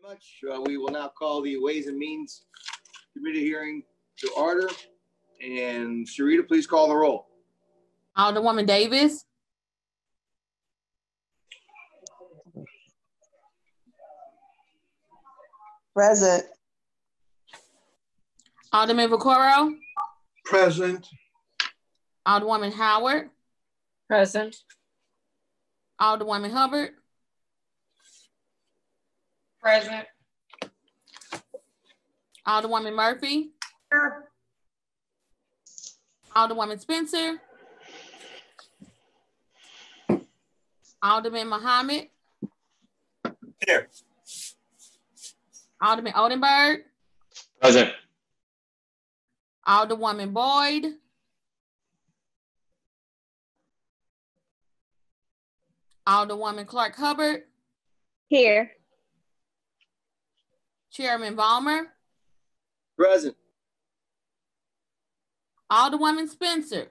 very much. We will now call the Ways and Means Committee hearing to order. And Sharita, please call the roll. Alderwoman Davis. Present. Alderman Vaccaro. Present. Alderwoman Howard. Present. Alderwoman Hubbard. Present. Alderwoman Murphy. Here. Alderwoman Spencer. Alderman Muhammad. Here. Alderman Oldenburg. Present. Alderwoman Boyd. Alderwoman Clark Hubbard. Here. Chairman Vollmer. Present. Alderwoman Spencer.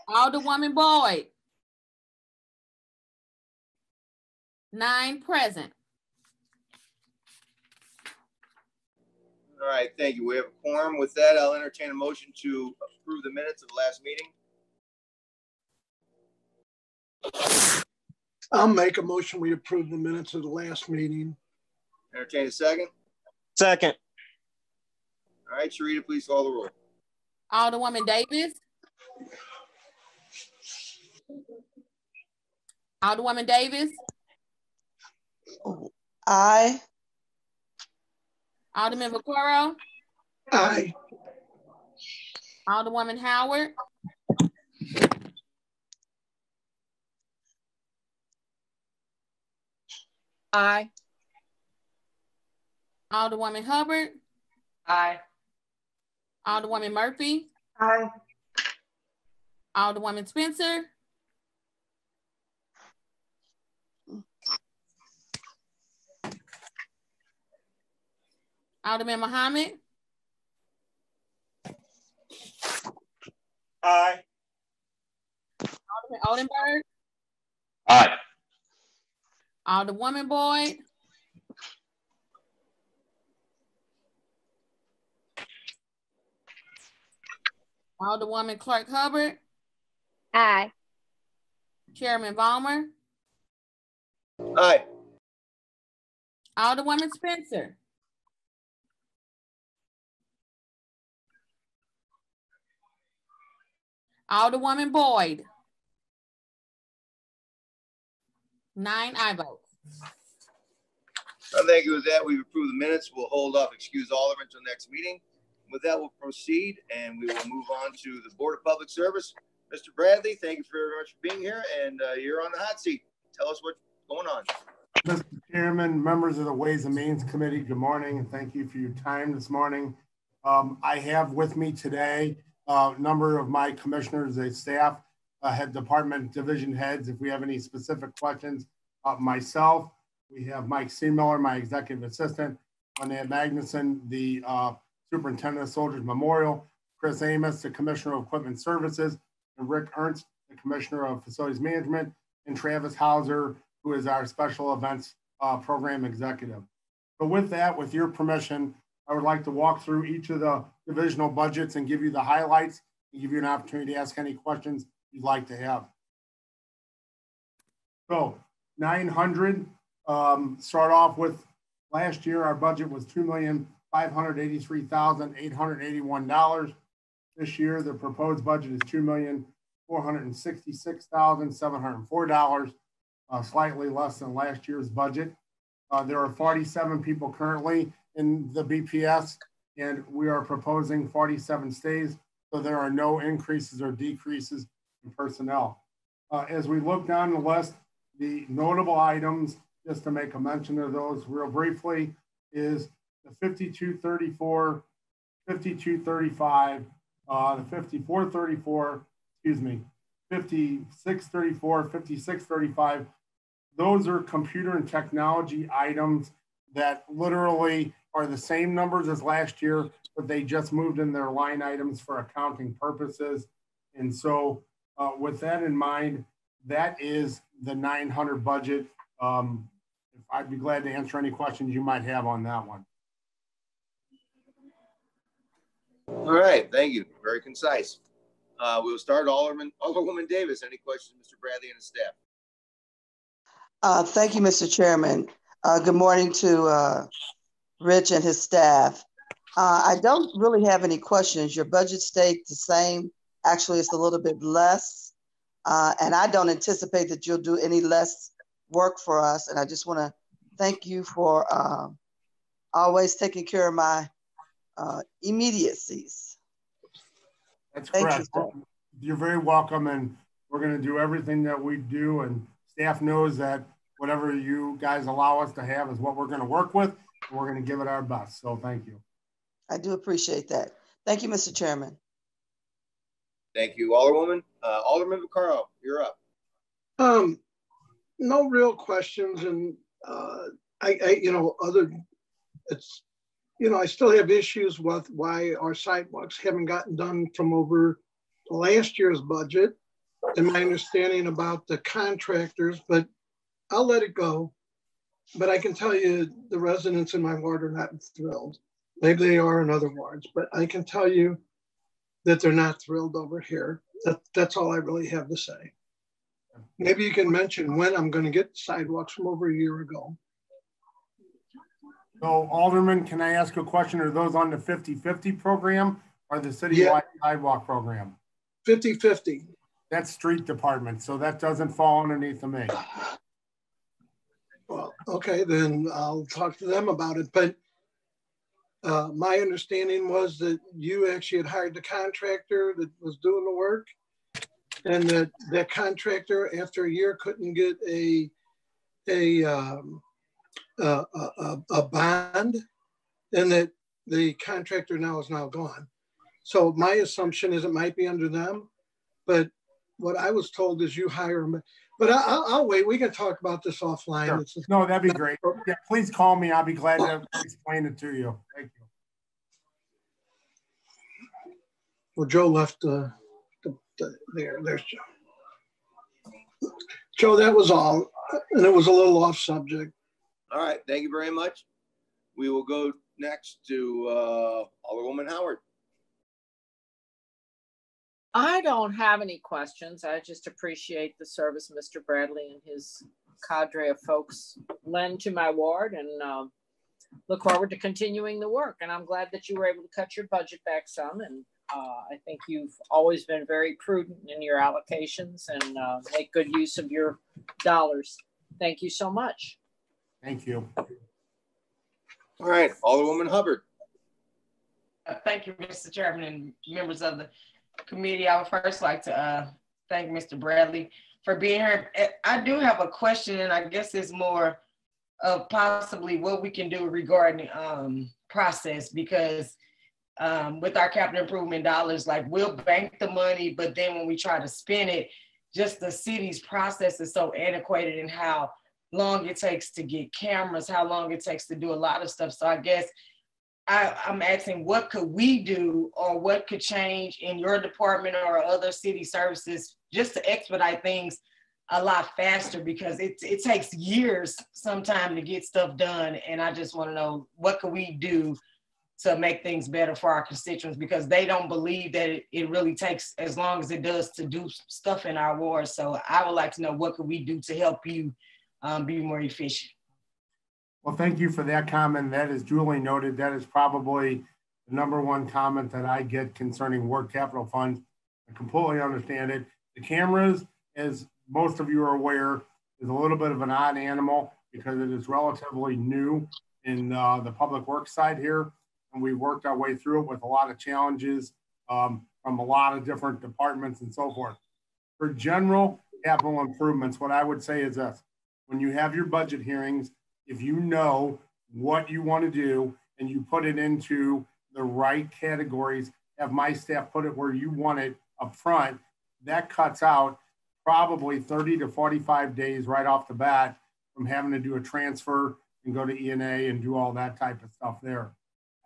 Alderwoman Boyd. 9 present. All right, thank you. We have a quorum. With that, I'll entertain a motion to approve the minutes of the last meeting. I'll make a motion. We approve the minutes of the last meeting. Entertain a second. Second. All right, Sharita, please call the roll. Alderwoman Davis. Alderwoman Davis. Aye. Alderman Vaccaro. Aye. Alderwoman Howard. Aye. Alderwoman Hubbard. Aye. Alderwoman Murphy. Aye. Alderwoman Spencer. Alderman Muhammad. Aye. Alderman Oldenburg. Aye. Alderwoman Boyd. Alderwoman Clark Hubbard. Aye. Chairman Vollmer. Aye. Alderwoman Spencer. Alderwoman Boyd. 9 aye votes. Thank you. With that, we've approved the minutes. We'll hold off excused aldermen until next meeting. With that, we'll proceed and we will move on to the Board of Public Service. Mr. Bradley, thank you very much for being here, and you're on the hot seat. Tell us what's going on. Mr. Chairman, members of the Ways and Means Committee, good morning, and thank you for your time this morning. I have with me today a number of my commissioners and staff, head department division heads. If we have any specific questions, myself, we have Mike Seamiller, my executive assistant, Lynette Magnuson, the superintendent of Soldiers Memorial, Chris Amos, the commissioner of Equipment Services, and Rick Ernst, the commissioner of Facilities Management, and Travis Hauser, who is our special events program executive. So with that, with your permission, I would like to walk through each of the divisional budgets and give you the highlights and give you an opportunity to ask any questions you'd like to have. So 900, start off with last year, our budget was $2,583,881. This year, the proposed budget is $2,466,704, slightly less than last year's budget. There are 47 people currently in the BPS, and we are proposing 47 stays, so there are no increases or decreases in personnel. As we look down the list, the notable items, just to make a mention of those real briefly, is the 5234, 5235, the 5434, excuse me, 5634, 5635. Those are computer and technology items that literally are the same numbers as last year, but they just moved in their line items for accounting purposes. And so with that in mind, that is the 900 budget. I'd be glad to answer any questions you might have on that one. All right, thank you. Very concise. We'll start Alderwoman Davis. Any questions, Mr. Bradley and his staff? Thank you, Mr. Chairman. Good morning to Rich and his staff. I don't really have any questions. Your budget stayed the same. Actually, it's a little bit less. And I don't anticipate that you'll do any less work for us. And I just want to thank you for always taking care of my immediacies. That's Thank correct. you, You're very welcome. And we're going to do everything that we do. And staff knows that whatever you guys allow us to have is what we're going to work with. And we're going to give it our best. So thank you. I do appreciate that. Thank you, Mr. Chairman. Thank you, Alderwoman. Alderman Vaccaro, you're up. No real questions, and I still have issues with why our sidewalks haven't gotten done from over last year's budget, and my understanding about the contractors, but I'll let it go. But I can tell you the residents in my ward are not thrilled. Maybe they are in other wards, but I can tell you that they're not thrilled over here. That's all I really have to say. Maybe you can mention when I'm going to get sidewalks from over a year ago. So Alderman, can I ask a question? Are those on the 50-50 program or the citywide sidewalk program? 50-50. That's street department, so that doesn't fall underneath of me. Well, okay, then I'll talk to them about it. But my understanding was that you actually had hired the contractor that was doing the work, and that contractor after a year couldn't get a bond, and that the contractor now is gone. So my assumption is it might be under them, but what I was told is you hire them. But I'll wait. We can talk about this offline. Sure. No, that'd be great. Yeah, please call me. I'll be glad to explain it to you. Thank you. Well, Joe left there. There's Joe. Joe, that was all. And it was a little off subject. All right. Thank you very much. We will go next to Alderwoman Howard. I don't have any questions. I just appreciate the service Mr. Bradley and his cadre of folks lend to my ward, and look forward to continuing the work. And I'm glad that you were able to cut your budget back some. And I think you've always been very prudent in your allocations and make good use of your dollars. Thank you so much. Thank you. All right, Alderwoman Hubbard. Thank you, Mr. Chairman and members of the committee. I would first like to thank Mr. Bradley for being here. I do have a question, and I guess it's more of possibly what we can do regarding process, because with our capital improvement dollars, like we'll bank the money, but then when we try to spend it, just the city's process is so antiquated in how long it takes to get cameras, how long it takes to do a lot of stuff. So I guess I'm asking, what could we do, or what could change in your department or other city services just to expedite things a lot faster, because it takes years sometime to get stuff done. And I just want to know, what could we do to make things better for our constituents, because they don't believe that it really takes as long as it does to do stuff in our ward. So I would like to know, what could we do to help you be more efficient? Well, thank you for that comment. That is duly noted. That is probably the #1 comment that I get concerning work capital funds. I completely understand it. The cameras, as most of you are aware, is a little bit of an odd animal because it is relatively new in the public works side here. And we worked our way through it with a lot of challenges from a lot of different departments and so forth. For general capital improvements, what I would say is this: when you have your budget hearings, if you know what you want to do and you put it into the right categories, have my staff put it where you want it up front, that cuts out probably 30 to 45 days right off the bat from having to do a transfer and go to E&A and do all that type of stuff there.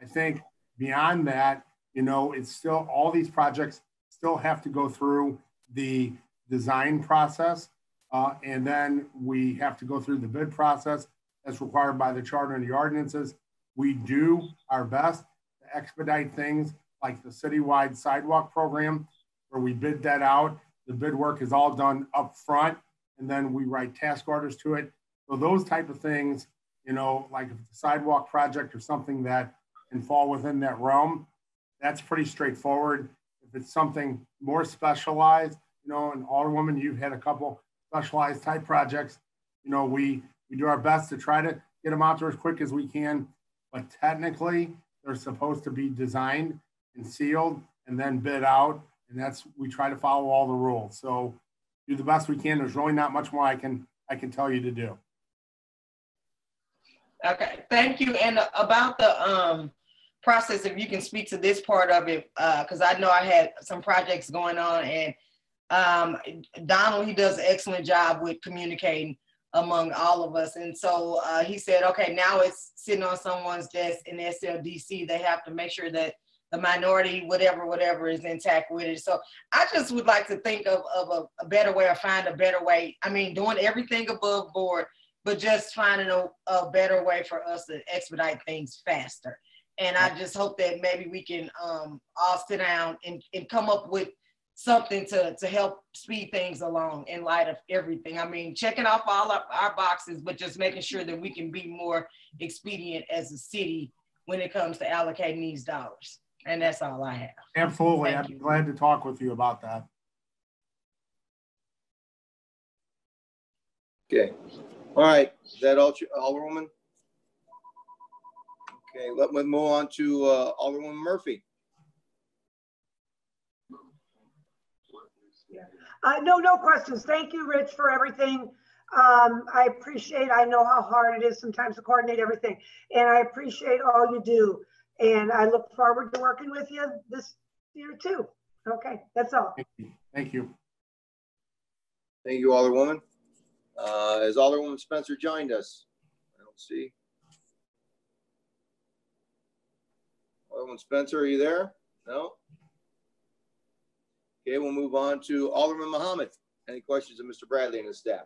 I think beyond that, it's still, all these projects still have to go through the design process. And then we have to go through the bid process as required by the charter and the ordinances. We do our best to expedite things like the citywide sidewalk program, where we bid that out. The bid work is all done up front, and then we write task orders to it. So those type of things, you know, like if it's a sidewalk project or something that can fall within that realm, that's pretty straightforward. If it's something more specialized, you know, and Alderwoman, you've had a couple specialized type projects, you know, we do our best to try to get them out there as quick as we can, but technically they're supposed to be designed and sealed and then bid out. And that's, we try to follow all the rules. So do the best we can. There's really not much more I can tell you to do. Okay, thank you. And about the process, if you can speak to this part of it, because I know I had some projects going on, and Donald, he does an excellent job with communicating among all of us. And so he said, okay, now it's sitting on someone's desk in SLDC. They have to make sure that the minority, whatever is intact with it. So I just would like to think of a better way, or find a better way. I mean, doing everything above board, but just finding a better way for us to expedite things faster. And I just hope that maybe we can all sit down and come up with something to help speed things along in light of everything. I mean, checking off all of our boxes, but just making sure that we can be more expedient as a city when it comes to allocating these dollars. And that's all I have. Absolutely. I'd be glad to talk with you about that. Okay. All right. Is that all, Alderwoman? Okay. Let me move on to Alderwoman Murphy. No questions. Thank you, Rich, for everything. I appreciate, I know how hard it is sometimes to coordinate everything, and I appreciate all you do. And I look forward to working with you this year too. Okay, that's all. Thank you. Thank you. Thank you, Alderwoman. Has Alderwoman Spencer joined us? I don't see. Alderwoman Spencer, are you there? No? Okay, we'll move on to Alderman Muhammad. Any questions of Mr. Bradley and his staff?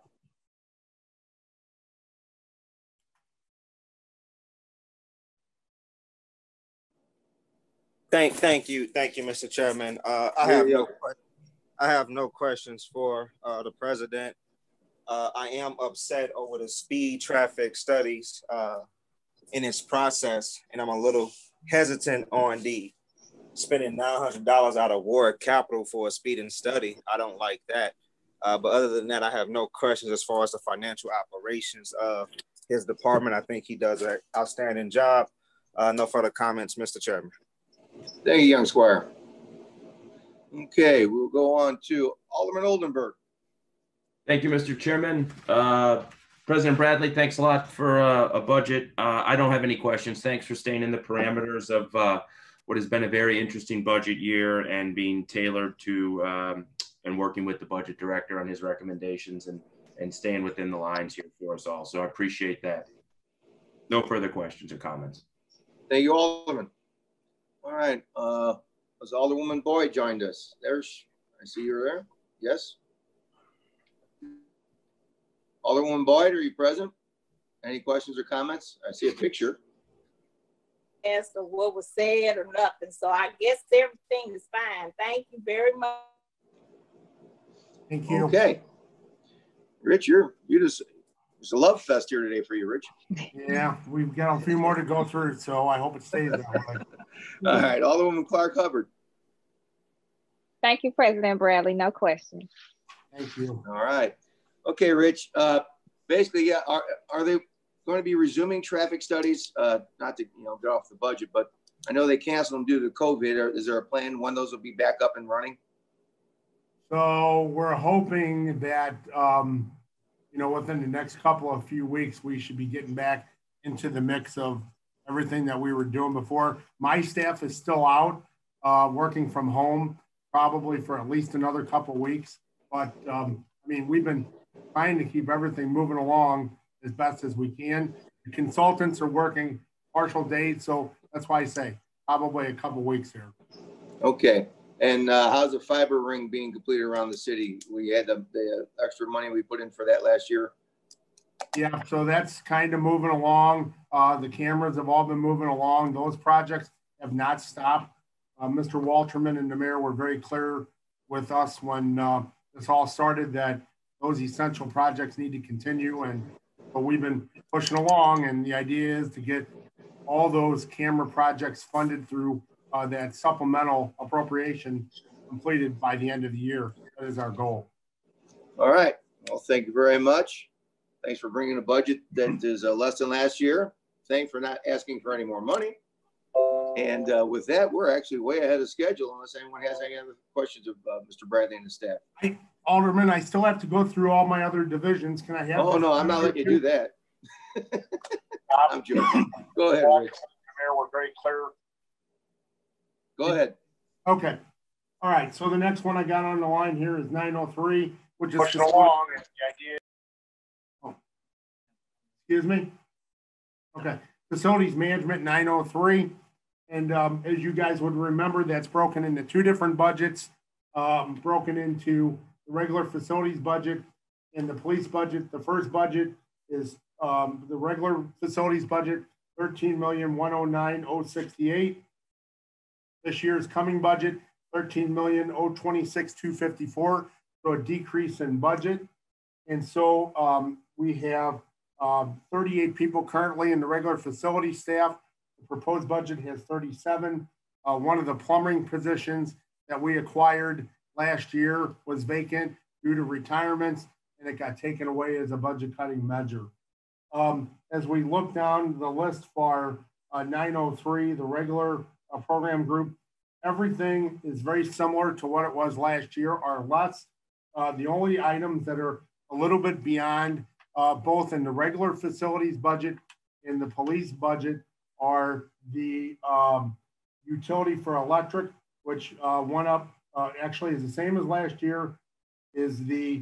Thank you, Mr. Chairman. I have no questions for the president. I am upset over the speed traffic studies in its process, and I'm a little hesitant on the spending $900 out of ward capital for a speeding study. I don't like that. But other than that, I have no questions as far as the financial operations of his department. I think he does an outstanding job. No further comments, Mr. Chairman. Thank you, young squire. Okay, we'll go on to Alderman Oldenburg. Thank you, Mr. Chairman. President Bradley, thanks a lot for a budget. I don't have any questions. Thanks for staying in the parameters of what has been a very interesting budget year and being tailored to and working with the budget director on his recommendations and staying within the lines here for us all. So I appreciate that. No further questions or comments. Thank you, Alderman. All right, has Alderwoman Boyd joined us? There's, I see you're there. Yes. Alderwoman Boyd, are you present? Any questions or comments? I see a picture. As to what was said or nothing, so I guess everything is fine. Thank you very much. Thank you. Okay, Rich, you just, it's a love fest here today for you, Rich. Yeah, we've got a few more to go through, so I hope it stays that way. All right, Alderwoman Clark Hubbard. Thank you, President Bradley. No questions. Thank you. All right. Okay, Rich. Basically, yeah, are they going to be resuming traffic studies? Not to get off the budget, but I know they canceled them due to COVID. Is there a plan when those will be back up and running? So we're hoping that within the next few weeks we should be getting back into the mix of everything that we were doing before. My staff is still out working from home, probably for at least another couple of weeks. But we've been trying to keep everything moving along as best as we can. The consultants are working partial days, so that's why I say probably a couple of weeks here. Okay. And how's the fiber ring being completed around the city? We had the extra money we put in for that last year. Yeah, so that's kind of moving along. The cameras have all been moving along. Those projects have not stopped. Mr. Walterman and the mayor were very clear with us when this all started that those essential projects need to continue. But we've been pushing along, and the idea is to get all those camera projects funded through that supplemental appropriation completed by the end of the year. That is our goal. All right. Well, thank you very much. Thanks for bringing a budget that is less than last year. Thanks for not asking for any more money. And with that, we're actually way ahead of schedule unless anyone has any other questions of Mr. Bradley and the staff. Alderman, I still have to go through all my other divisions. Can I have? Oh, no, I'm not letting you do that. I'm joking. Go ahead, Rich. Mayor, we're very clear. Go ahead. Okay. All right. So the next one I got on the line here is 903, which is pushing along. And the idea. Oh, excuse me. Okay. Facilities management 903. And as you guys would remember, that's broken into two different budgets, broken into the regular facilities budget and the police budget. The first budget is the regular facilities budget, $13,109,068. This year's coming budget, $13,026,254. So a decrease in budget. And so we have 38 people currently in the regular facility staff. The proposed budget has 37. One of the plumbing positions that we acquired last year was vacant due to retirements, and it got taken away as a budget cutting measure. As we look down the list for 903, the regular program group, everything is very similar to what it was last year or less. The only items that are a little bit beyond both in the regular facilities budget and the police budget are the utility for electric, which went up, actually is the same as last year, is the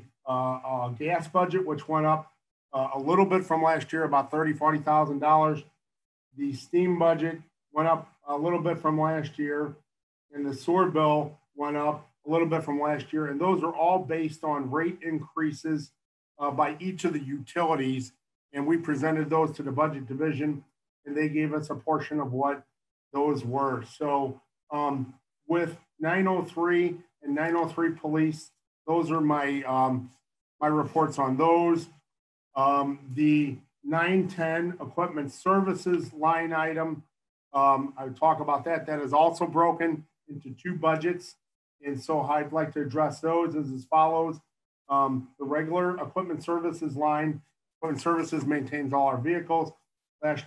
gas budget, which went up a little bit from last year, about $30,000, $40,000. The steam budget went up a little bit from last year, and the sewer bill went up a little bit from last year. And those are all based on rate increases by each of the utilities. And we presented those to the budget division, and they gave us a portion of what those were. So with 903 and 903 police, those are my my reports on those. The 910 equipment services line item, I would talk about that. That is also broken into two budgets. And so I'd like to address those as follows. The regular equipment services line, equipment services maintains all our vehicles.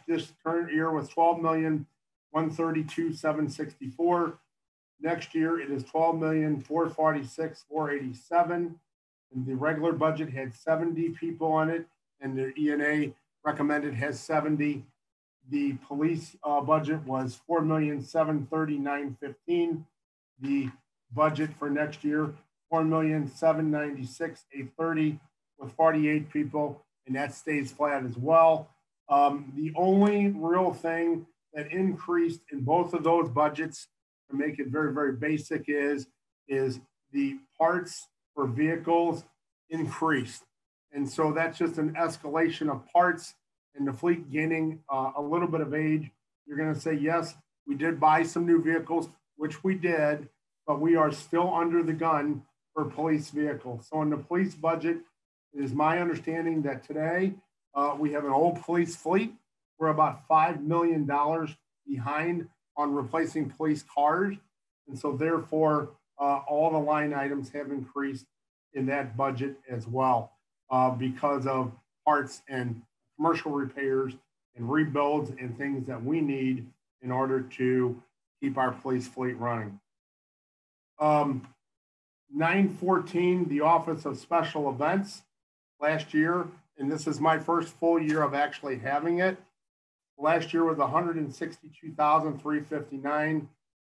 This current year was $12,132,764. Next year it is $12,446,487. And the regular budget had 70 people on it, and the E&A recommended has 70. The police budget was $4,739,015. The budget for next year, $4,796,830 with 48 people, and that stays flat as well. The only real thing that increased in both of those budgets, to make it very, very basic, is the parts for vehicles increased. And so that's just an escalation of parts and the fleet gaining a little bit of age. You're going to say, yes, we did buy some new vehicles, which we did, but we are still under the gun for police vehicles. So in the police budget, it is my understanding that today we have an old police fleet. We're about $5 million behind on replacing police cars. And so therefore, all the line items have increased in that budget as well because of parts and commercial repairs and rebuilds and things that we need in order to keep our police fleet running. 914, the Office of Special Events. Last year, and this is my first full year of actually having it. Last year was $162,359.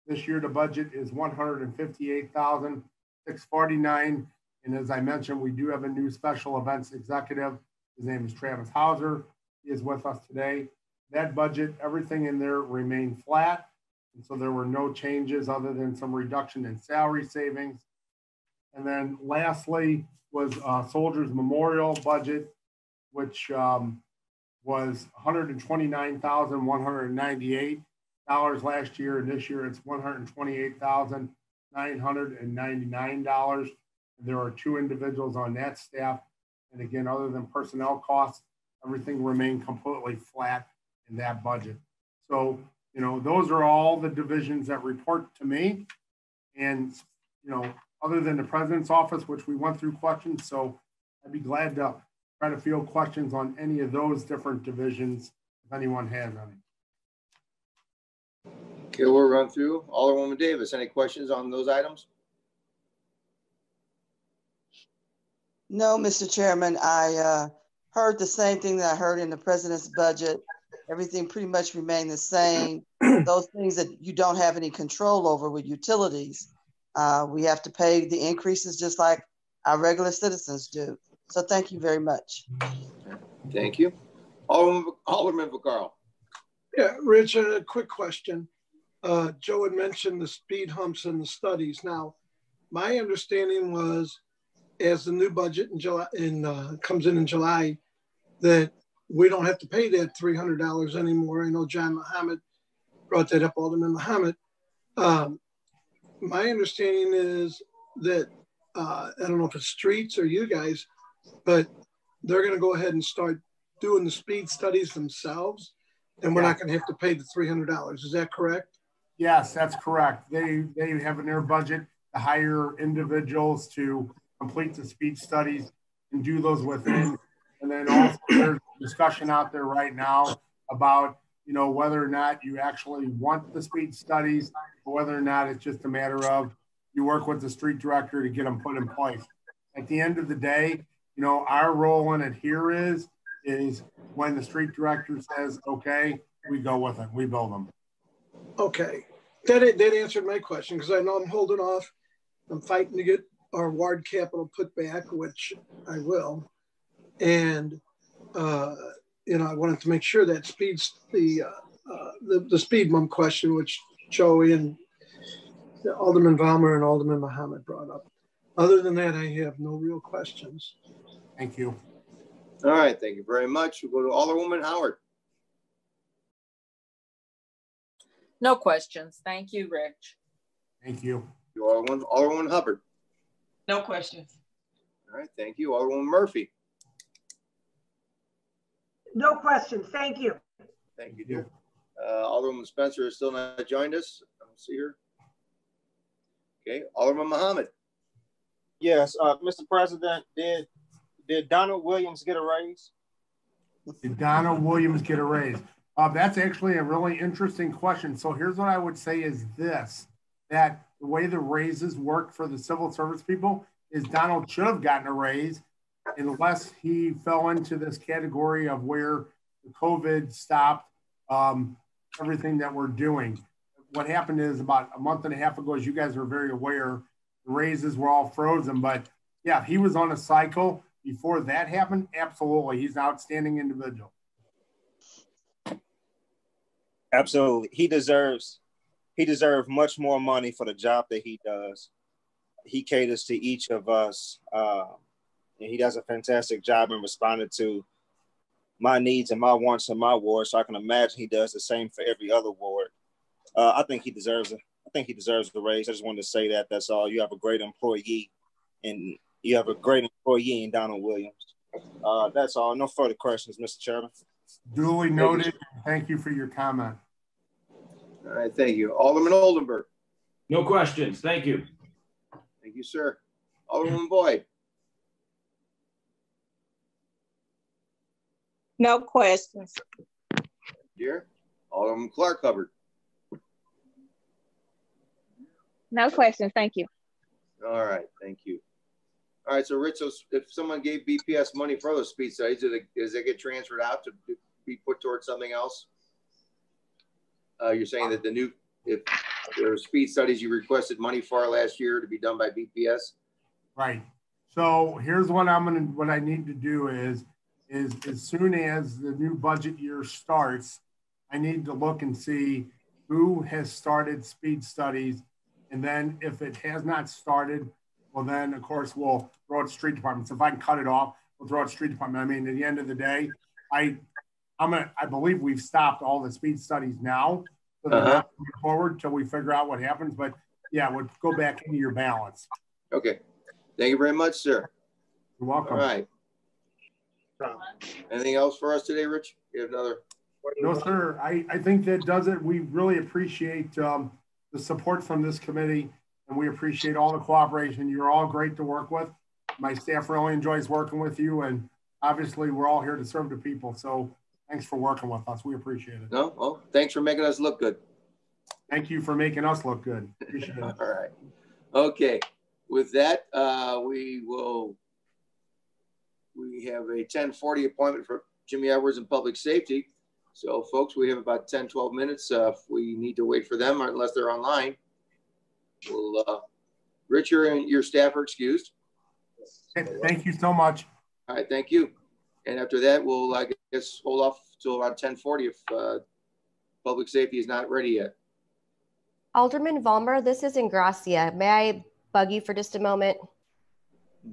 This year, the budget is $158,649. And as I mentioned, we do have a new special events executive. His name is Travis Hauser. He is with us today. That budget, everything in there remained flat. And so there were no changes other than some reduction in salary savings. And then lastly was Soldiers Memorial budget, which was $129,198 last year, and this year it's $128,999. There are 2 individuals on that staff, and again, other than personnel costs, everything remained completely flat in that budget. So, you know, those are all the divisions that report to me, and you know, other than the president's office, which we went through questions. So I'd be glad to try to field questions on any of those different divisions if anyone has any. Okay, we'll run through. Alderwoman Davis, any questions on those items? No, Mr. Chairman, I heard the same thing that I heard in the president's budget. Everything pretty much remained the same. Those things that you don't have any control over with utilities, we have to pay the increases just like our regular citizens do. So thank you very much. Thank you. Alderman Vaccaro. Yeah, Rich, a quick question. Joe had mentioned the speed humps and the studies. Now, my understanding was, as the new budget in July comes in July, that we don't have to pay that $300 anymore. I know John Muhammad brought that up, Alderman Muhammad. My understanding is that, I don't know if it's streets or you guys, but they're going to go ahead and start doing the speed studies themselves, and we're not going to have to pay the $300. Is that correct? Yes, that's correct. They have in their budget to hire individuals to complete the speed studies and do those within. And then also there's discussion out there right now about, you know, whether or not you actually want the speed studies or whether or not it's just a matter of you work with the street director to get them put in place. At the end of the day, you know, our role in it here is when the street director says, okay, we go with it, we build them. Okay, that answered my question, because I know I'm holding off. I'm fighting to get our ward capital put back, which I will. And, you know, I wanted to make sure that speeds the speed bump question, which Joey and Alderman Vollmer and Alderman Muhammad brought up. Other than that, I have no real questions. Thank you. All right, thank you very much. We'll go to Alderwoman Howard. No questions. Thank you, Rich. Thank you. Alderwoman Hubbard. No questions. All right, thank you. Alderwoman Murphy. No questions. Thank you. Thank you, dear. Alderwoman Spencer is still not joined us. I don't see her. Okay, Alderman Muhammad. Yes, Mr. President, did Donald Williams get a raise? Did Donald Williams get a raise? That's actually a really interesting question. So here's what I would say is this, that the way the raises work for the civil service people is Donald should have gotten a raise unless he fell into this category of where the COVID stopped everything that we're doing. What happened is about a month and a half ago, as you guys are very aware, the raises were all frozen. But yeah, if he was on a cycle before that happened, absolutely. He's an outstanding individual. Absolutely. He deserves much more money for the job that he does. He caters to each of us. And he does a fantastic job in responding to my needs and my wants in my ward. So I can imagine he does the same for every other ward. I think he deserves it. I think he deserves the raise. I just wanted to say that. That's all. You have a great employee, and you have a great employee in Donald Williams. That's all. No further questions, Mr. Chairman. Duly noted. Thank you for your comment. All right, thank you. Alderman Oldenburg. No questions. Thank you. Thank you, sir. Alderman Boyd. No questions. Dear. Alderman Clark Hubbard. No questions. Thank you. All right, thank you. All right, so Rich, so if someone gave BPS money for those speed studies, does it get transferred out to be put towards something else? You're saying that if there are speed studies you requested money for last year to be done by BPS? Right. So here's what I need to do is as soon as the new budget year starts, I need to look and see, who has started speed studies. And then if it has not started, well, then of course we'll throw it to street department. So if I can cut it off, we'll throw it to street department. I mean, at the end of the day, I believe we've stopped all the speed studies now. So they're not moving forward until we figure out what happens. But yeah, we'll go back into your balance. Okay. Thank you very much, sir. You're welcome. All right. Anything else for us today, Rich? You have another? No, sir. I think that does it. We really appreciate the support from this committee, and we appreciate all the cooperation. You're all great to work with. My staff really enjoys working with you, and obviously we're all here to serve the people. So thanks for working with us. We appreciate it. No, well, thanks for making us look good. Thank you for making us look good. Appreciate it. All right. Okay. With that, we have a 10:40 appointment for Jimmy Edwards in Public Safety. So folks, we have about 10, 12 minutes. If we need to wait for them, unless they're online, we'll, Richard and your staff are excused. Thank you so much. All right, thank you. And after that, we'll, I guess, hold off till around 10:40 if Public Safety is not ready yet. Alderman Vollmer, this is Ingracia. May I bug you for just a moment?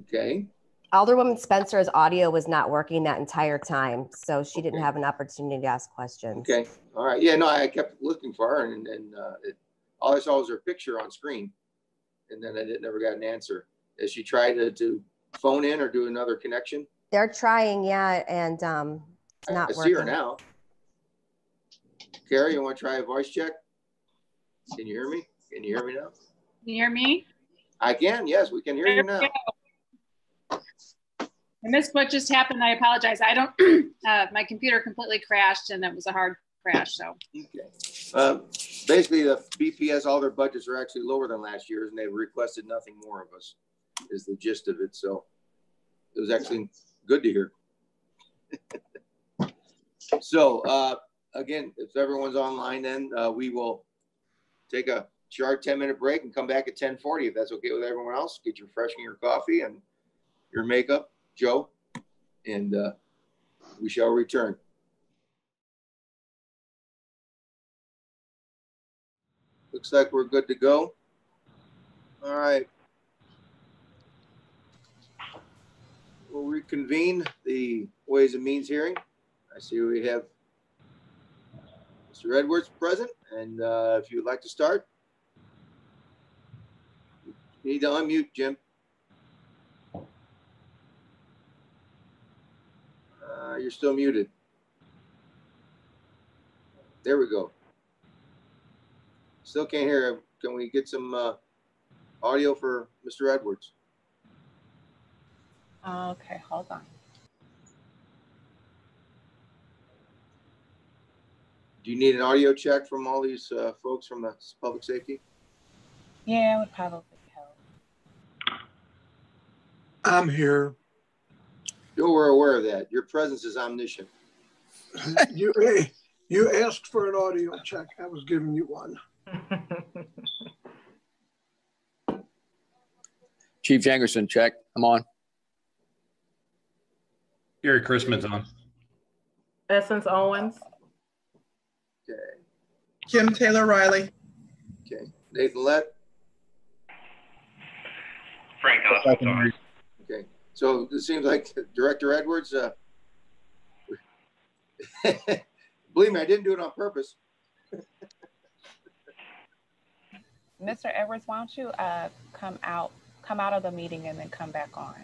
Okay. Alderwoman Spencer's audio was not working that entire time, so she didn't have an opportunity to ask questions. Okay. All right. Yeah, no, I kept looking for her, and all I saw was her picture on screen, and then I never got an answer. Has she tried to phone in or do another connection? They're trying, yeah, and it's not working. I see her now. Carrie, you want to try a voice check? Can you hear me? Can you hear me now? Can you hear me? I can. Yes, we can hear you now. I missed what just happened. I apologize. I don't, my computer completely crashed and it was a hard crash, so. Okay. Basically, the BPS, all their budgets are actually lower than last year's, and they've requested nothing more of us, is the gist of it. So it was actually good to hear. So again, if everyone's online, then we will take a sharp 10-minute break and come back at 10:40 if that's okay with everyone else. Get your refreshing, your coffee, and your makeup, Joe, and we shall return. Looks like we're good to go. All right. We'll reconvene the Ways and Means hearing. I see we have Mr. Edwards present, and if you would like to start, you need to unmute, Jim. You're still muted. There we go. Still can't hear him. Can we get some audio for Mr. Edwards? Okay, hold on. Do you need an audio check from all these folks from the public safety? Yeah, it would probably help. I'm here. We're aware of that. Your presence is omniscient. You asked for an audio check. I was giving you one. Chief Jangerson, check. I'm on. Gary Chrisman's on. Essence Owens. Okay. Jim Taylor Riley. Okay. Nathan Lett. Frank Oswald. Okay. So it seems like Director Edwards, believe me, I didn't do it on purpose. Mr. Edwards, why don't you come out of the meeting and then come back on?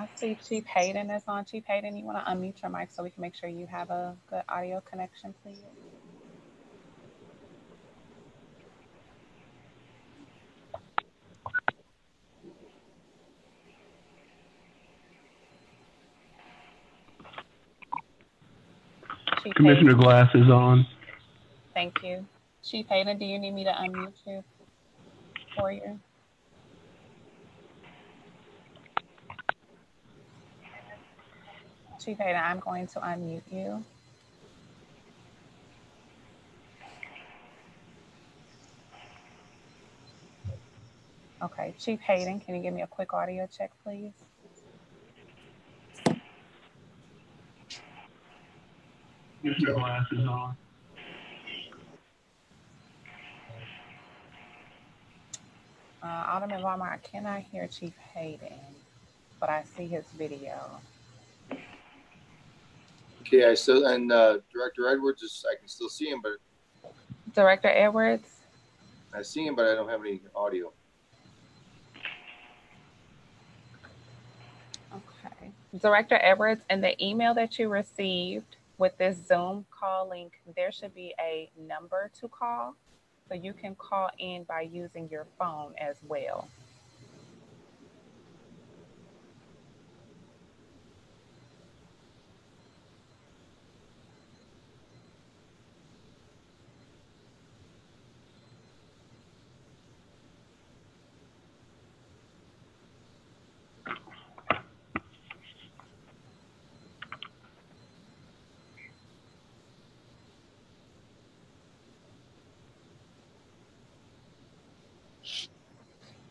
I see Chief Hayden is on. Chief Hayden, you want to unmute your mic so we can make sure you have a good audio connection, please? Chief Commissioner Hayden. Glass is on. Thank you. Chief Hayden, do you need me to unmute you for you? Chief Hayden, I'm going to unmute you. Okay, Chief Hayden, can you give me a quick audio check, please? Commissioner Glass is on. Alderman Vollmer, I cannot hear Chief Hayden, but I see his video. Okay, I still, and Director Edwards is, I can still see him, but Director Edwards? I see him, but I don't have any audio. Okay. Director Edwards, in the email that you received with this Zoom call link, there should be a number to call. So you can call in by using your phone as well.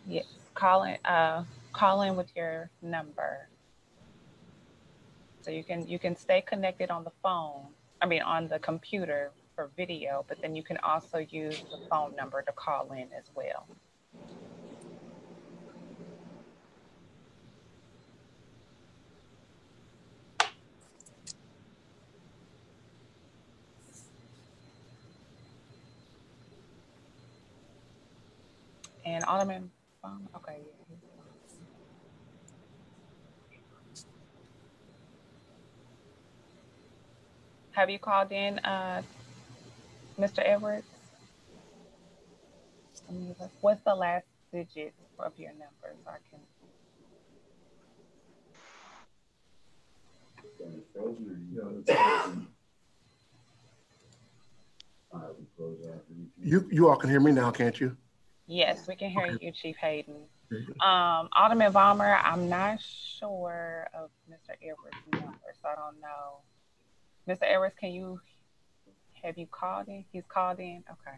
Yes, call in with your number. So you can stay connected on the phone, on the computer for video, but then you can also use the phone number to call in as well. And Alderman, okay. Have you called in, Mr. Edwards? What's the last digit of your number so I can? You all can hear me now, can't you? Yes, we can hear you, Chief Hayden. Alderman Vollmer, I'm not sure of Mr. Edwards' number, so I don't know. Mr. Edwards, have you called in? He's called in? Okay.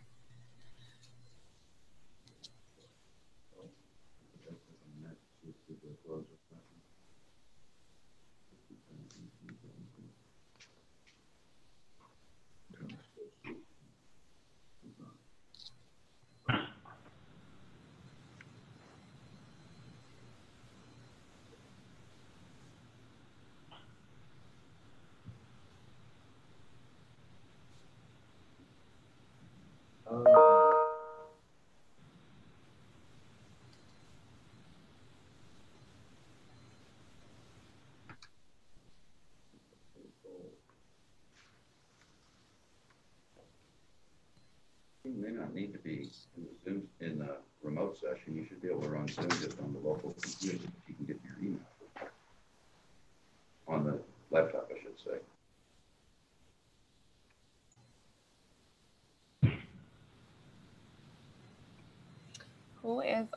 You may not need to be in a remote session. You should be able to run Zoom just on the local computer. You can get your email on the laptop, I should say. Who is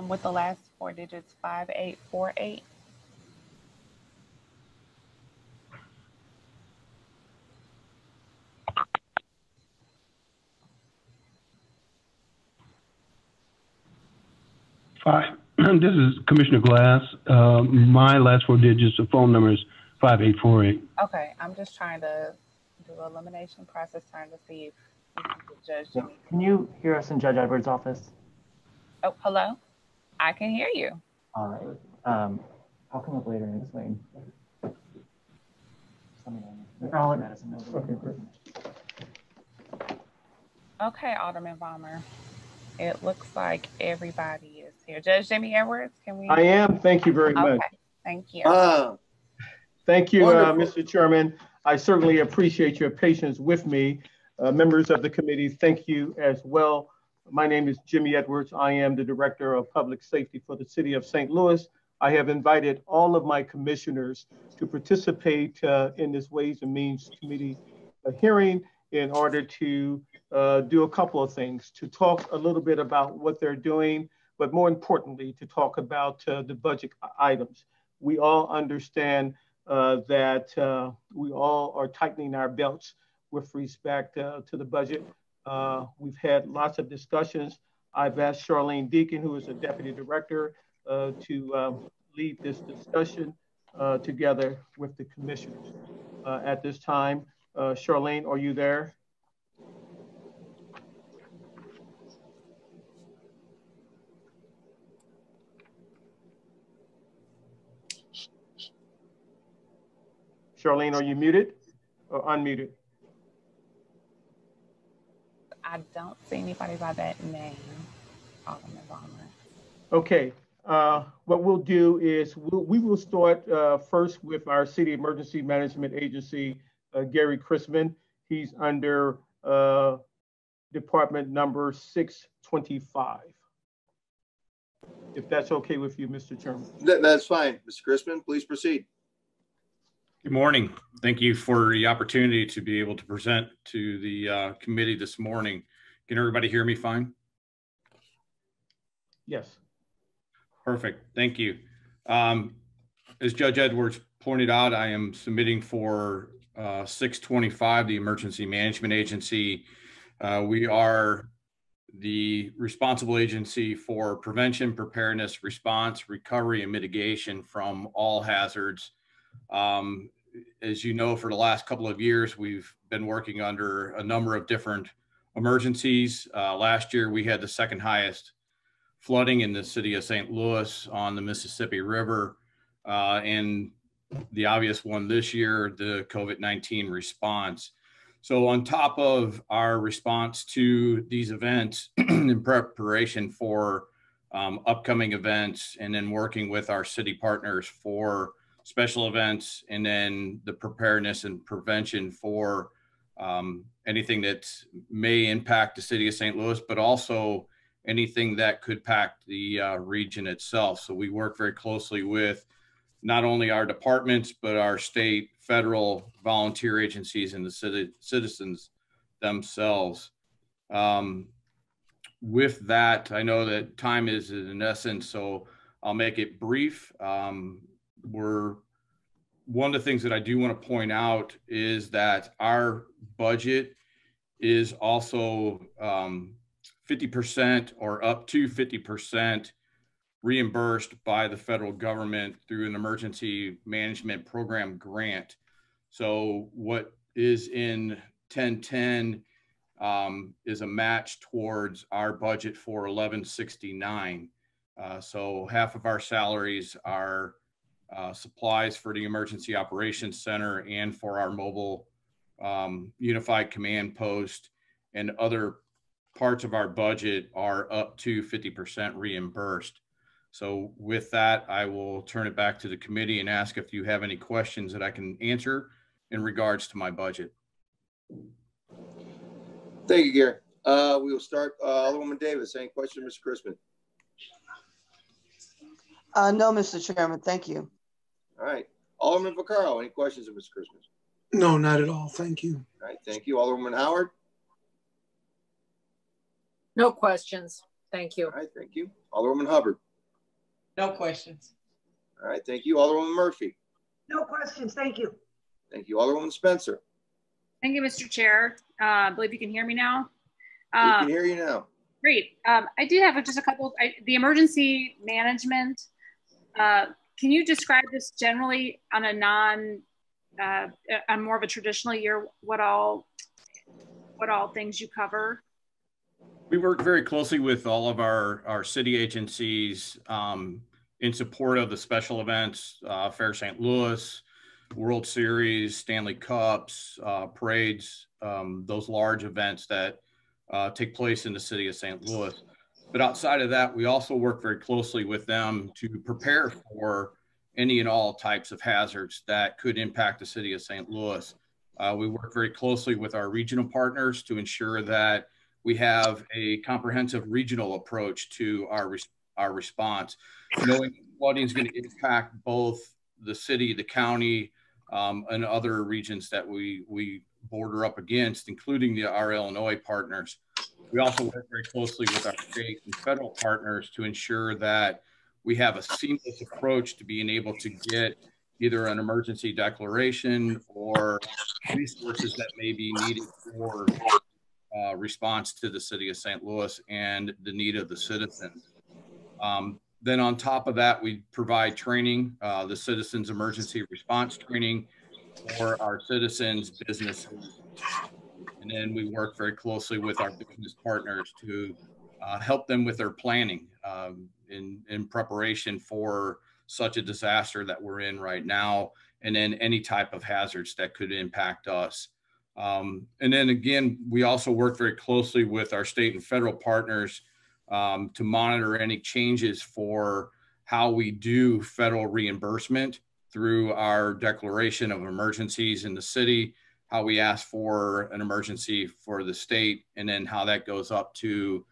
with the last four digits 5848? This is Commissioner Glass. My last four digits of phone number is 5848. Okay, I'm just trying to do an elimination process, trying to see if you can get Judge Jimmy. Can you hear us in Judge Edwards' office? Oh, hello? I can hear you. All right. I'll come up later and explain. Okay, great. Okay, Alderman Vollmer. It looks like everybody is here. Judge Jimmy Edwards, can we? I am. Thank you very much. Thank you. Thank you, Wonderful. Mr. Chairman. I certainly appreciate your patience with me. Members of the committee, thank you as well. My name is Jimmy Edwards. I am the Director of Public Safety for the City of St. Louis. I have invited all of my commissioners to participate in this Ways and Means Committee hearing in order to do a couple of things, to talk a little bit about what they're doing, but more importantly, to talk about the budget items. We all understand that we all are tightening our belts with respect to the budget. We've had lots of discussions. I've asked Charlene Deacon, who is a Deputy Director, to lead this discussion together with the commissioners. At this time, Charlene, are you there? Charlene, are you muted or unmuted? I don't see anybody by that name, Alderman Vollmer. Okay, what we'll do is we will start first with our City Emergency Management Agency, Gary Chrisman. He's under department number 625. If that's okay with you, Mr. Chairman. That's fine. Mr. Chrisman, please proceed. Good morning. Thank you for the opportunity to be able to present to the committee this morning. Can everybody hear me fine? Yes. Perfect. Thank you. As Judge Edwards pointed out, I am submitting for 625, the Emergency Management Agency. We are the responsible agency for prevention, preparedness, response, recovery, and mitigation from all hazards. As you know, for the last couple of years, we've been working under a number of different emergencies. Last year, we had the second highest flooding in the city of St. Louis on the Mississippi River. And the obvious one this year, the COVID-19 response. So on top of our response to these events in preparation for upcoming events, and then working with our city partners for special events, and then the preparedness and prevention for anything that may impact the city of St. Louis, but also anything that could impact the region itself. So we work very closely with not only our departments, but our state, federal, volunteer agencies, and the citizens themselves. With that, I know that time is in essence, so I'll make it brief. One of the things that I do want to point out is that our budget is also 50% or up to 50% reimbursed by the federal government through an emergency management program grant. So what is in 1010 is a match towards our budget for 1169. So half of our salaries are supplies for the Emergency Operations Center and for our mobile unified command post, and other parts of our budget are up to 50% reimbursed. So with that, I will turn it back to the committee and ask if you have any questions that I can answer in regards to my budget. Thank you, Gary. We will start, Alderwoman Davis. Any questions, Mr. Chrisman? No, Mr. Chairman, thank you. All right. Alderman Vaccaro, any questions of Mr. Chrisman? No, not at all. Thank you. All right, thank you. Alderwoman Howard? No questions. Thank you. All right, thank you. Alderwoman Hubbard? No questions. All right, thank you. Alderwoman Murphy? No questions. Thank you. Thank you. Alderwoman Spencer? Thank you, Mr. Chair. I believe you can hear me now. We can hear you now. Great. I did have just a couple. The emergency management. Can you describe this generally on a on more of a traditional year? What all things you cover? We work very closely with all of our city agencies in support of the special events, Fair St. Louis, World Series, Stanley Cups, parades, those large events that take place in the city of St. Louis. But outside of that, we also work very closely with them to prepare for any and all types of hazards that could impact the city of St. Louis. We work very closely with our regional partners to ensure that we have a comprehensive regional approach to our response, knowing flooding is going to impact both the city, the county, and other regions that we border up against, including our Illinois partners. We also work very closely with our state and federal partners to ensure that we have a seamless approach to being able to get either an emergency declaration or resources that may be needed for response to the city of St. Louis and the need of the citizens. Then on top of that, we provide training, the Citizens Emergency Response Training for our citizens, businesses. And then we work very closely with our business partners to help them with their planning in preparation for such a disaster that we're in right now, and then any type of hazards that could impact us. And then again, we also work very closely with our state and federal partners to monitor any changes for how we do federal reimbursement through our declaration of emergencies in the city, how we ask for an emergency for the state, and then how that goes up to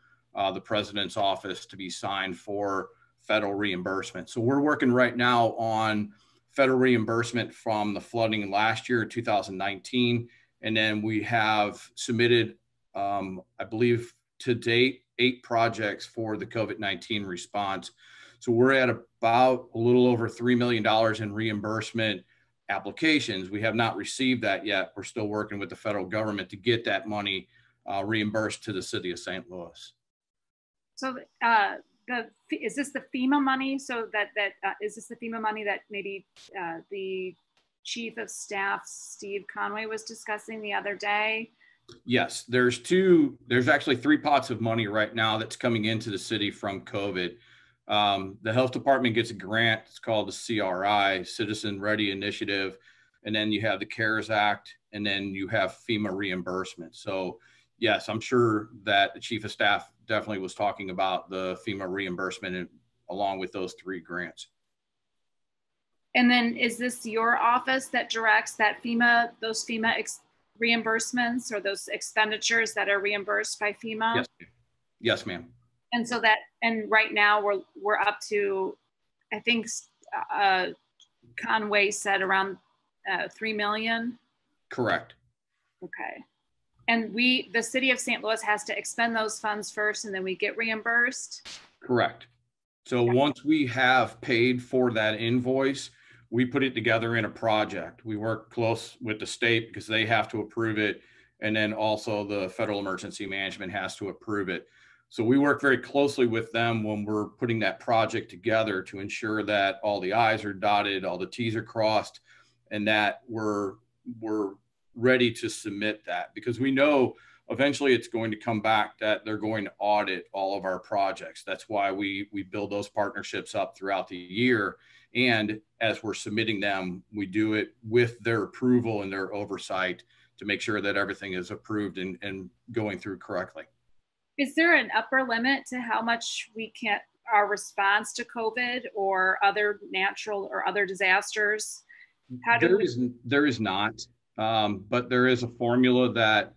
the president's office to be signed for federal reimbursement. So we're working right now on federal reimbursement from the flooding last year, 2019. And then we have submitted, I believe to date, 8 projects for the COVID-19 response. So we're at about a little over $3 million in reimbursement applications. We have not received that yet. We're still working with the federal government to get that money reimbursed to the city of St. Louis. So is this the FEMA money? So is this the FEMA money that maybe the Chief of Staff, Steve Conway, was discussing the other day? Yes, there's actually 3 pots of money right now that's coming into the city from COVID. The health department gets a grant. It's called the CRI, Citizen Ready Initiative. And then you have the CARES Act, and then you have FEMA reimbursement. So yes, I'm sure that the Chief of Staff definitely was talking about the FEMA reimbursement along with those 3 grants. And then is this your office that directs those FEMA reimbursements or those expenditures that are reimbursed by FEMA? Yes, yes, ma'am. And so and right now we're up to, I think Conway said around 3 million. Correct. Okay. And the city of St. Louis has to expend those funds first and then we get reimbursed? Correct. So once we have paid for that invoice, we put it together in a project. We work close with the state because they have to approve it. And then also the Federal Emergency Management has to approve it. So we work very closely with them when we're putting that project together to ensure that all the I's are dotted, all the T's are crossed, and that we're ready to submit that, because we know eventually it's going to come back that they're going to audit all of our projects. That's why we build those partnerships up throughout the year. And as we're submitting them, we do it with their approval and their oversight to make sure that everything is approved and going through correctly. Is there an upper limit to how much our response to COVID or other natural or other disasters? There is not, but there is a formula that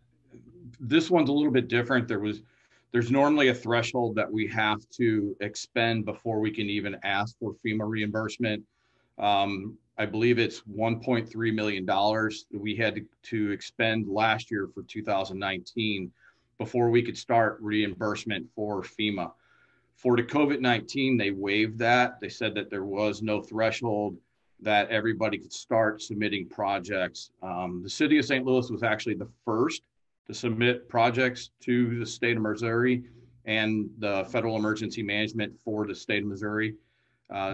this one's a little bit different. There's normally a threshold that we have to expend before we can even ask for FEMA reimbursement. I believe it's $1.3 million that we had to expend last year for 2019 before we could start reimbursement for FEMA. For the COVID-19, they waived that. They said that there was no threshold, that everybody could start submitting projects. The city of St. Louis was actually the first to submit projects to the state of Missouri and the Federal Emergency Management for the state of Missouri.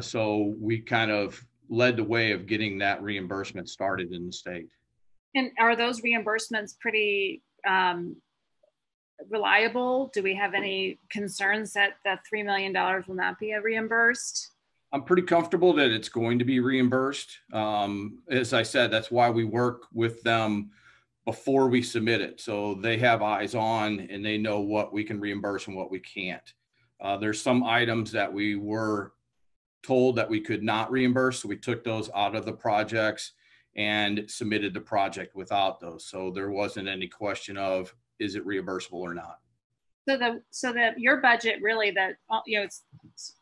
So we kind of led the way of getting that reimbursement started in the state. And are those reimbursements pretty reliable? Do we have any concerns that the $3 million will not be reimbursed? I'm pretty comfortable that it's going to be reimbursed. As I said, that's why we work with them before we submit it. So they have eyes on and they know what we can reimburse and what we can't. There's some items that we were told that we could not reimburse. So we took those out of the projects and submitted the project without those. So there wasn't any question of, is it reimbursable or not? So your budget really that, it's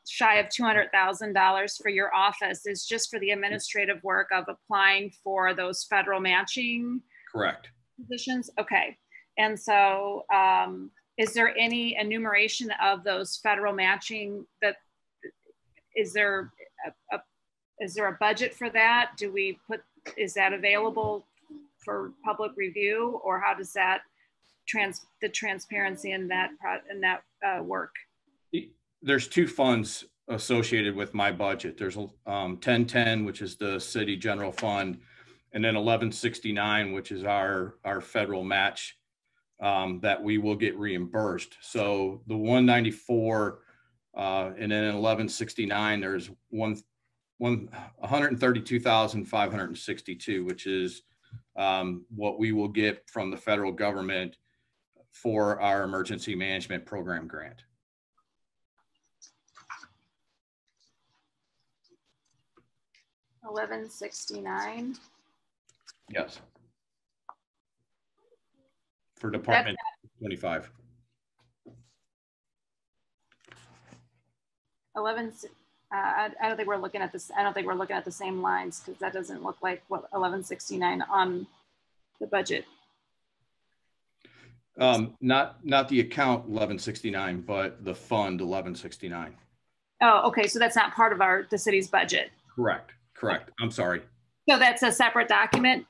shy of $200,000 for your office is just for the administrative work of applying for those federal matching Correct. positions? Okay. And so is there any enumeration of those federal matching that, is there a budget for that? Is that available for public review, or how does that the transparency in that work? There's two funds associated with my budget. There's 1010, which is the city general fund, and then 1169, which is our federal match that we will get reimbursed. So the 194 and then 1169, there's 132,562, which is what we will get from the federal government for our emergency management program grant. $1169. Yes. For Department 25. 11. I don't think we're looking at this. I don't think we're looking at the same lines, because that doesn't look like what 1169 on the budget. Not the account 1169, but the fund 1169. Oh, okay. So that's not part of the city's budget. Correct. I'm sorry. So that's a separate document.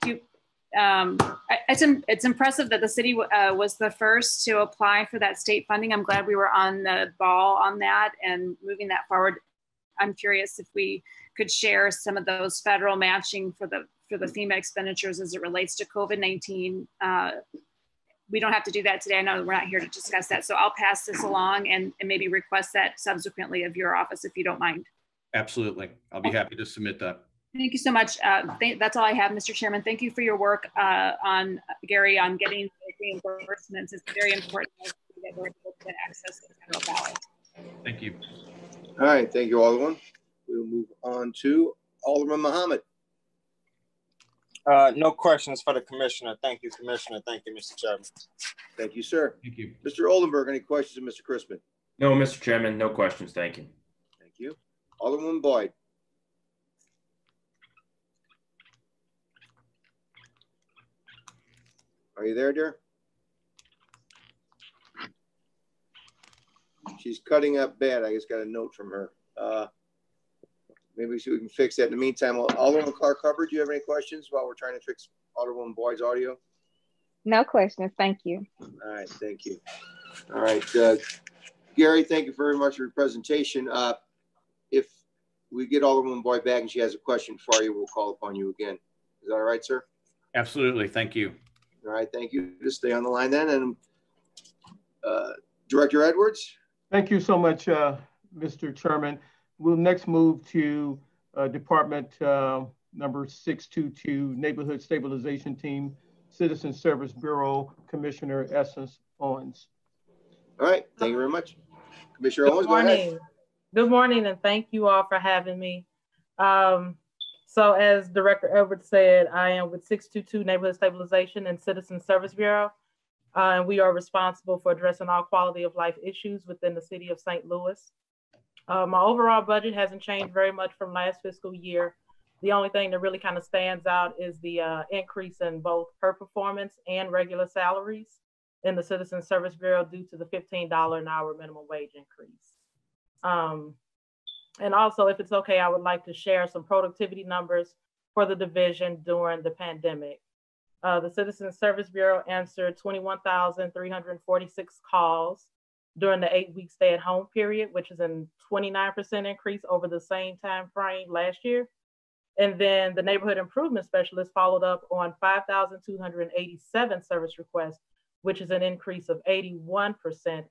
It's impressive that the city was the first to apply for that state funding. I'm glad we were on the ball on that and moving that forward. I'm curious if we could share some of those federal matching for the FEMA expenditures as it relates to COVID-19. We don't have to do that today. I know we're not here to discuss that. So I'll pass this along and maybe request that subsequently of your office, if you don't mind. Absolutely. I'll be happy to submit that. Thank you so much. That's all I have, Mr. Chairman. Thank you for your work on Gary on getting reimbursements. It's very important that we're able to access the federal ballot. Thank you. All right. Thank you, Alderman. We'll move on to Alderman Muhammad. No questions for the commissioner. Thank you, Commissioner. Thank you, Mr. Chairman. Thank you, sir. Thank you. Mr. Oldenburg, any questions of Mr. Crispin? No, Mr. Chairman, no questions. Thank you. Thank you. Alderman Boyd. Are you there, dear? She's cutting up bad. I just got a note from her. Maybe we can fix that. In the meantime, Alderman Clark Hubbard, do you have any questions while we're trying to fix Alderman Boyd's audio? No questions. Thank you. All right. Thank you. All right. Gary, thank you very much for your presentation. If we get Alderman Boyd back and she has a question for you, we'll call upon you again. Is that all right, sir? Absolutely. Thank you. All right. Thank you. Just stay on the line then. And Director Edwards. Thank you so much, Mr. Chairman. We'll next move to Department number 622, Neighborhood Stabilization Team, Citizen Service Bureau, Commissioner Essence Owens. All right. Thank you very much. Commissioner Owens, go ahead. Good morning, and thank you all for having me. So as Director Edwards said, I am with 622 Neighborhood Stabilization and Citizen Service Bureau, and we are responsible for addressing all quality of life issues within the city of St. Louis. My overall budget hasn't changed very much from last fiscal year. The only thing that really kind of stands out is the increase in both per performance and regular salaries in the Citizen Service Bureau due to the $15 an hour minimum wage increase. And also, if it's okay, I would like to share some productivity numbers for the division during the pandemic. The Citizen Service Bureau answered 21,346 calls during the 8-week stay-at-home period, which is a 29% increase over the same time frame last year. And then the Neighborhood Improvement Specialist followed up on 5,287 service requests, which is an increase of 81%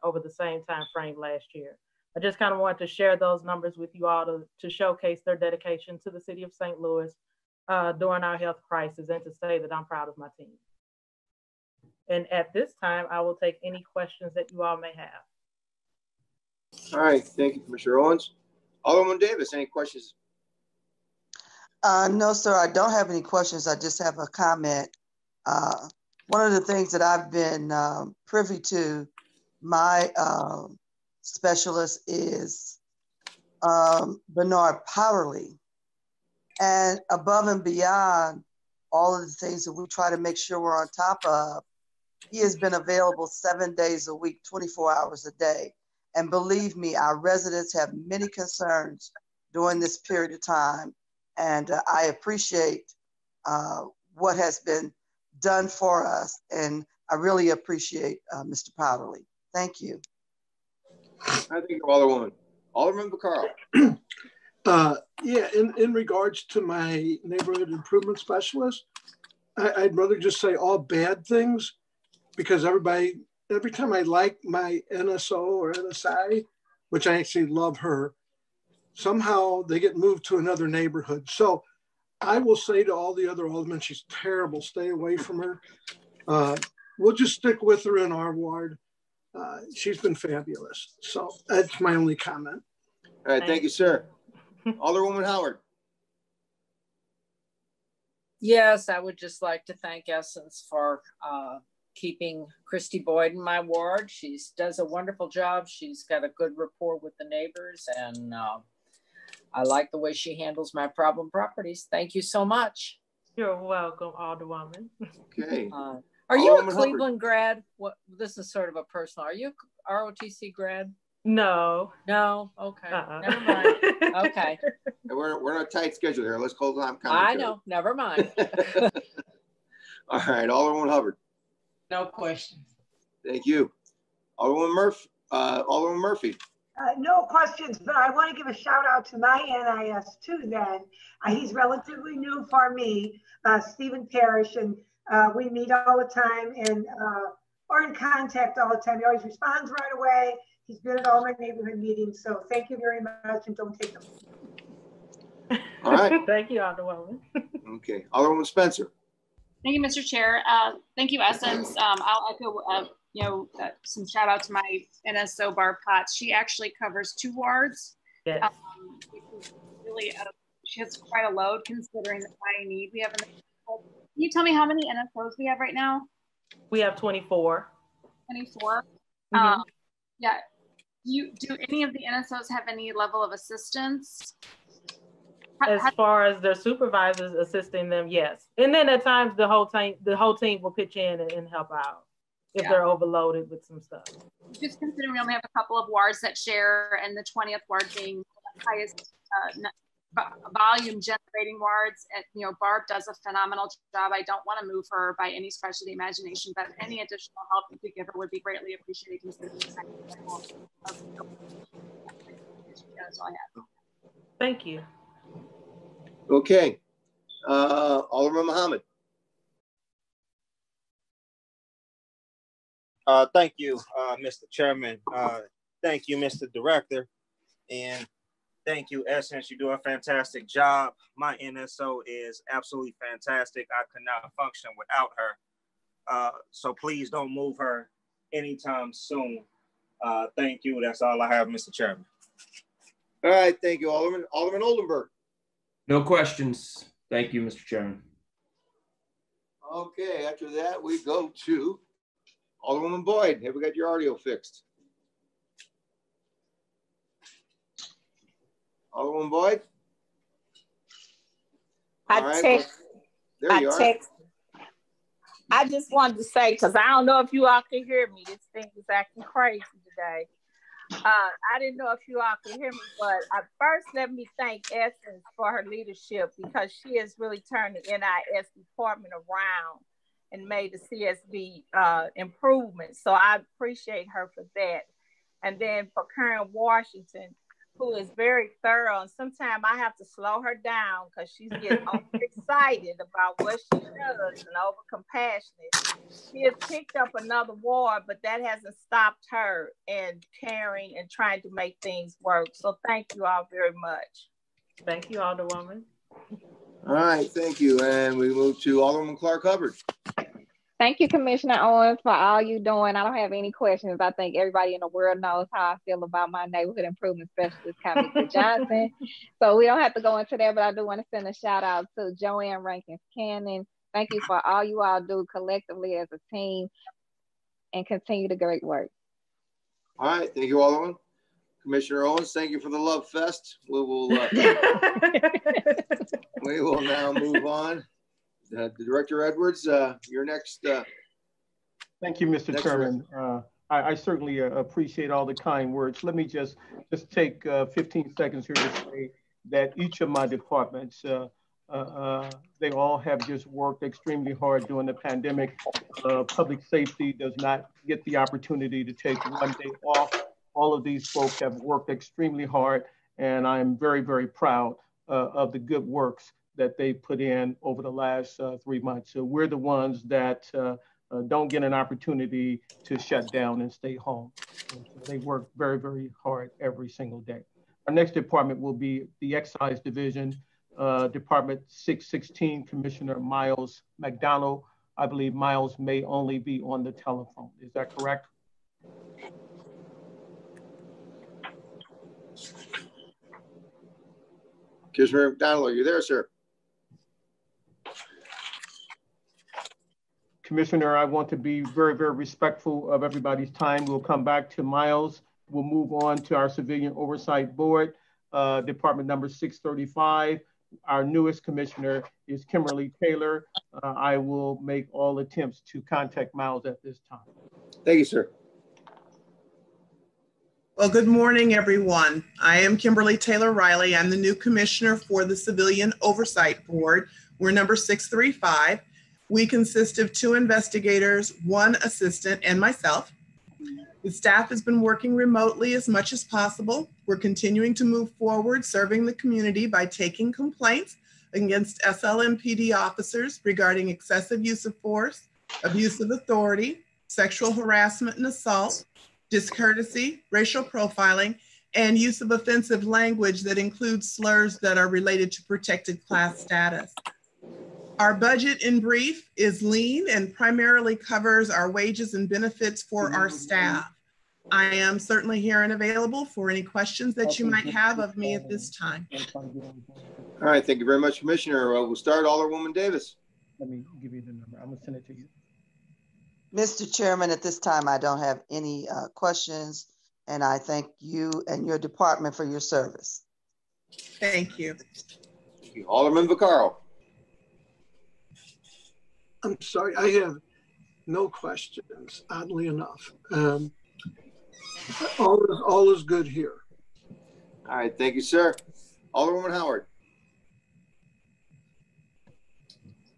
over the same time frame last year. I just kind of wanted to share those numbers with you all to showcase their dedication to the city of St. Louis during our health crisis, and to say that I'm proud of my team. And at this time, I will take any questions that you all may have. All right. Thank you, Commissioner Owens. Alderman Davis, any questions? No, sir, I don't have any questions. I just have a comment. One of the things that I've been privy to, my specialist is Bernard Powderly. And above and beyond all of the things that we try to make sure we're on top of, he has been available 7 days a week, 24 hours a day. And believe me, our residents have many concerns during this period of time. And I appreciate what has been done for us. And I really appreciate Mr. Powderly. Thank you. I think Alderwoman. Alderman Vaccaro. Yeah, in regards to my neighborhood improvement specialist, I'd rather just say all bad things, because every time I like my NSO or NSI, which I actually love her, somehow they get moved to another neighborhood. So I will say to all the other aldermen, she's terrible, stay away from her. We'll just stick with her in our ward. She's been fabulous. So that's my only comment. All right, thank you, sir. Alderwoman Howard. Yes, I would just like to thank Essence for keeping Christy Boyd in my ward. She does a wonderful job. She's got a good rapport with the neighbors, and I like the way she handles my problem properties. Thank you so much. You're welcome, Alderwoman. Okay. Are you a Cleveland grad? What? This is sort of a personal. Are you a ROTC grad? No. No. Okay. Never mind. Okay. We're on a tight schedule here. Let's hold on. I know. Never mind. All right, Alderwoman Hubbard. No questions. Thank you. Alderwoman Murphy. No questions, but I want to give a shout out to my NIS too then. He's relatively new for me, Stephen Parrish, and we meet all the time and are in contact all the time. He always responds right away. He's been at all my neighborhood meetings, so thank you very much, and don't take them. All right. Thank you, Alderwoman. Okay, Alderwoman Spencer. Thank you, Mr. Chair. Thank you, Essence. I'll echo, some shout out to my NSO Barb Potts. She actually covers 2 wards. Yes. Really, she has quite a load considering the high need we have in the Can you tell me how many NSOs we have right now? We have 24. 24. Mm-hmm. Yeah. Do any of the NSOs have any level of assistance? As far as their supervisors assisting them, yes. And then at times the whole team will pitch in and help out if they're overloaded with some stuff. Just considering we only have a couple of wards that share, and the 20th ward being the highest volume generating wards. Barb does a phenomenal job. I don't want to move her by any stretch of the imagination, but any additional help you could give her would be greatly appreciated. That's all I have. Thank you. Okay. Alderman Muhammad. Thank you, Mr. Chairman. Thank you, Mr. Director. And thank you, Essence. You do a fantastic job. My NSO is absolutely fantastic. I could not function without her. So please don't move her anytime soon. Thank you. That's all I have, Mr. Chairman. All right. Thank you, Alderman. Alderman Oldenburg. No questions. Thank you, Mr. Chairman. Okay. After that, we go to Alderwoman Boyd. Have we got your audio fixed? Alderwoman Boyd? I just wanted to say, because I don't know if you all can hear me. This thing is acting crazy today. I didn't know if you all could hear me, but first let me thank Essence for her leadership, because she has really turned the NIS department around and made the CSB improvements. So I appreciate her for that. And then for Karen Washington, who is very thorough, and sometimes I have to slow her down because she's getting excited about what she does and over compassionate. She has picked up another ward, but that hasn't stopped her in caring and trying to make things work. So thank you all very much. Thank you, Alderwoman. All right, thank you. And we move to Alderman Clark Hubbard. Thank you, Commissioner Owens, for all you doing. I don't have any questions. I think everybody in the world knows how I feel about my neighborhood improvement specialist, Kamika Johnson. So we don't have to go into that, but I do want to send a shout out to Joanne Rankins Cannon. Thank you for all you all do collectively as a team, and continue the great work. All right, thank you, Alderman. Commissioner Owens, thank you for the love fest. We will we will now move on. Director Edwards, you're next. Thank you, Mr. Chairman. I certainly appreciate all the kind words. Let me just take 15 seconds here to say that each of my departments, they all have just worked extremely hard during the pandemic. Public safety does not get the opportunity to take one day off. All of these folks have worked extremely hard, and I'm very, very proud of the good works that they put in over the last 3 months. So we're the ones that don't get an opportunity to shut down and stay home. And so they work very, very hard every single day. Our next department will be the Excise Division, Department 616, Commissioner Miles McDonald. I believe Miles may only be on the telephone. Is that correct? Commissioner McDonald, are you there, sir? Commissioner, I want to be very, very respectful of everybody's time. We'll come back to Miles. We'll move on to our Civilian Oversight Board, Department number 635. Our newest commissioner is Kimberly Taylor. I will make all attempts to contact Miles at this time. Thank you, sir. Well, good morning, everyone. I am Kimberly Taylor Riley. I'm the new commissioner for the Civilian Oversight Board. We're number 635. We consist of 2 investigators, 1 assistant, and myself. The staff has been working remotely as much as possible. We're continuing to move forward, serving the community by taking complaints against SLMPD officers regarding excessive use of force, abuse of authority, sexual harassment and assault, discourtesy, racial profiling, and use of offensive language that includes slurs that are related to protected class status. Our budget, in brief, is lean and primarily covers our wages and benefits for our staff. I am certainly here and available for any questions that you might have of me at this time. All right, thank you very much, Commissioner. We'll start Alderwoman Davis. Let me give you the number. I'm gonna send it to you. Mr. Chairman, at this time, I don't have any questions, and I thank you and your department for your service. Thank you. Thank you. Alderman Vaccaro. I'm sorry, I have no questions, oddly enough. All is good here. All right, thank you, sir. Alderwoman Howard.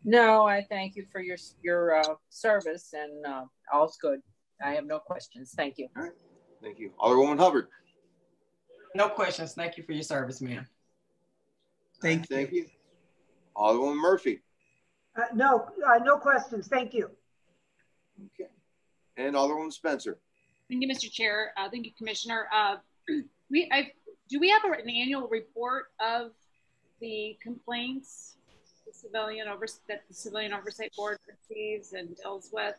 No, I thank you for your service, and all's good. I have no questions. Thank you. All right, thank you. Alderwoman Hubbard. No questions. Thank you for your service, ma'am. Thank you. Alderwoman Murphy. No questions. Thank you. Okay. And Alderwoman Spencer. Thank you, Mr. Chair. Thank you, Commissioner. Do we have an annual report of the complaints that the Civilian Oversight Board receives and deals with?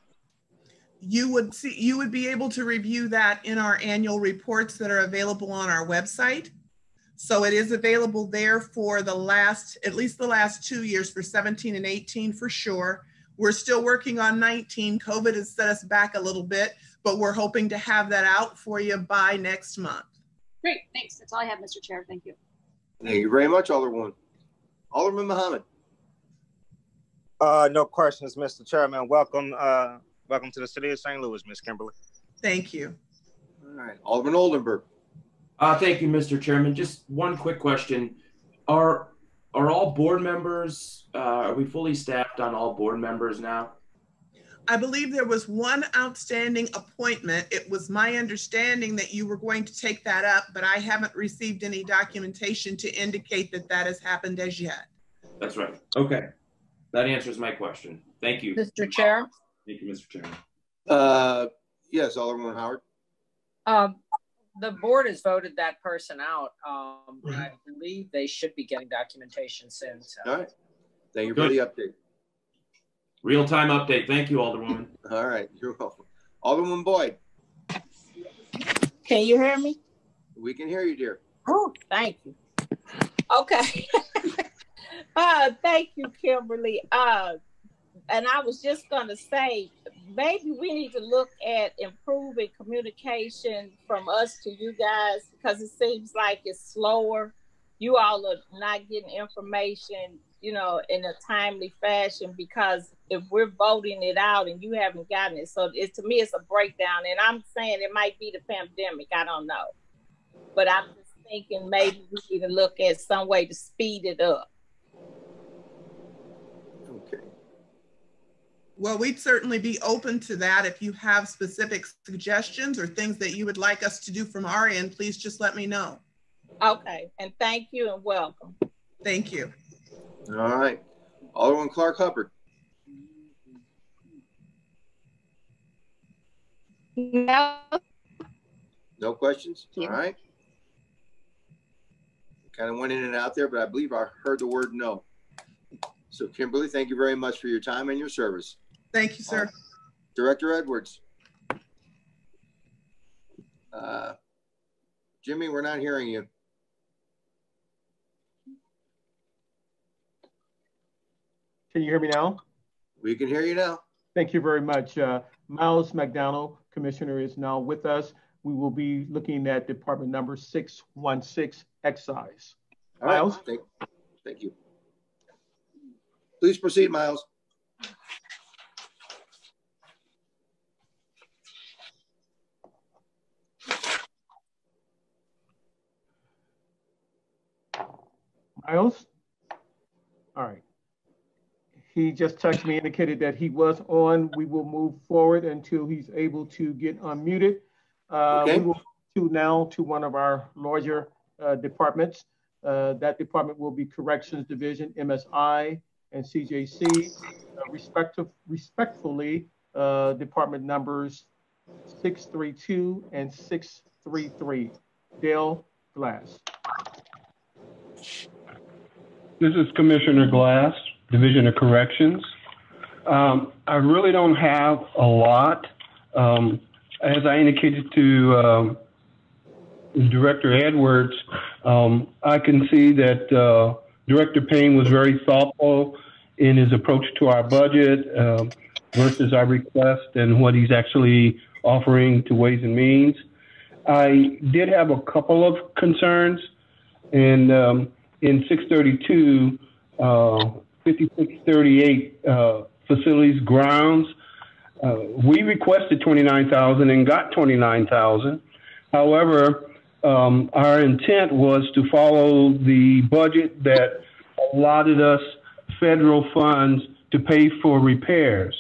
You would be able to review that in our annual reports that are available on our website. So it is available there for at least the last 2 years, for 17 and 18 for sure. We're still working on 19. COVID has set us back a little bit, but we're hoping to have that out for you by next month. Great, thanks. That's all I have, Mr. Chair. Thank you. Thank you very much, Alderwoman. Alderman Muhammad. No questions, Mr. Chairman. Welcome to the city of St. Louis, Ms. Kimberly. Thank you. All right, Alderman Oldenburg. Thank you, Mr. Chairman. Just one quick question. Are all board members, are we fully staffed on all board members now? I believe there was one outstanding appointment. It was my understanding that you were going to take that up, but I haven't received any documentation to indicate that that has happened as yet. That's right. Okay. That answers my question. Thank you. Mr. Chair. Thank you, Mr. Chairman. Yes, Alderman Howard. The board has voted that person out. I believe they should be getting documentation soon. So. All right. Thank you for the update. Real-time update. Thank you, Alderwoman. All right, you're welcome. Alderman Boyd. Can you hear me? We can hear you, dear. Oh, thank you. Okay. Thank you, Kimberly. And I was just going to say, maybe we need to look at improving communication from us to you guys, because it seems like it's slower. You all are not getting information, you know, in a timely fashion, because if we're voting it out and you haven't gotten it, so it, to me, it's a breakdown. And I'm saying it might be the pandemic. I don't know. But I'm just thinking maybe we need to look at some way to speed it up. Okay. Well, we'd certainly be open to that. If you have specific suggestions or things that you would like us to do from our end, please just let me know. Okay, and thank you and welcome. Thank you. All right. Alderman Clark Hubbard. No. No questions? All right. Kind of went in and out there, but I believe I heard the word no. So Kimberly, thank you very much for your time and your service. Thank you, sir. Director Edwards. Jimmy, we're not hearing you. Can you hear me now? We can hear you now. Thank you very much. Miles McDonald, Commissioner, is now with us. We will be looking at Department number 616, Excise. Miles? Right. Thank you. Please proceed, Miles. Miles? All right. He just texted me, indicated that he was on. We will move forward until he's able to get unmuted. Okay. We will move now to one of our larger departments. That department will be Corrections Division, MSI, and CJC. Respectfully, department numbers 632 and 633. Dale Glass. This is Commissioner Glass, Division of Corrections. I really don't have a lot. As I indicated to Director Edwards, I can see that Director Payne was very thoughtful in his approach to our budget versus our request and what he's actually offering to Ways and Means. I did have a couple of concerns, and in 632, 5638 facilities grounds, we requested 29,000 and got 29,000. However, our intent was to follow the budget that allotted us federal funds to pay for repairs.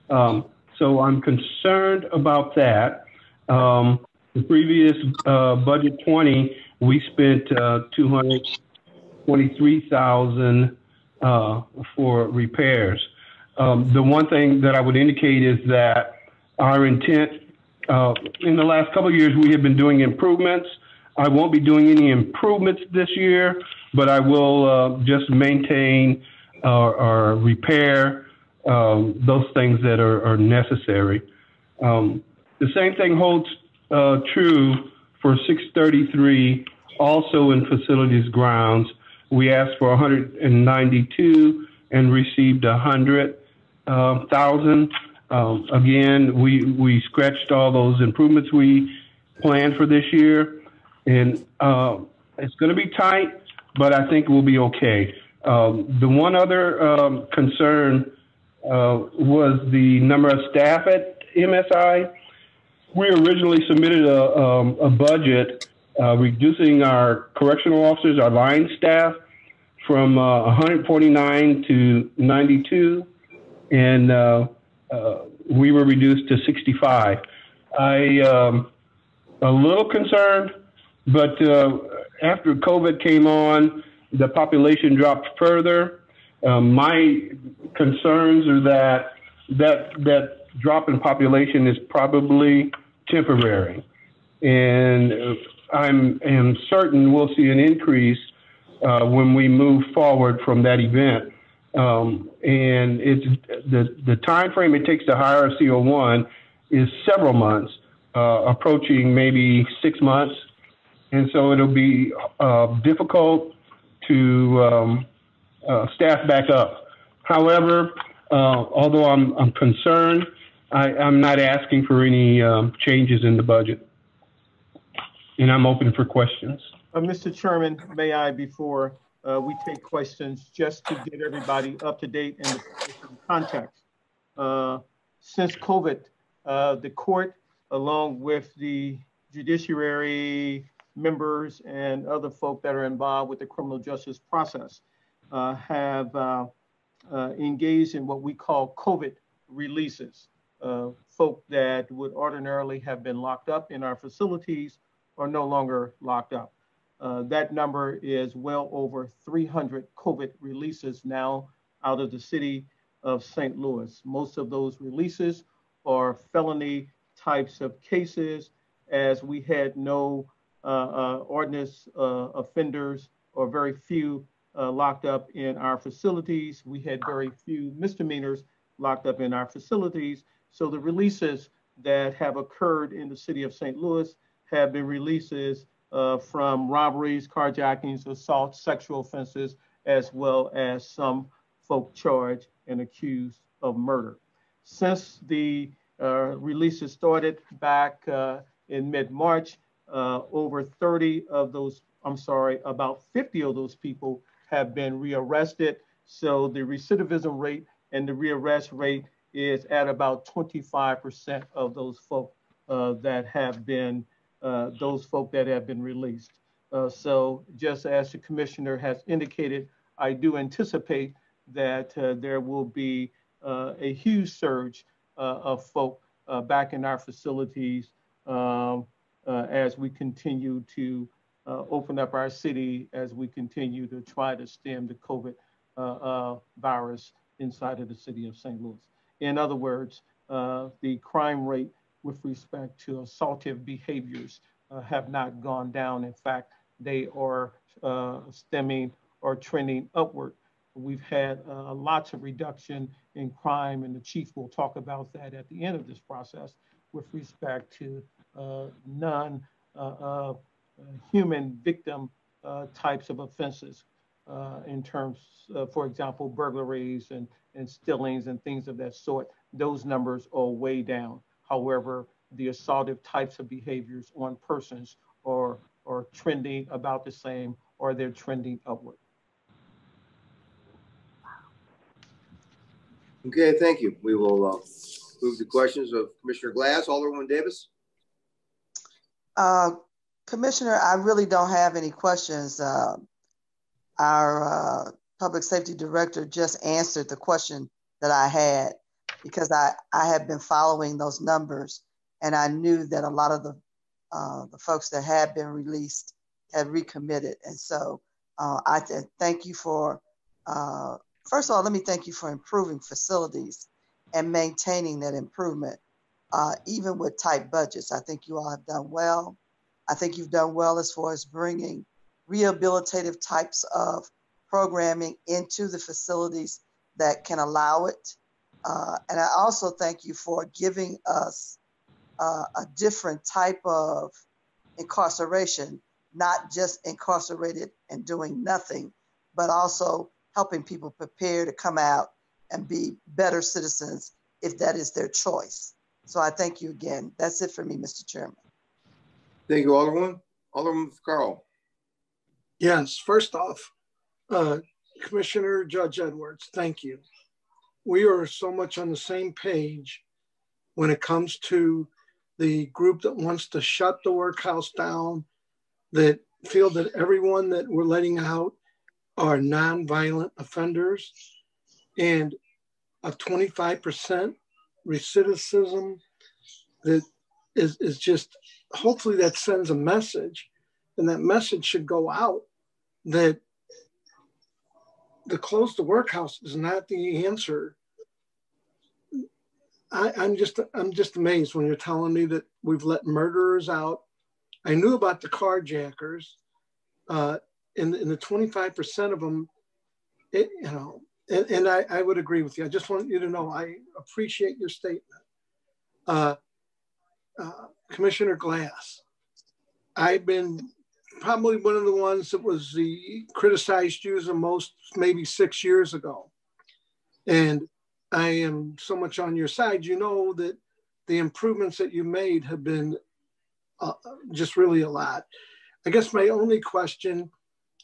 So I'm concerned about that. The previous budget 20, we spent 223,000 for repairs. The one thing that I would indicate is that our intent, in the last couple of years, we have been doing improvements. I won't be doing any improvements this year, but I will just maintain or repair those things that are necessary. The same thing holds true for 633, also in facilities grounds. We asked for 192 and received 100,000. Again, we scratched all those improvements we planned for this year, and it's going to be tight, but I think we'll be okay. The one other concern was the number of staff at MSI. We originally submitted a budget reducing our correctional officers, our line staff, from 149 to 92, and we were reduced to 65. A little concerned, but after COVID came on, the population dropped further. My concerns are that drop in population is probably temporary, and I'm certain we'll see an increase when we move forward from that event. And it's the time frame it takes to hire a CO1 is several months, approaching maybe 6 months. And so it'll be difficult to staff back up. However, although I'm concerned, I'm not asking for any changes in the budget. And I'm open for questions. Mr. Chairman, may I, before we take questions, just to get everybody up to date in the context. Since COVID, the court, along with the judiciary members and other folk that are involved with the criminal justice process, have engaged in what we call COVID releases. Folk that would ordinarily have been locked up in our facilities are no longer locked up. That number is well over 300 COVID releases now out of the city of St. Louis. Most of those releases are felony types of cases, as we had no ordinance offenders, or very few locked up in our facilities. We had very few misdemeanors locked up in our facilities. So the releases that have occurred in the city of St. Louis have been releases from robberies, carjackings, assaults, sexual offenses, as well as some folk charged and accused of murder. Since the releases started back in mid-March, over 30 of those, about 50 of those people have been rearrested. So the recidivism rate and the rearrest rate is at about 25% of those folk that have been released. So just as the commissioner has indicated, I do anticipate that there will be a huge surge of folk back in our facilities as we continue to open up our city, as we continue to try to stem the COVID virus inside of the city of St. Louis. In other words, the crime rate with respect to assaultive behaviors have not gone down. In fact, they are stemming or trending upward. We've had lots of reduction in crime, and the chief will talk about that at the end of this process with respect to non-human victim types of offenses in terms, for example, burglaries and stillings and things of that sort. Those numbers are way down. However, the assaultive types of behaviors on persons are trending about the same, or they're trending upward. Okay, thank you. We will move to questions of Commissioner Glass. Alderman Davis. Commissioner, I really don't have any questions. Our public safety director just answered the question that I had, because I have been following those numbers, and I knew that a lot of the folks that had been released had recommitted. And so I thank you for, first of all, let me thank you for improving facilities and maintaining that improvement, even with tight budgets. I think you all have done well. I think you've done well as far as bringing rehabilitative types of programming into the facilities that can allow it. And I also thank you for giving us a different type of incarceration, not just incarcerated and doing nothing, but also helping people prepare to come out and be better citizens if that is their choice. So I thank you again. That's it for me, Mr. Chairman. Thank you, Alderman. Alderman Carl. Yes, first off, Commissioner Judge Edwards, thank you. We are so much on the same page when it comes to the group that wants to shut the workhouse down, that feel that everyone that we're letting out are nonviolent offenders, and a 25% recidivism that is just, hopefully that sends a message, and that message should go out that the close the workhouse is not the answer. I'm just amazed when you're telling me that we've let murderers out. I knew about the carjackers, in the 25% of them, and I would agree with you. I just want you to know I appreciate your statement. Commissioner Glass, I've been probably one of the ones that was criticized you the most maybe 6 years ago. And I am so much on your side. You know that the improvements that you made have been just really a lot. I guess my only question,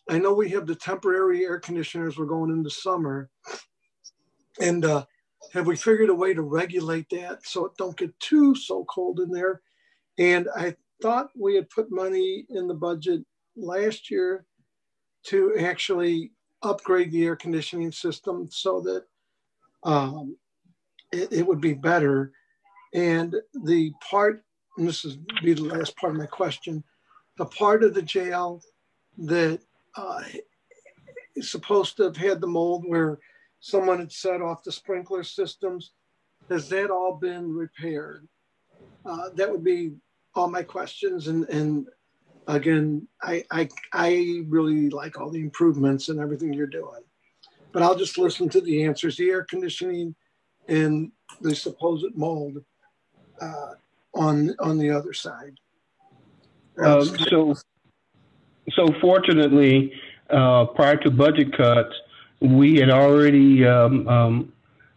I know we have the temporary air conditioners, we're going into summer. And have we figured a way to regulate that so it don't get so cold in there? And I thought we had put money in the budget last year to actually upgrade the air conditioning system so that it would be better. And the part, and this is be the last part of my question, the part of the jail that is supposed to have had the mold where someone had set off the sprinkler systems, has that all been repaired? That would be all my questions. And again, I really like all the improvements and everything you're doing. But I'll just listen to the answers. The air conditioning and the supposed mold on the other side. So fortunately, prior to budget cuts, we had already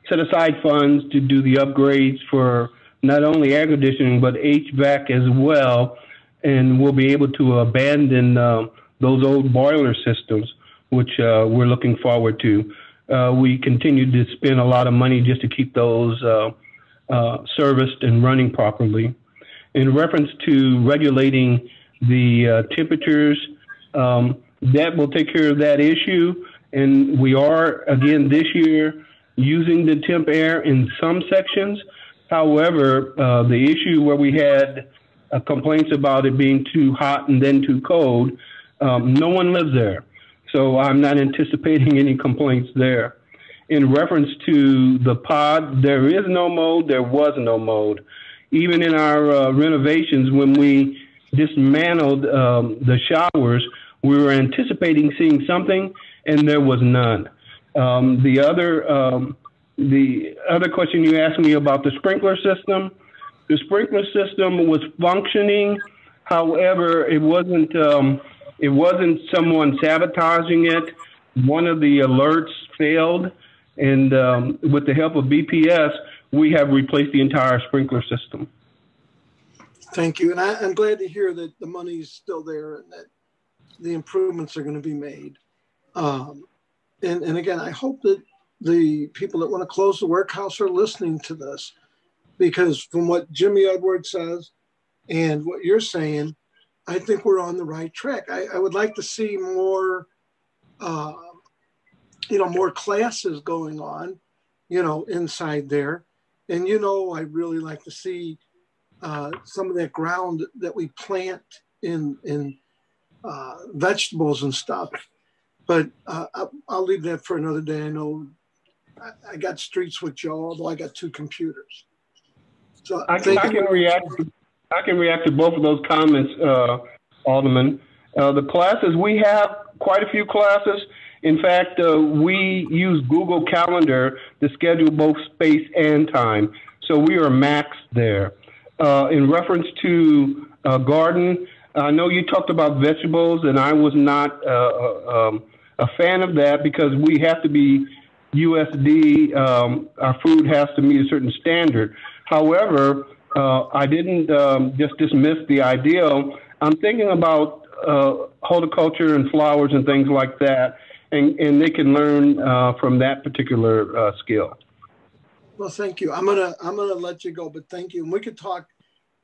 set aside funds to do the upgrades for not only air conditioning, but HVAC as well. And we'll be able to abandon those old boiler systems, which we're looking forward to. We continue to spend a lot of money just to keep those serviced and running properly. In reference to regulating the temperatures, that will take care of that issue. And we are, again, this year, using the temp air in some sections. However, the issue where we had complaints about it being too hot and then too cold, no one lives there. So I'm not anticipating any complaints there. In reference to the pod, there is no mold, there was no mold. Even in our renovations, when we dismantled the showers, we were anticipating seeing something, and there was none. The other question you asked me about the sprinkler system, the sprinkler system was functioning. However, it wasn't someone sabotaging it. One of the alerts failed, and with the help of BPS, we have replaced the entire sprinkler system. Thank you. And I'm glad to hear that the money's still there and that the improvements are going to be made. And again, I hope that the people that want to close the workhouse are listening to this, because from what Jimmy Edwards says and what you're saying, I think we're on the right track. I would like to see more, more classes going on, inside there. And, I really like to see some of that ground that we plant in vegetables and stuff. But I'll leave that for another day. I know I got streets with Joe, although I got 2 computers. So I can react to both of those comments, Alderman. The classes, we have quite a few classes. In fact, we use Google Calendar to schedule both space and time. So we are maxed there. In reference to garden, I know you talked about vegetables, and I was not a fan of that because we have to be USD. Our food has to meet a certain standard. However, I didn't just dismiss the ideal. I'm thinking about horticulture and flowers and things like that, and they can learn from that particular skill. Well, thank you. I'm gonna let you go, but thank you. And we could talk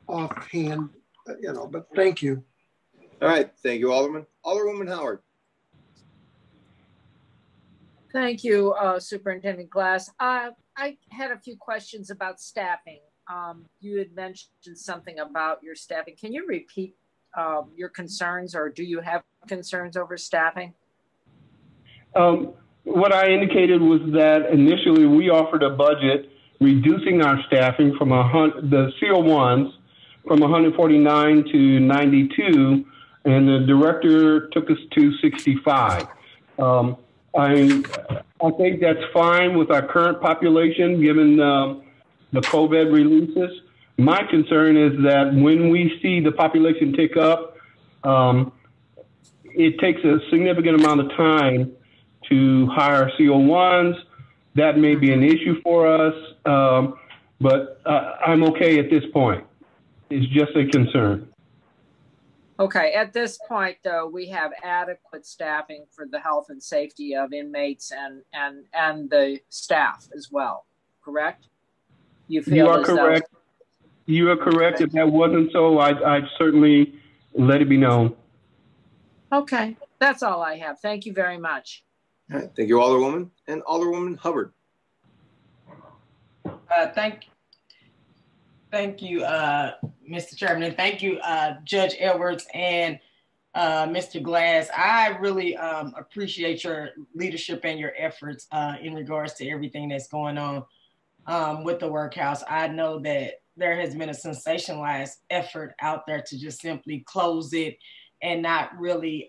offhand, but thank you. All right, thank you, Alderman. Alderwoman Howard. Thank you, Superintendent Glass. I had a few questions about staffing. You had mentioned something about your staffing. Can you repeat your concerns, or do you have concerns over staffing? What I indicated was that initially we offered a budget reducing our staffing from the CO1s from 149 to 92, and the director took us to 65. I I think that's fine with our current population, given the COVID releases. My concern is that when we see the population tick up, it takes a significant amount of time to hire CO1s. That may be an issue for us, but I'm okay at this point. It's just a concern. Okay, at this point, though, we have adequate staffing for the health and safety of inmates and the staff as well, correct? You feel you are correct. You are correct. If that wasn't so, I'd certainly let it be known. Okay, that's all I have. Thank you very much. All right, thank you, Alderwoman. And Alderwoman Hubbard. Thank you, Mr. Chairman, and thank you, Judge Edwards and Mr. Glass. I really appreciate your leadership and your efforts in regards to everything that's going on with the workhouse. I know that there has been a sensationalized effort out there to just simply close it and not really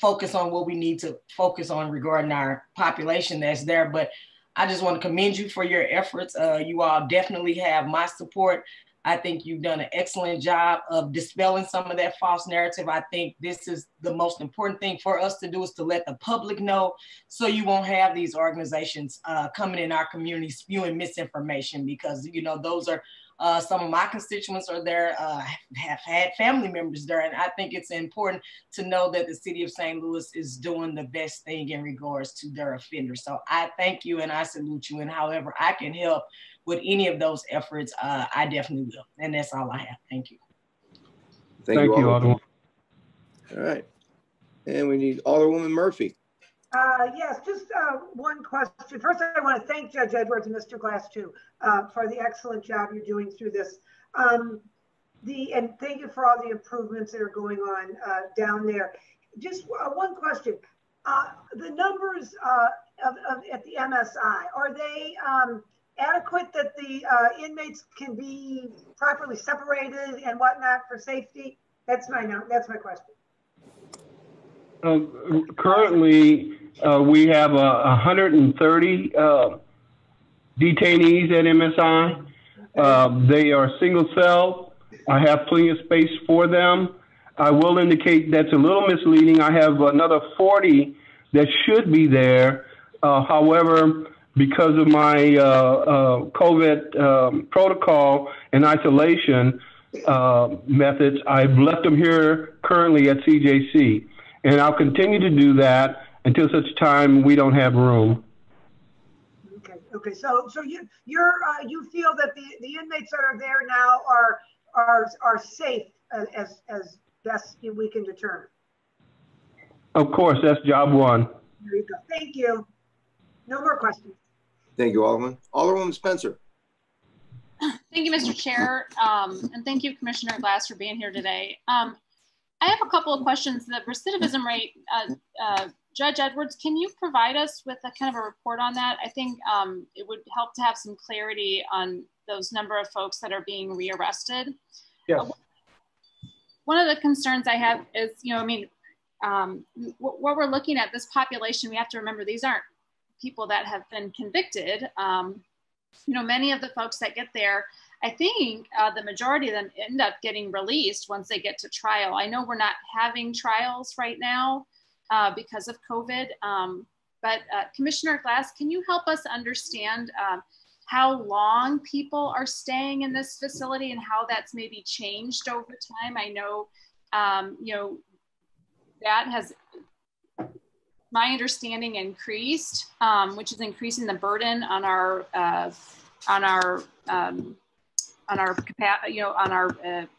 focus on what we need to focus on regarding our population that's there. But I just want to commend you for your efforts. You all definitely have my support. I think you've done an excellent job of dispelling some of that false narrative. I think this is the most important thing for us to do, is to let the public know, so you won't have these organizations coming in our community spewing misinformation, because, you know, those are some of my constituents are there, have had family members there. And I think it's important to know that the city of St. Louis is doing the best thing in regards to their offenders. So I thank you and I salute you. And however I can help with any of those efforts, I definitely will. And that's all I have. Thank you. Thank you, Alderwoman. All right. And we need Alderwoman Murphy. Yes, just one question. First, I want to thank Judge Edwards and Mr. Glass too for the excellent job you're doing through this. And thank you for all the improvements that are going on down there. Just one question. The numbers at the MSI, are they adequate that the inmates can be properly separated and whatnot for safety? That's my question. Currently, we have 130 detainees at MSI. They are single cell. I have plenty of space for them. I will indicate that's a little misleading. I have another 40 that should be there. However, because of my COVID protocol and isolation methods, I've left them here currently at CJC. And I'll continue to do that until such time we don't have room. Okay. So you feel that the inmates that are there now are safe as best we can determine. Of course, that's job one. There you go. Thank you. No more questions. Thank you, Alderman. Alderwoman Spencer. Thank you, Mr. Chair, and thank you, Commissioner Glass, for being here today. I have a couple of questions. The recidivism rate, Judge Edwards, can you provide us with a kind of a report on that? I think it would help to have some clarity on those number of folks that are being rearrested. Yes. One of the concerns I have is, what we're looking at, this population, we have to remember these aren't people that have been convicted. Many of the folks that get there, I think the majority of them end up getting released once they get to trial. I know we're not having trials right now because of COVID, but Commissioner Glass, can you help us understand how long people are staying in this facility and how that's maybe changed over time? I know, that has, my understanding, increased, which is increasing the burden on our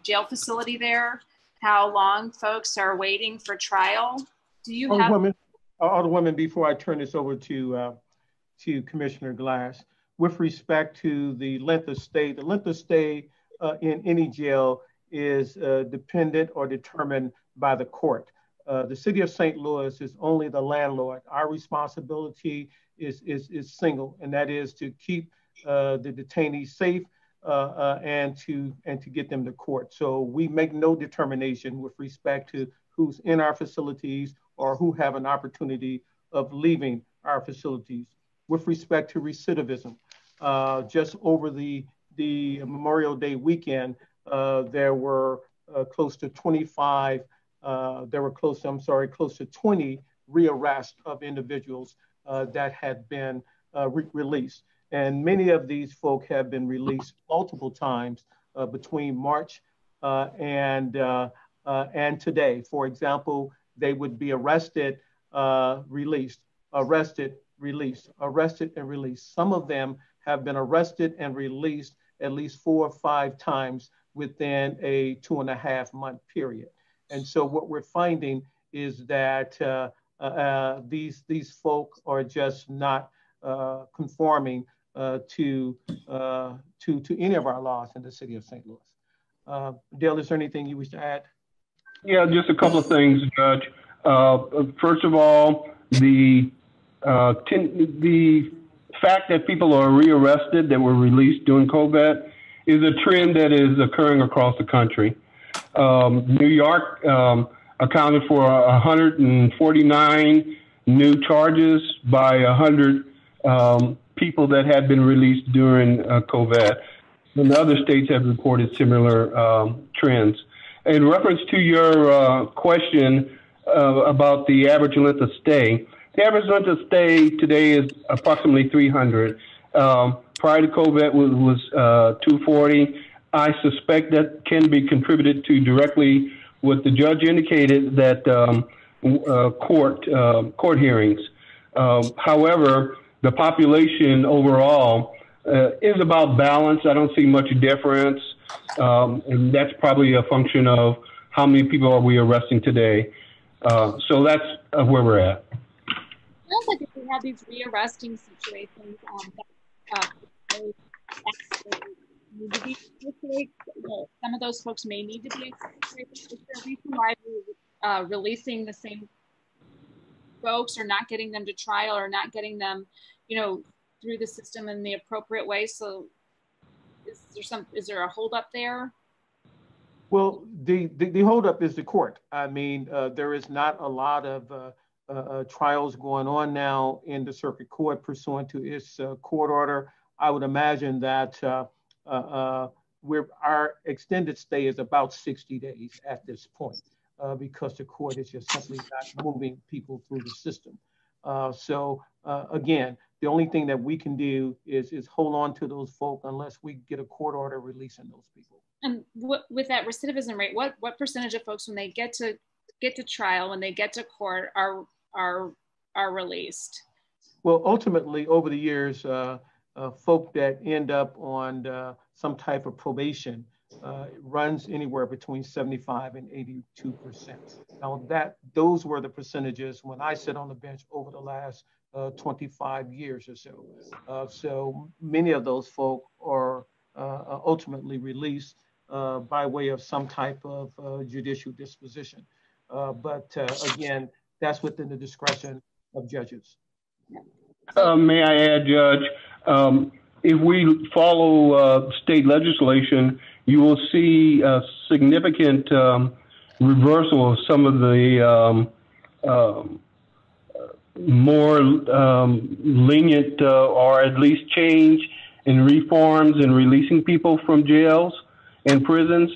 jail facility there, how long folks are waiting for trial. Do you have... Alderwoman, before I turn this over to Commissioner Glass, with respect to the length of stay in any jail is dependent or determined by the court. The city of St. Louis is only the landlord. Our responsibility is single, and that is to keep the detainees safe and to get them to court. So we make no determination with respect to who's in our facilities or who have an opportunity of leaving our facilities. With respect to recidivism, just over the Memorial Day weekend, there were close to 25, close to 20 rearrests of individuals that had been released. And many of these folk have been released multiple times between March and today. For example, they would be arrested, released, arrested, released, arrested and released. Some of them have been arrested and released at least 4 or 5 times within a 2.5 month period. And so what we're finding is that these folk are just not conforming to any of our laws in the city of St. Louis. Dale, is there anything you wish to add? Yeah, just a couple of things, Judge. First of all, the fact that people are rearrested that were released during COVID is a trend that is occurring across the country. New York accounted for 149 new charges by 100 people that had been released during COVID. And other states have reported similar trends. In reference to your question about the average length of stay, the average length of stay today is approximately 300. Prior to COVID was 240. I suspect that can be contributed to directly what the judge indicated that court hearings. However, the population overall is about balance. I don't see much difference. And that's probably a function of how many people are we arresting today. So that's where we're at. It sounds like if we have these rearresting situations, some of those folks may need to be incarcerated. Is there a reason why we're releasing the same folks or not getting them to trial or not getting them, through the system in the appropriate way? So is there a holdup there? Well, the holdup is the court. I mean, there is not a lot of trials going on now in the circuit court pursuant to its court order. I would imagine that our extended stay is about 60 days at this point because the court is just simply not moving people through the system. Again, the only thing that we can do is hold on to those folk unless we get a court order releasing those people. And with that recidivism rate, what percentage of folks when they get to trial, when they get to court, are released? Well, ultimately, over the years, folk that end up on some type of probation runs anywhere between 75 and 82%. Now, those were the percentages when I sit on the bench over the last 25 years or so. So many of those folk are ultimately released by way of some type of judicial disposition. But again, that's within the discretion of judges. May I add, Judge, if we follow state legislation, you will see a significant reversal of some of the more lenient or at least change in reforms and releasing people from jails and prisons.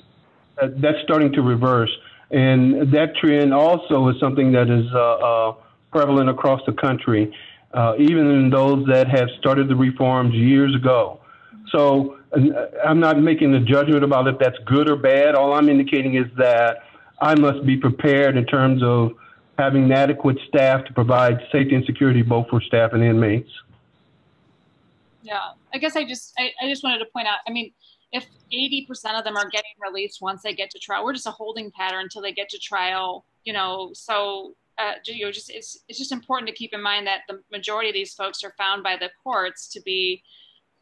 That's starting to reverse. And that trend also is something that is prevalent across the country, even in those that have started the reforms years ago. So I'm not making a judgment about if that's good or bad. All I'm indicating is that I must be prepared in terms of having adequate staff to provide safety and security both for staff and inmates. Yeah, I guess I just wanted to point out, I mean, if 80% of them are getting released once they get to trial, we're just a holding pattern until they get to trial, so it's just important to keep in mind that the majority of these folks are found by the courts to be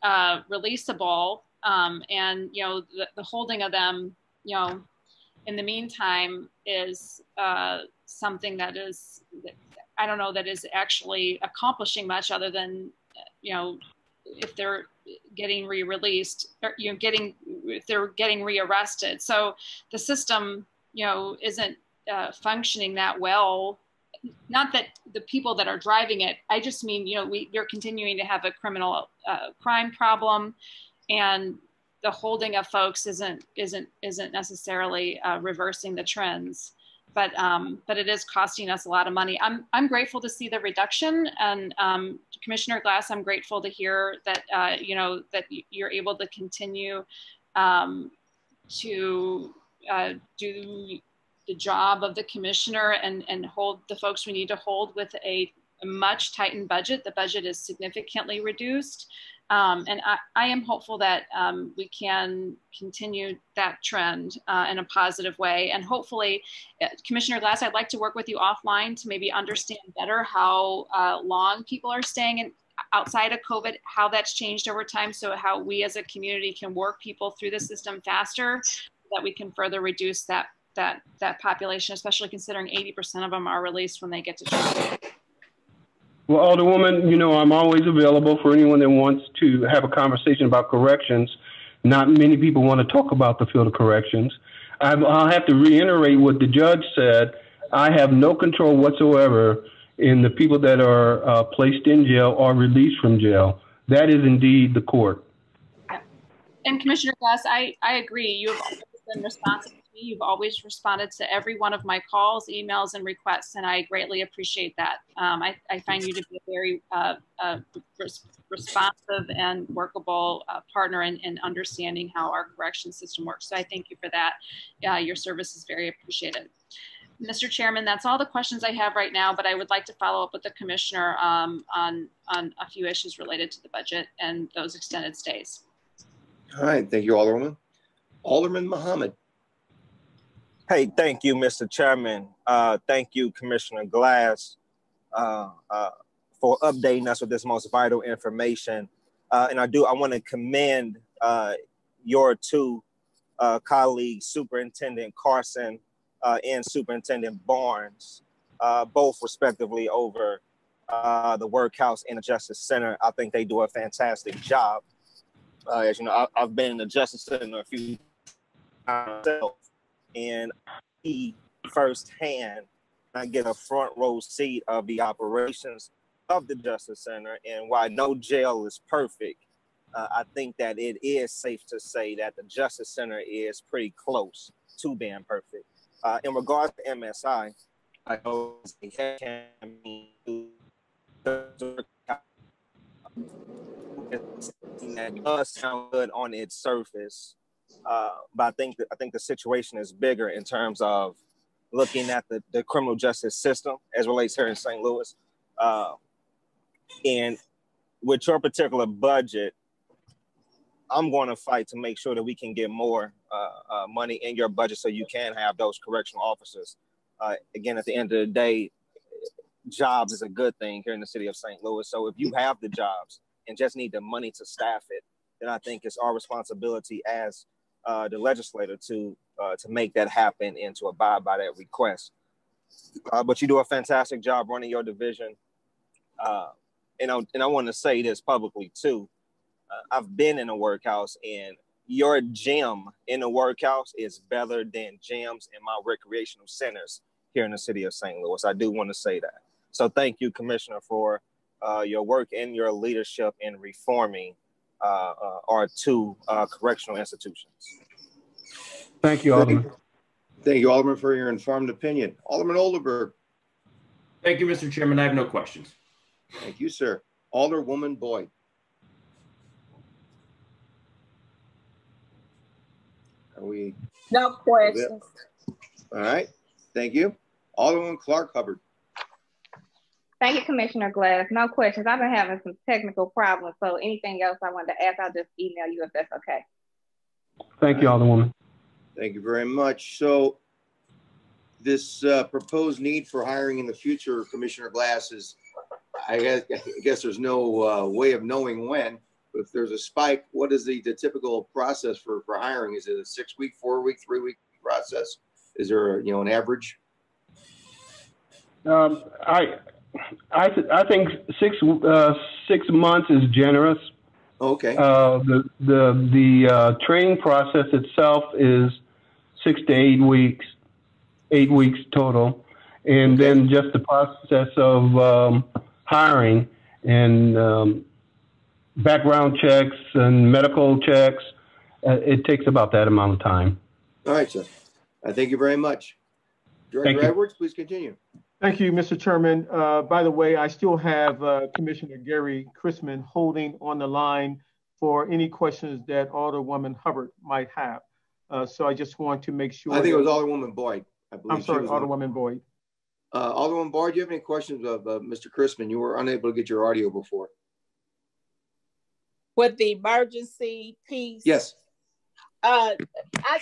releasable, and the holding of them in the meantime is something that is, I don't know, that is actually accomplishing much other than if they're getting re-released or if they're getting rearrested. So the system isn't functioning that well not that the people that are driving it, I just mean, you know, we're continuing to have a criminal crime problem, and the holding of folks isn't necessarily reversing the trends. But it is costing us a lot of money. I'm grateful to see the reduction, and Commissioner Glass, I'm grateful to hear that you know, that you're able to continue to do the job of the commissioner and hold the folks we need to hold with a much tightened budget. The budget is significantly reduced. And I am hopeful that we can continue that trend in a positive way. And hopefully, Commissioner Glass, I'd like to work with you offline to maybe understand better how long people are staying in, outside of COVID, how that's changed over time, so how we as a community can work people through the system faster, so that we can further reduce that population, especially considering 80% of them are released when they get to treatment. Well, Alderwoman, you know, I'm always available for anyone that wants to have a conversation about corrections. Not many people want to talk about the field of corrections. I'll have to reiterate what the judge said. I have no control whatsoever in the people that are placed in jail or released from jail. That is indeed the court. And Commissioner Glass, I agree. You have always been responsive to me. You've always responded to every one of my calls, emails, and requests, and I greatly appreciate that. I find you to be a very responsive and workable partner in understanding how our correction system works. So I thank you for that. Your service is very appreciated. Mr. Chairman, that's all the questions I have right now, but I would like to follow up with the Commissioner on a few issues related to the budget and those extended stays. All right, thank you, Alderman. Alderman Muhammad. Hey, thank you, Mr. Chairman. Thank you, Commissioner Glass, for updating us with this most vital information. And I want to commend your two colleagues, Superintendent Carson and Superintendent Barnes, both respectively over the workhouse and the Justice Center. I think they do a fantastic job. As you know, I've been in the Justice Center a few times myself, and I see firsthand, I get a front row seat of the operations of the Justice Center. And while no jail is perfect, I think that it is safe to say that the Justice Center is pretty close to being perfect. In regards to MSI, I know that does sound good on its surface, but I think the situation is bigger in terms of looking at the criminal justice system as relates here in St. Louis. And with your particular budget, I'm going to fight to make sure that we can get more money in your budget so you can have those correctional officers. Again, at the end of the day, jobs is a good thing here in the city of St. Louis. So if you have the jobs and just need the money to staff it, then I think it's our responsibility as the legislator to make that happen and to abide by that request. But you do a fantastic job running your division. And I want to say this publicly too. I've been in a workhouse, and your gym in the workhouse is better than gyms in my recreational centers here in the city of St. Louis. I do want to say that. So thank you, Commissioner, for your work and your leadership in reforming our two correctional institutions. Thank you, Alderman. Thank you, Alderman, for your informed opinion. Alderman Oldenburg. Thank you, Mr. Chairman. I have no questions. Thank you, sir. Alderwoman Boyd. Are we? No questions. All right. Thank you. Alderwoman Clark Hubbard. Thank you, Commissioner Glass. No questions. I've been having some technical problems, so anything else I wanted to ask, I'll just email you if that's okay. Thank you, Alderwoman. Thank you very much. So this proposed need for hiring in the future, Commissioner Glass, is, I guess there's no way of knowing when, but if there's a spike, what is the typical process for hiring? Is it a 6-week, 4-week, 3-week process? Is there an average? I think 6 months is generous. Okay. The training process itself is 6 to 8 weeks, 8 weeks total, And then just the process of hiring and background checks and medical checks, it takes about that amount of time. All right, sir. I thank you very much. Director Edwards, please continue. Thank you, Mr. Chairman. By the way, I still have Commissioner Gary Chrisman holding on the line for any questions that Alderwoman Hubbard might have. So I just want to make sure. I think it was Alderwoman Boyd. I believe. I'm sorry, Alderwoman Boyd. Alderwoman Boyd, do you have any questions of Mr. Chrisman? You were unable to get your audio before. With the emergency piece? Yes. Well, I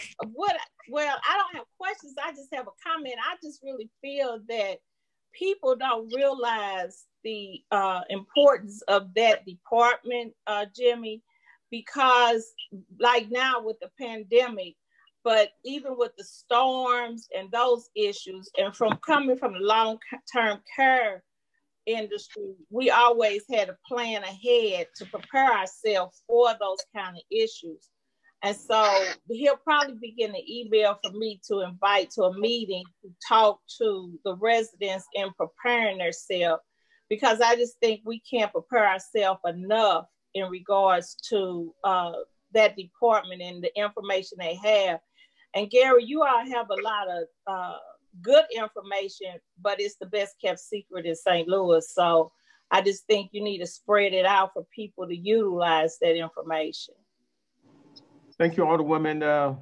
don't have questions. I just have a comment. I just really feel that people don't realize the importance of that department, Jimmy, because like now with the pandemic, but even with the storms and those issues, and from coming from the long-term care industry, we always had a plan ahead to prepare ourselves for those kind of issues. And so he'll probably be getting an email from me to invite to a meeting to talk to the residents in preparing themselves, because I just think we can't prepare ourselves enough in regards to that department and the information they have. And Gary, you all have a lot of good information, but it's the best kept secret in St. Louis. So I just think you need to spread it out for people to utilize that information. Thank you, Alderwoman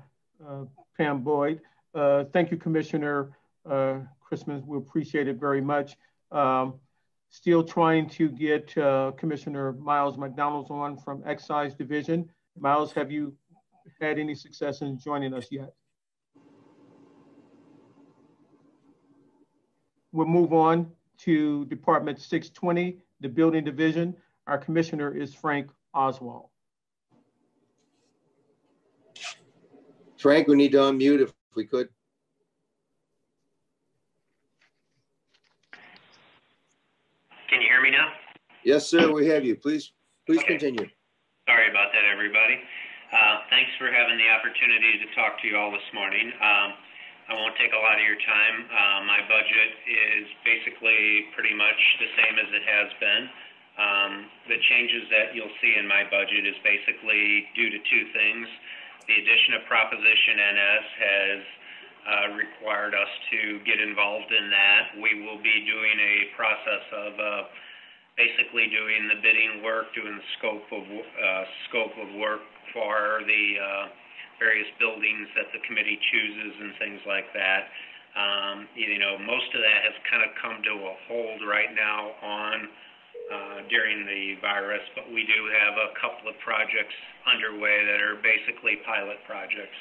Pam Boyd. Thank you, Commissioner Chrisman. We appreciate it very much. Still trying to get Commissioner Miles McDonald on from Excise Division. Miles, have you had any success in joining us yet? We'll move on to Department 620, the Building Division. Our Commissioner is Frank Oswald. Frank, we need to unmute if we could. Can you hear me now? Yes, sir, we have you. Please continue. Sorry about that, everybody. Thanks for having the opportunity to talk to you all this morning. I won't take a lot of your time. My budget is basically pretty much the same as it has been. The changes that you'll see in my budget is basically due to two things. The addition of Proposition NS has required us to get involved in that. We will be doing a process of basically doing the bidding work, doing the scope of work for the various buildings that the committee chooses and things like that. Most of that has kind of come to a hold right now during the virus, but we do have a couple of projects underway that are basically pilot projects.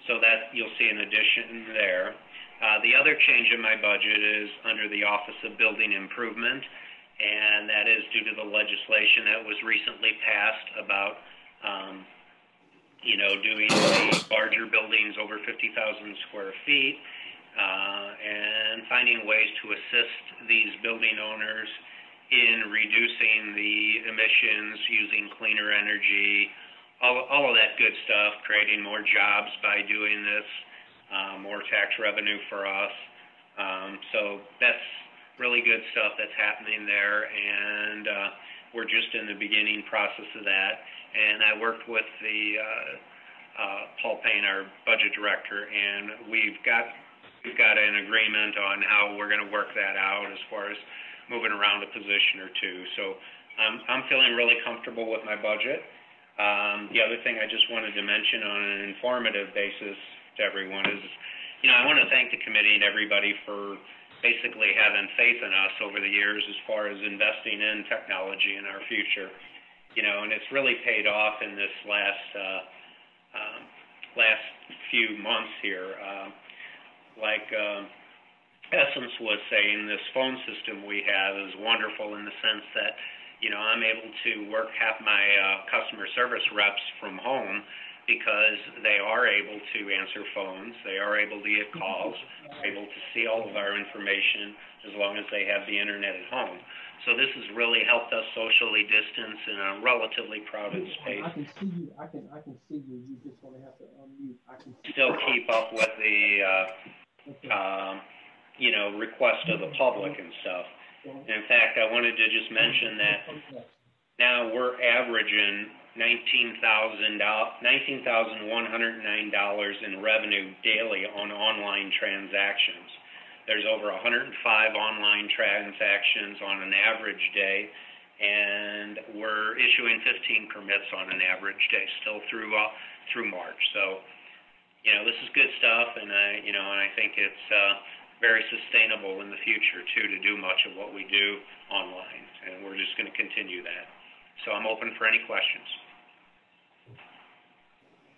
So that you'll see an addition there. The other change in my budget is under the Office of Building Improvement, and that is due to the legislation that was recently passed about doing the larger buildings over 50,000 square feet and finding ways to assist these building owners in reducing the emissions, using cleaner energy, all of that good stuff, creating more jobs by doing this, more tax revenue for us. So that's really good stuff that's happening there, and we're just in the beginning process of that. And I worked with the Paul Payne, our budget director, and we've got an agreement on how we're going to work that out as far as moving around a position or two. So I'm feeling really comfortable with my budget. The other thing I just wanted to mention on an informative basis to everyone is, I want to thank the committee and everybody for basically having faith in us over the years as far as investing in technology in our future. And it's really paid off in this last few months here. Essence was saying, this phone system we have is wonderful in the sense that, I'm able to work half my customer service reps from home because they are able to answer phones, they are able to get calls, able to see all of our information as long as they have the internet at home. So this has really helped us socially distance in a relatively crowded space. I can see you. I can see you. You just want to have to unmute. I can still keep up with the you know, request of the public and stuff. In fact, I wanted to just mention that now we're averaging $19,109 in revenue daily on online transactions. There's over 105 online transactions on an average day, and we're issuing 15 permits on an average day still through March. So, you know, this is good stuff, and I think it's very sustainable in the future too, to do much of what we do online, and we're just going to continue that. So I'm open for any questions.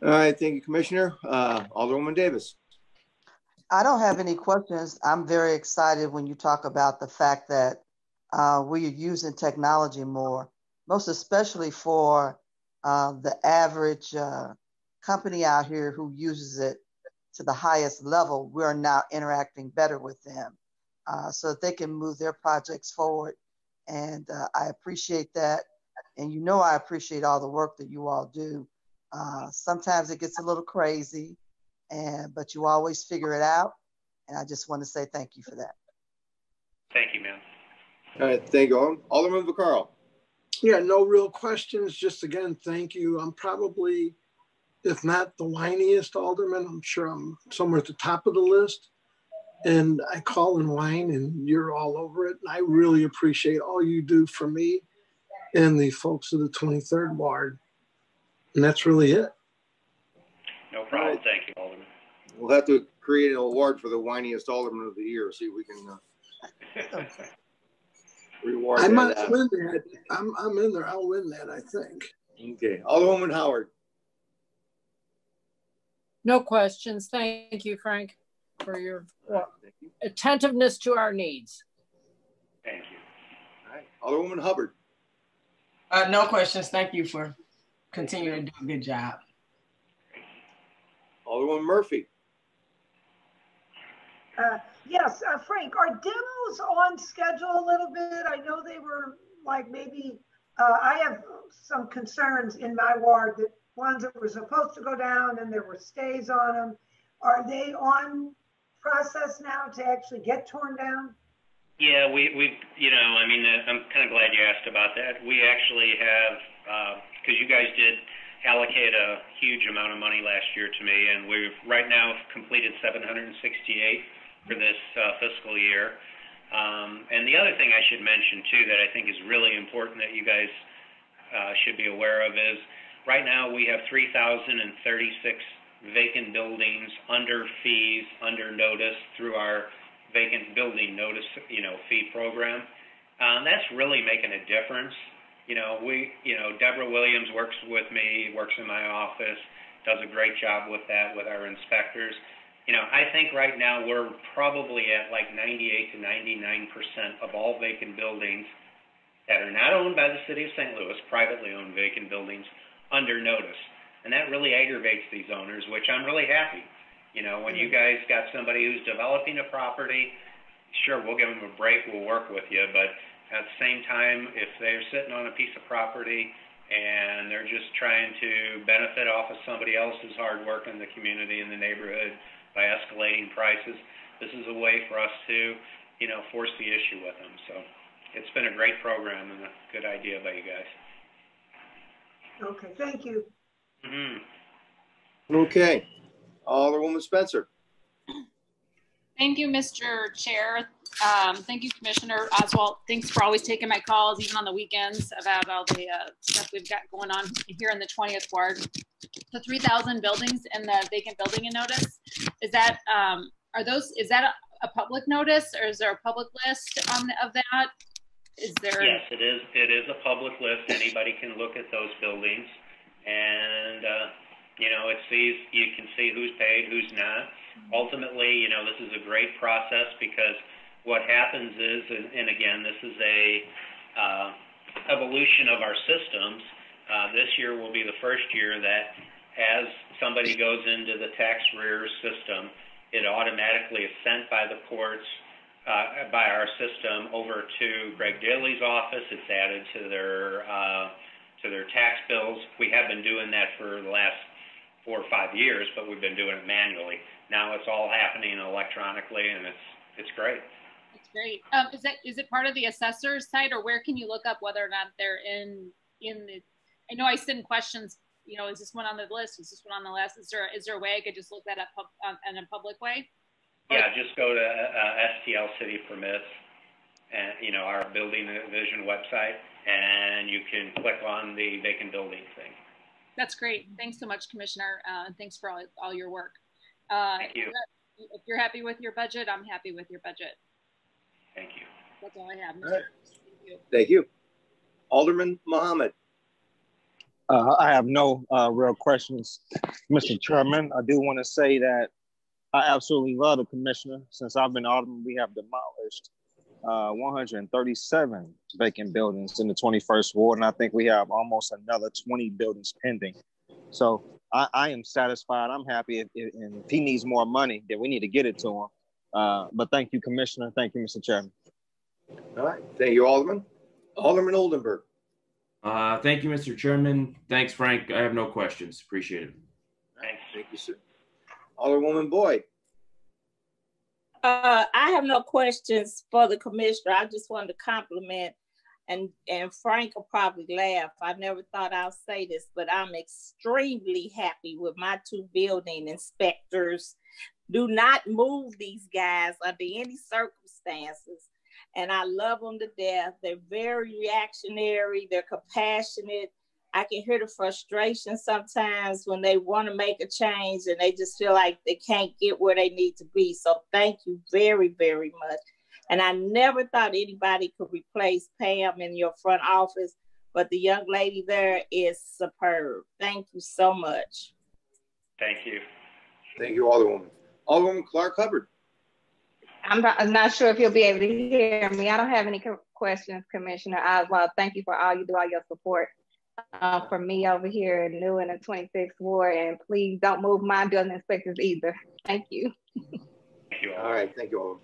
All right, thank you, Commissioner. Alderwoman Davis. I don't have any questions. I'm very excited when you talk about the fact that we're using technology more, most especially for the average company out here who uses it to the highest level. We're now interacting better with them so that they can move their projects forward. And I appreciate that. And you know I appreciate all the work that you all do. Sometimes it gets a little crazy, but you always figure it out. And I just want to say thank you for that. Thank you, ma'am. All right, thank you. Alderman Vaccaro. Yeah, no real questions. Just again, thank you. I'm probably, if not the whiniest alderman, I'm sure I'm somewhere at the top of the list. And I call and whine, and you're all over it. And I really appreciate all you do for me and the folks of the 23rd Ward. And that's really it. No problem. Right. Thank you, Alderman. We'll have to create an award for the whiniest alderman of the year. See if we can reward I that. might win that. I'm in there. I'll win that, I think. Okay. Alderwoman Howard. No questions. Thank you, Frank, for your attentiveness to our needs. Thank you. All right. Alderwoman Hubbard. No questions. Thank you for continuing to do a good job. Alderwoman Murphy. Yes, Frank, are demos on schedule a little bit? I know they were like maybe, I have some concerns in my ward that ones that were supposed to go down and there were stays on them. Are they on process now to actually get torn down? Yeah, we you know, I mean, I'm kind of glad you asked about that. We actually have, because you guys did allocate a huge amount of money last year to me, and we've right now completed 768 for this fiscal year. And the other thing I should mention too that I think is really important that you guys should be aware of is right now we have 3,036 vacant buildings under fees, under notice through our vacant building notice, fee program. That's really making a difference. Deborah Williams works with me, works in my office, does a great job with that with our inspectors. I think right now we're probably at like 98 to 99% of all vacant buildings that are not owned by the city of St. Louis, privately owned vacant buildings, under notice. And that really aggravates these owners, which I'm really happy. When you guys got somebody who's developing a property, sure, we'll give them a break, we'll work with you. But at the same time, if they're sitting on a piece of property and they're just trying to benefit off of somebody else's hard work in the community, in the neighborhood, by escalating prices, this is a way for us to, force the issue with them. So it's been a great program and a good idea by you guys. Okay, thank you. Mm-hmm. Okay. Alderwoman Spencer. Thank you, Mr. Chair. Thank you, Commissioner Oswald. Thanks for always taking my calls, even on the weekends, about all the stuff we've got going on here in the 20th Ward. The 3,000 buildings in the vacant building in notice, is that is that a public notice, or is there a public list of that? Is there? Yes, it is. It is a public list. Anybody can look at those buildings, and you can see who's paid, who's not. Ultimately, this is a great process because what happens is, and again, this is a evolution of our systems. This year will be the first year that as somebody goes into the tax rear system, it automatically is sent by the courts, by our system over to Greg Daly's office. It's added to their tax bills. We have been doing that for the last 4 or 5 years, but we've been doing it manually. Now it's all happening electronically, and it's great. It's great. Is it part of the assessor's site, or where can you look up whether or not they're in the? I know I send questions. You know, is this one on the list? Is this one on the list? Is there a way I could just look that up in a public way? Yeah, just go to STL City Permits, and you know, our building division website, and you can click on the vacant building thing. That's great. Thanks so much, Commissioner. Thanks for all your work. Thank you. If you're happy with your budget, I'm happy with your budget. Thank you. That's all I have. All right. Thank you. Alderman Muhammad. I have no real questions, Mr. Chairman. I do want to say that I absolutely love the commissioner. Since I've been Alderman, we have demolished 137 vacant buildings in the 21st ward, and I think we have almost another 20 buildings pending. So I am satisfied. I'm happy. If he needs more money, then we need to get it to him. But thank you, Commissioner. Thank you, Mr. Chairman. All right. Thank you, Alderman. Alderman Oldenburg. Thank you, Mr. Chairman. Thanks, Frank. I have no questions. Appreciate it. Thanks. Thank you, sir. Alderwoman Boyd. I have no questions for the commissioner. I just wanted to compliment, and Frank will probably laugh. I never thought I'll say this, but I'm extremely happy with my 2 building inspectors. Do not move these guys under any circumstances. And I love them to death. They're very reactionary. They're compassionate. I can hear the frustration sometimes when they want to make a change and they just feel like they can't get where they need to be. So thank you very, very much. And I never thought anybody could replace Pam in your front office, but the young lady there is superb. Thank you so much. Thank you. Thank you, Alderwoman. Alderwoman Clark Hubbard. I'm not sure if you'll be able to hear me. I don't have any questions, Commissioner. Well, thank you for all you do, all your support for me over here new in the 26th ward. And please don't move my building inspectors either. Thank you. Thank you. All right. Thank you all.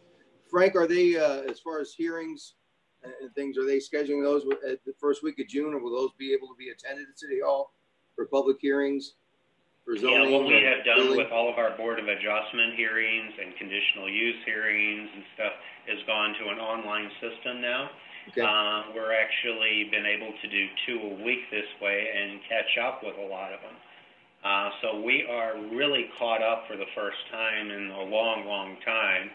Frank, are they, as far as hearings and things, are they scheduling those at the first week of June, or will those be able to be attended at City Hall for public hearings? Yeah, what we have done with all of our Board of Adjustment hearings and conditional use hearings and stuff is gone to an online system now. Okay. We're actually been able to do 2 a week this way and catch up with a lot of them. So we are really caught up for the first time in a long, long time,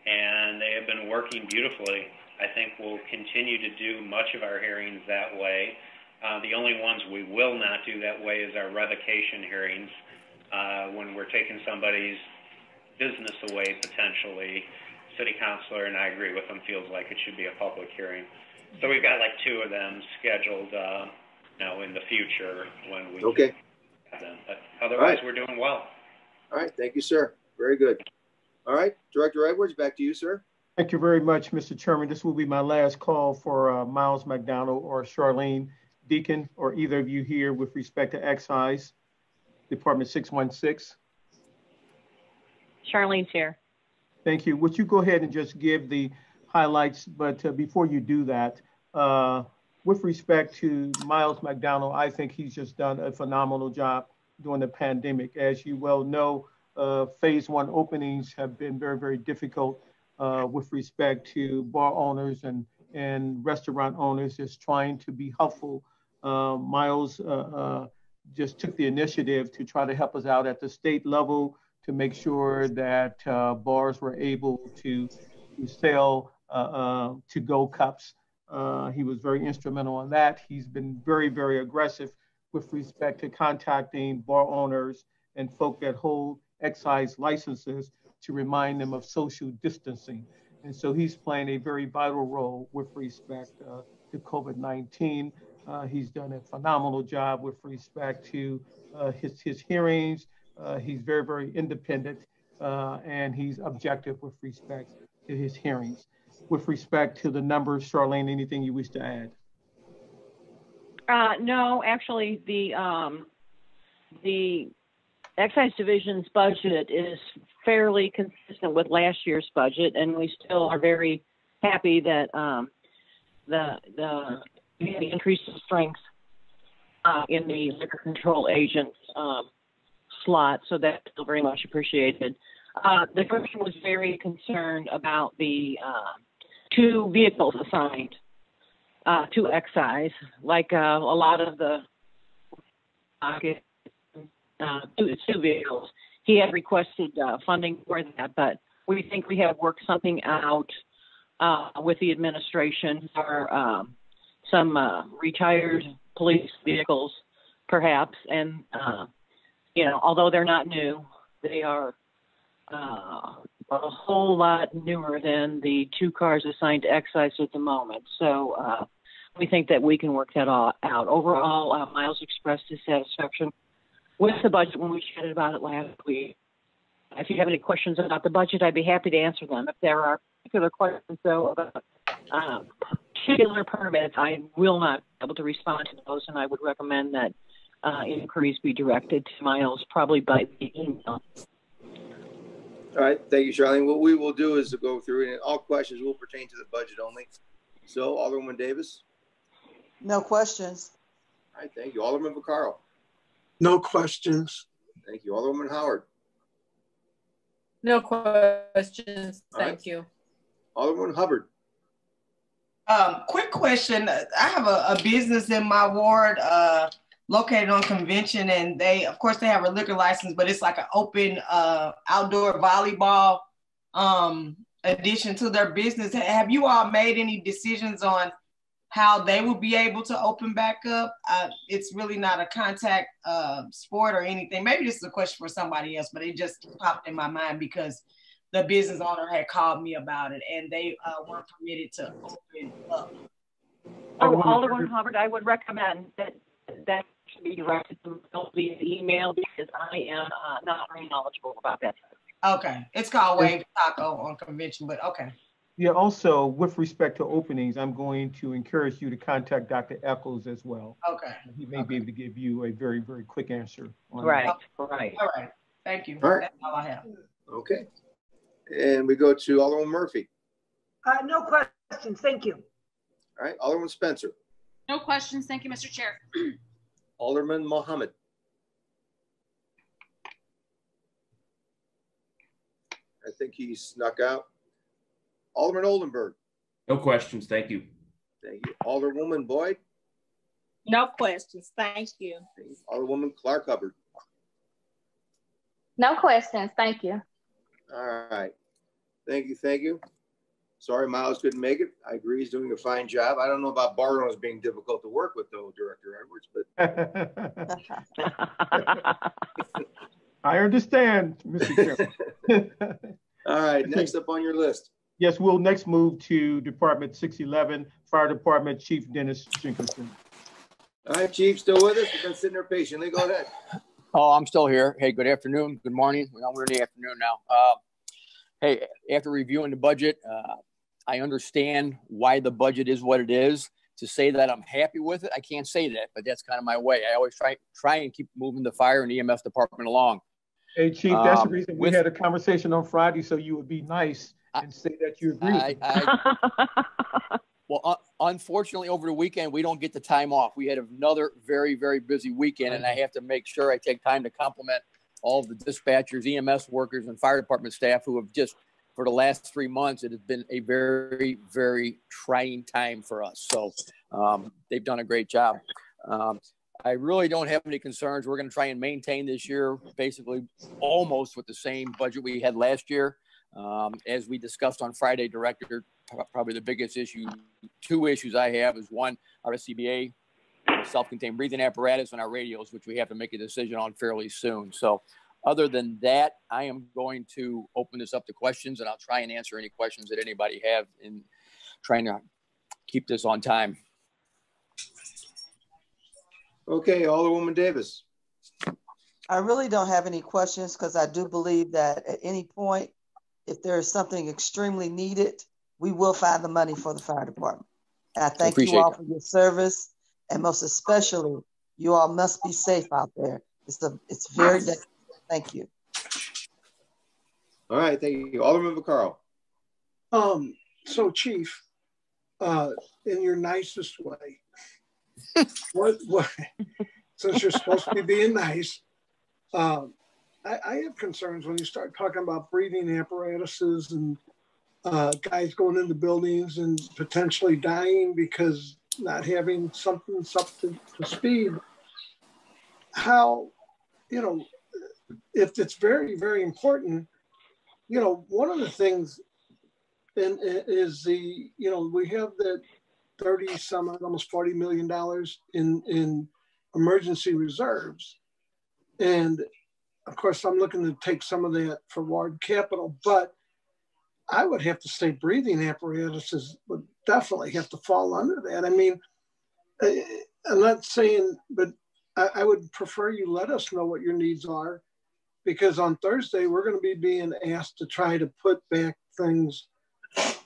and they have been working beautifully. I think we'll continue to do much of our hearings that way. The only ones we will not do that way is our revocation hearings. When we're taking somebody's business away, potentially, city councilor, and I agree with them, feels like it should be a public hearing. So we've got like 2 of them scheduled in the future when we have them. But otherwise, we're doing well. All right. Thank you, sir. Very good. All right. Director Edwards, back to you, sir. Thank you very much, Mr. Chairman. This will be my last call for Miles McDonald or Charlene Deacon, or either of you here with respect to excise, Department 616. Charlene's here. Thank you. Would you go ahead and just give the highlights, but before you do that, with respect to Miles McDonald, I think he's just done a phenomenal job during the pandemic. As you well know, phase 1 openings have been very, very difficult with respect to bar owners and restaurant owners just trying to be helpful. Miles just took the initiative to try to help us out at the state level to make sure that bars were able to sell to-go cups. He was very instrumental in that. He's been very, very aggressive with respect to contacting bar owners and folk that hold excise licenses to remind them of social distancing. And so he's playing a very vital role with respect to COVID-19. He's done a phenomenal job with respect to his hearings. He's very, very independent, and he's objective with respect to his hearings. With respect to the numbers, Charlene, anything you wish to add? No, actually, the excise division's budget is fairly consistent with last year's budget, and we still are very happy that the increase in strength in the liquor control agents slot, so that's still very much appreciated. The commission was very concerned about the 2 vehicles assigned to excise, like a lot of the 2 vehicles. He had requested funding for that, but we think we have worked something out with the administration for some retired police vehicles, perhaps. And, although they're not new, they are a whole lot newer than the 2 cars assigned to excise at the moment. So we think that we can work that all out. Overall, Miles expressed his satisfaction with the budget when we chatted about it last week. If you have any questions about the budget, I'd be happy to answer them. If there are particular questions, though, about particular permits, I will not be able to respond to those, and I would recommend that inquiries be directed to Miles, probably by the email. All right, thank you, Charlene. What we will do is go through, and all questions will pertain to the budget only. So, Alderman Davis? No questions. All right, thank you. Alderman Vaccaro? No questions. Thank you. Alderman Howard? No questions. Thank you. Alderman Hubbard? Quick question. I have a business in my ward located on Convention, and of course, they have a liquor license, but it's like an open outdoor volleyball addition to their business. Have you all made any decisions on how they will be able to open back up? It's really not a contact sport or anything. Maybe this is a question for somebody else, but it just popped in my mind because the business owner had called me about it, and they weren't permitted to open up. Alderman Hubbard, I would recommend that should be directed to via email because I am not very knowledgeable about that. Okay, it's called Wave Taco on Convention, but okay. Yeah, also with respect to openings, I'm going to encourage you to contact Dr. Eccles as well. Okay. He may be able to give you a very, very quick answer. Right. All right. Thank you. All right. That's all I have. Okay. And we go to Alderman Murphy. No questions. Thank you. All right. Alderman Spencer. No questions. Thank you, Mr. Chair. Alderman Mohammed. I think he snuck out. Alderman Oldenburg. No questions. Thank you. Thank you. Alderwoman Boyd. No questions. Thank you. Alderwoman Clark Hubbard. No questions. Thank you. All right. Thank you. Thank you. Sorry, Miles couldn't make it. I agree. He's doing a fine job. I don't know about Barlow being difficult to work with, though, Director Edwards, but. I understand, Mr. Chairman. All right. Next up on your list. Yes, we'll next move to Department 611, Fire Department Chief Dennis Jenkinson. All right, Chief, still with us? We've been sitting there patiently. Go ahead. Oh, I'm still here. Hey, good afternoon. Good morning. We're in the afternoon now. Hey, after reviewing the budget, I understand why the budget is what it is. To say that I'm happy with it, I can't say that, but that's kind of my way. I always try and keep moving the fire and EMS department along. Hey, Chief, that's the reason we had a conversation on Friday, so you would be nice and say that you agree. Well, unfortunately, over the weekend, we don't get the time off. We had another very, very busy weekend, and I have to make sure I take time to compliment all of the dispatchers, EMS workers, and fire department staff who have just, for the last 3 months, it has been a very, very trying time for us. So they've done a great job. I really don't have any concerns. We're going to try and maintain this year, basically almost with the same budget we had last year. As we discussed on Friday, Director, probably the biggest issue, 2 issues I have is one, our SCBA, self-contained breathing apparatus, and our radios, which we have to make a decision on fairly soon. So other than that, I am going to open this up to questions, and I'll try and answer any questions that anybody have in trying to keep this on time. Okay, Alderwoman Davis. I really don't have any questions because I do believe that at any point, if there is something extremely needed, we will find the money for the fire department. And I thank you all for your service, and most especially, you all must be safe out there. It's very dangerous. Thank you. All right, thank you. Alderman Vaccaro. So Chief, in your nicest way, what since you're supposed to be being nice, I I have concerns when you start talking about breathing apparatuses and guys going into buildings and potentially dying because not having something up to speed. How, you know, if it's very, very important, you know, one of the things is the, you know, we have that 30 some, almost $40 million in emergency reserves. And of course, I'm looking to take some of that for ward capital, but I would have to say breathing apparatuses would definitely have to fall under that. I mean, I'm not saying, but I would prefer you let us know what your needs are, because on Thursday, we're going to be being asked to try to put back things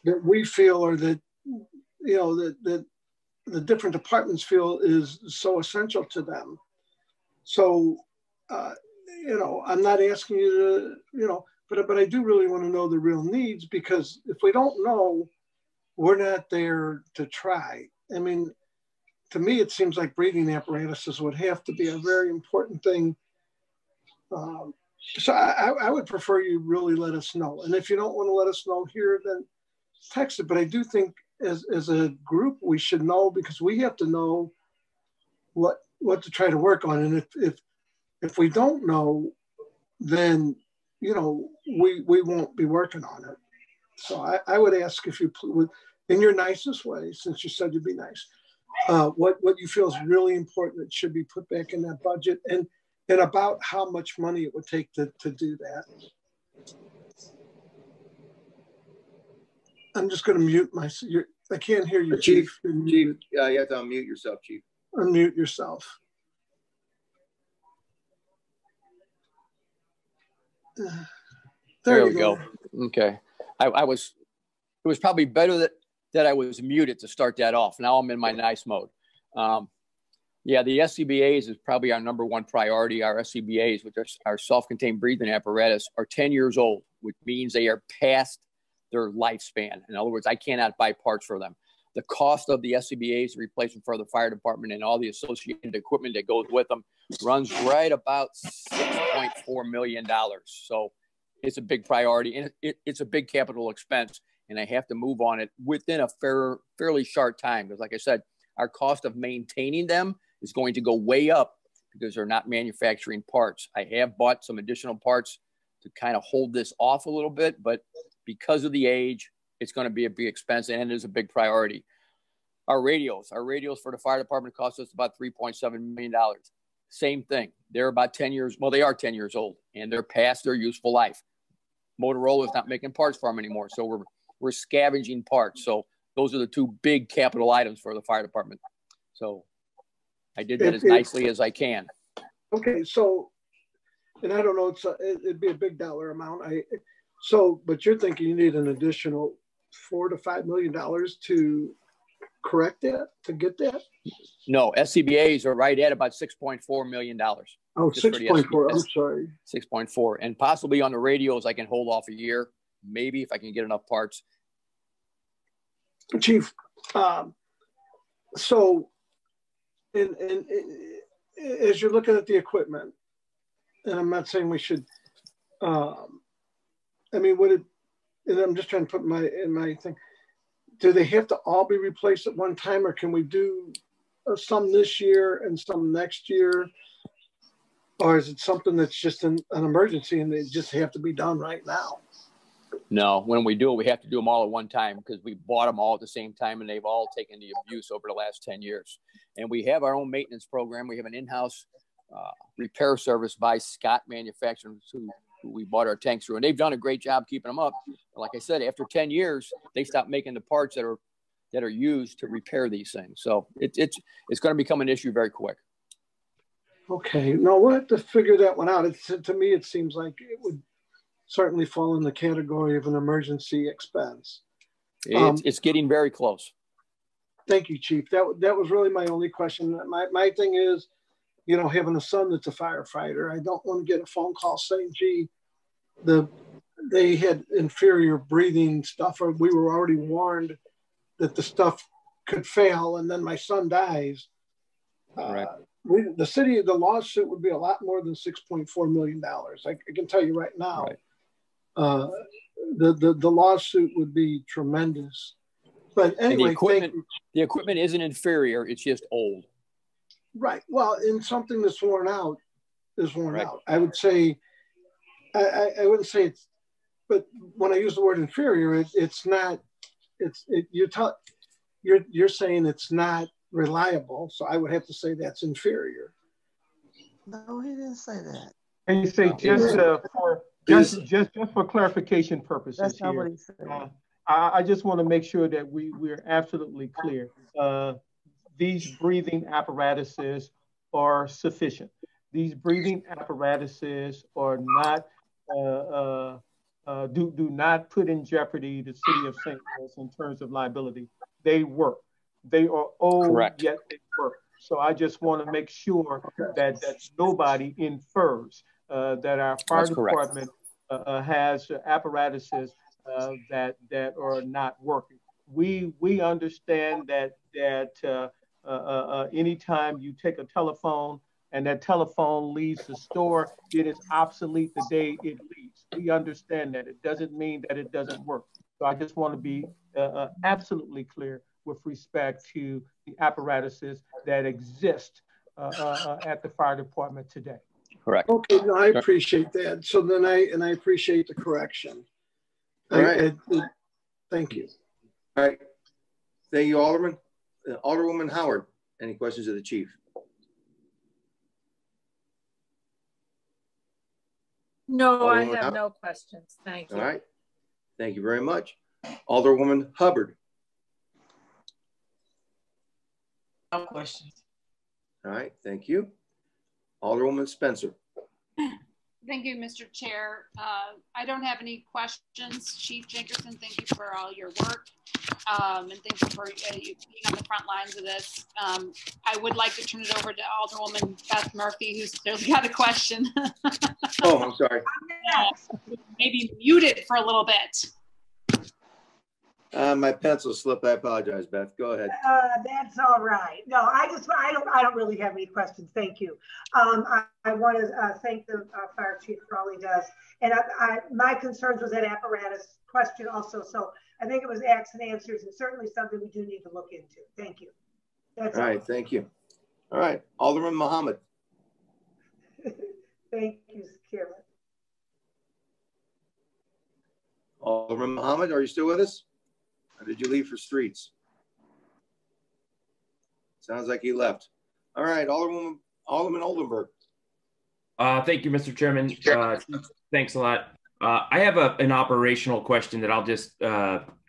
that we feel or that, you know, that the different departments feel is so essential to them. So, you know, I'm not asking you to, you know, but I do really want to know the real needs, because if we don't know, we're not there to try. I mean, to me, it seems like breathing apparatuses would have to be a very important thing. So I would prefer you really let us know. And if you don't want to let us know here, then text it. But I do think as a group, we should know, because we have to know what to try to work on. And if we don't know, then, you know, we won't be working on it. So I would ask if you would, in your nicest way, since you said you'd be nice, what you feel is really important that should be put back in that budget, and about how much money it would take to do that. I'm just going to mute myself. I can't hear you, Chief. Chief, you have to unmute yourself, Chief. Unmute yourself. There we go. Okay. It was probably better that I was muted to start that off. Now I'm in my nice mode. Yeah, the SCBAs is probably our number one priority. Our SCBAs, which are our self-contained breathing apparatus, are 10 years old, which means they are past their lifespan. In other words, I cannot buy parts for them. The cost of the SCBAs, replacement for the fire department and all the associated equipment that goes with them, runs right about $6.4 million. So it's a big priority, and it's a big capital expense, and I have to move on it within a fairly short time. Because like I said, our cost of maintaining them is going to go way up because they're not manufacturing parts. I have bought some additional parts to kind of hold this off a little bit, but because of the age, it's going to be a big expense, and it is a big priority. Our radios for the fire department cost us about $3.7 million. Same thing. They're about 10 years. Well, they are 10 years old, and they're past their useful life. Motorola's not making parts for them anymore, so we're scavenging parts. So those are the two big capital items for the fire department. So I did that as nicely as I can. Okay, so, and I don't know, it'd be a big dollar amount. But you're thinking you need an additional $4 to $5 million to correct that, to get that? No, SCBAs are right at about $6.4 million. Oh, 6.4, I'm sorry. 6.4, and possibly on the radios, I can hold off a year, maybe if I can get enough parts. Chief, so and as you're looking at the equipment, and I'm not saying we should, I mean, and I'm just trying to put in my thing, do they have to all be replaced at one time, or can we do some this year and some next year? Or is it something that's just an emergency and they just have to be done right now? No, when we do it, we have to do them all at one time because we bought them all at the same time, and they've all taken the abuse over the last 10 years. And we have our own maintenance program. We have an in-house repair service by Scott Manufacturing, who we bought our tanks through, and they've done a great job keeping them up. But like I said, after 10 years, they stopped making the parts that are used to repair these things. So it's going to become an issue very quick. Okay, no, we'll have to figure that one out. To me, it seems like it would certainly fall in the category of an emergency expense. It's getting very close. Thank you, Chief. That was really my only question. My thing is, you know, having a son that's a firefighter, I don't want to get a phone call saying, gee, they had inferior breathing stuff, or we were already warned that the stuff could fail, and then my son dies. Right. the lawsuit would be a lot more than $6.4 million. I can tell you right now, right. The lawsuit would be tremendous. But anyway, the equipment isn't inferior, it's just old. Right. Well, in something that's worn out is worn out. I would say, I wouldn't say it's, but when I use the word inferior, it's not, you're saying it's not reliable. So I would have to say that's inferior. No, he didn't say that. And you say just for clarification purposes that's not here, what he said. I just want to make sure that we're absolutely clear. These breathing apparatuses are sufficient. These breathing apparatuses are not do not put in jeopardy the city of St. Louis in terms of liability. They work. They are old, correct, yet they work. So I just want to make sure that nobody infers that our fire department has apparatuses that are not working. We understand that anytime you take a telephone and that telephone leaves the store, it is obsolete the day it leaves. We understand that. It doesn't mean that it doesn't work. So I just want to be absolutely clear with respect to the apparatuses that exist at the fire department today. Correct. Okay, no, I appreciate that. So then I appreciate the correction. All right. Thank you. All right. Thank you, Alderman. Alderwoman Howard, any questions of the chief? No, I have no questions. Thank you. All right. Thank you very much. Alderwoman Hubbard. No questions. All right. Thank you. Alderwoman Spencer. Thank you, Mr. Chair. I don't have any questions. Chief Jenkinson, thank you for all your work. And thank you for you being on the front lines of this. I would like to turn it over to Alderwoman Beth Murphy, who's clearly got a question. Oh, I'm sorry. Maybe muted for a little bit. My pencil slipped. I apologize, Beth. Go ahead. That's all right. No, I don't really have any questions. Thank you. I want to thank the fire chief for all he does. And my concerns was that apparatus question also. So I think it was asks and answers, and certainly something we do need to look into. Thank you. That's all right. Thank you. All right, Alderman Muhammad. Thank you, Karen. Alderman Muhammad, are you still with us? Or did you leave for streets? Sounds like he left. All right, Alderman Oldenburg. Thank you, Mr. Chairman. Thanks a lot. I have an operational question that I'll just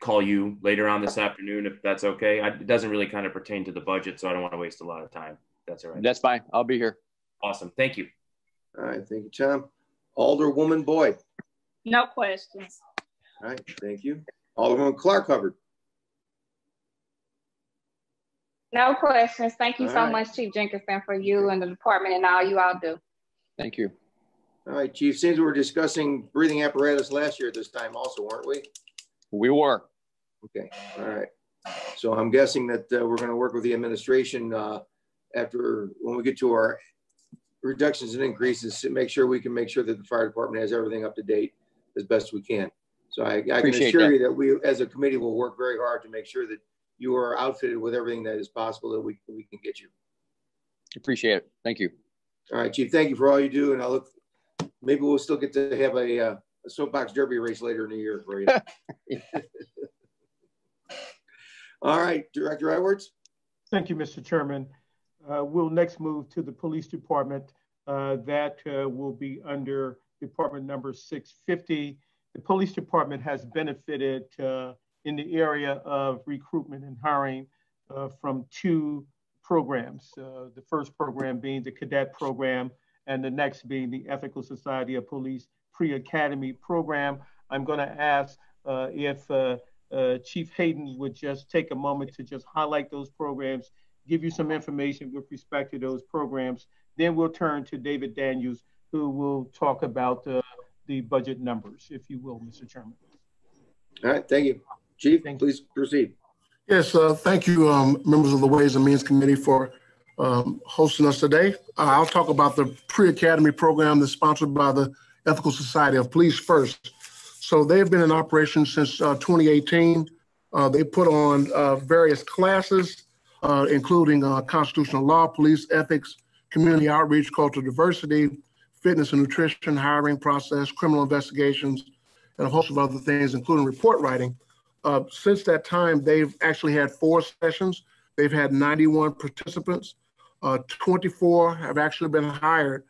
call you later on this afternoon, if that's okay. It doesn't really kind of pertain to the budget, so I don't want to waste a lot of time. That's all right. That's fine. I'll be here. Awesome. Thank you. All right. Thank you, Tom. Alderwoman Boyd. No questions. All right. Thank you. Alderwoman Clark Hubbard. No questions. Thank you so much, Chief Jenkinson, for you and the department and all you all do. Thank you. All right, Chief. Seems we were discussing breathing apparatus last year at this time also, weren't we? We were. Okay. All right. So I'm guessing that we're going to work with the administration after when we get to our reductions and increases to make sure we can make sure that the fire department has everything up to date as best we can. So I can assure you that we as a committee will work very hard to make sure that you are outfitted with everything that is possible that we can get you. Appreciate it. Thank you. All right, Chief. Thank you for all you do. And maybe we'll still get to have a soapbox derby race later in the year for you. All right, Director Edwards. Thank you, Mr. Chairman. We'll next move to the police department. That will be under department number 650. The police department has benefited in the area of recruitment and hiring from two programs. The first program being the cadet program, and the next being the Ethical Society of Police Pre-Academy program. I'm going to ask if Chief Hayden would just take a moment to just highlight those programs, give you some information with respect to those programs. Then we'll turn to David Daniels, who will talk about the budget numbers, if you will, Mr. Chairman. All right, thank you. Chief, please proceed. Yes, thank you, members of the Ways and Means Committee, for hosting us today. I'll talk about the pre-academy program that's sponsored by the Ethical Society of Police First. So they've been in operation since 2018. They put on various classes, including constitutional law, police ethics, community outreach, cultural diversity, fitness and nutrition, hiring process, criminal investigations, and a host of other things, including report writing. Since that time, they've actually had 4 sessions. They've had 91 participants. 24 have actually been hired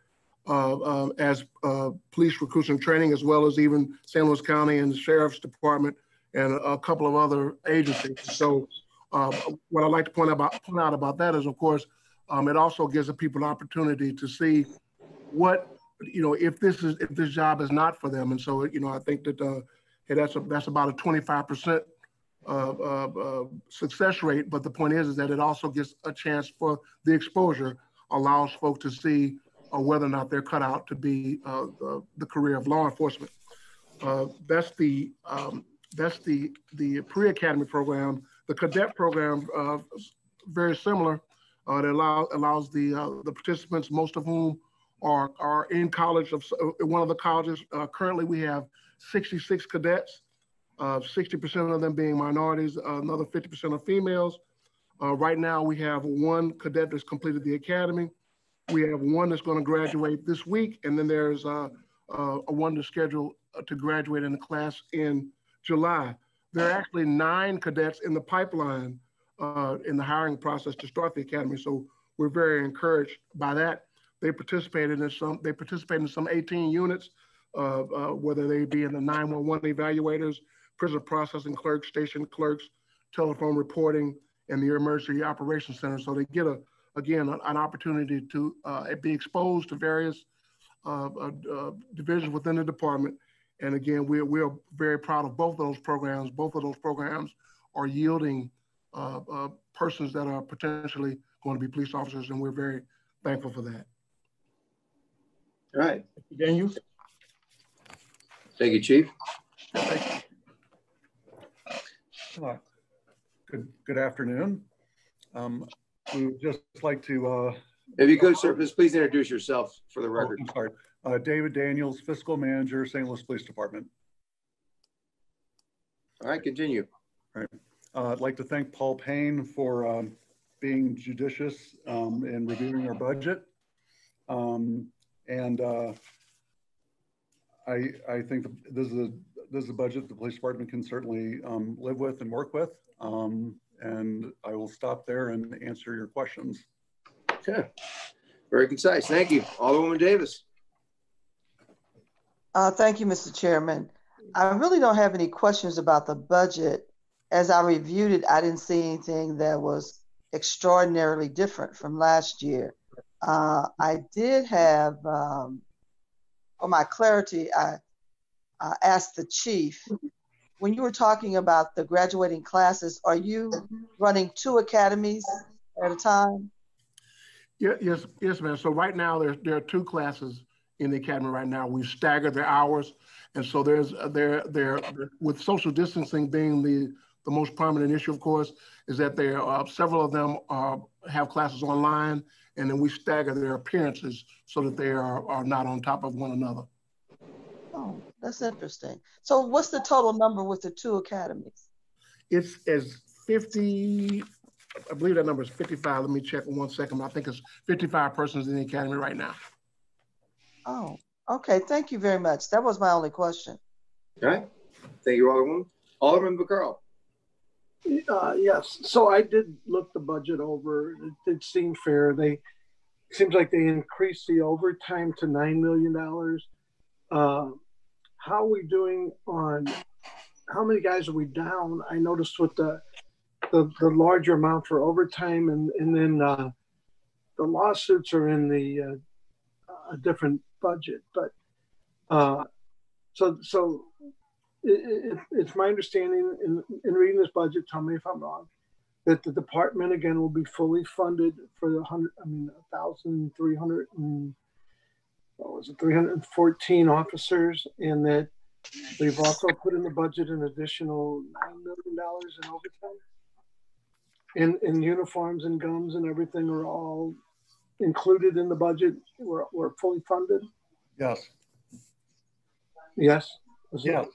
as police recruiting training, as well as even St. Louis County and the Sheriff's Department and a couple of other agencies. So what I'd like to point out about that is, of course, it also gives the people an opportunity to see what, if this job is not for them. And so, I think that that's about a 25% success rate. But the point is that it also gives a chance for the exposure, allows folks to see whether or not they're cut out to be the career of law enforcement. That's the pre-academy program. The cadet program, very similar. It allows the participants, most of whom are in college, of one of the colleges. Currently, we have 66 cadets, 60% of them being minorities, another 50% are females. Right now, we have 1 cadet that's completed the academy. We have 1 that's going to graduate this week, and then there's one that's scheduled to graduate in the class in July. There are actually 9 cadets in the pipeline in the hiring process to start the academy, so we're very encouraged by that. They participate in some 18 units, whether they be in the 911 evaluators, prison processing clerks, station clerks, telephone reporting, and the emergency operations center. So they get an opportunity to be exposed to various divisions within the department. And again, we're very proud of both of those programs. Both of those programs are yielding persons that are potentially going to be police officers, and we're very thankful for that. All right. Daniels. Thank you, Chief. Thank you. Good afternoon. We would just like to... if you could, sir, please introduce yourself for the record. I'm sorry. David Daniels, Fiscal Manager, St. Louis Police Department. All right, continue. All right. I'd like to thank Paul Payne for being judicious in reviewing our budget. I think this is a budget the police department can certainly live with and work with. And I will stop there and answer your questions. Okay, very concise. Thank you. Alderwoman Davis. Thank you, Mr. Chairman. I really don't have any questions about the budget. As I reviewed it, I didn't see anything that was extraordinarily different from last year. I did have, for my clarity, I asked the chief, when you were talking about the graduating classes, are you running 2 academies at a time? Yeah, yes, ma'am. So right now there are 2 classes in the academy right now. We staggered their hours, and so there's with social distancing being the most prominent issue, of course, is that several of them have classes online, and then we stagger their appearances so that they are not on top of one another. Oh, that's interesting. So what's the total number with the 2 academies? It's as 50, I believe that number is 55. Let me check in 1 second. I think it's 55 persons in the academy right now. Oh, okay. Thank you very much. That was my only question. All right. Thank you, Alderwoman. Alderman McCarl. Yes. So I did look the budget over. It did seem fair. Seems like they increased the overtime to $9 million. How are we doing on how many guys are we down? I noticed with the larger amount for overtime, and then the lawsuits are in the a different budget. But so it's my understanding in reading this budget, tell me if I'm wrong, that the department again will be fully funded for the 314 officers, and that we've also put in the budget an additional $9 million in overtime. in uniforms and gums and everything are all included in the budget? We're fully funded? Yes. Yes? Yeah.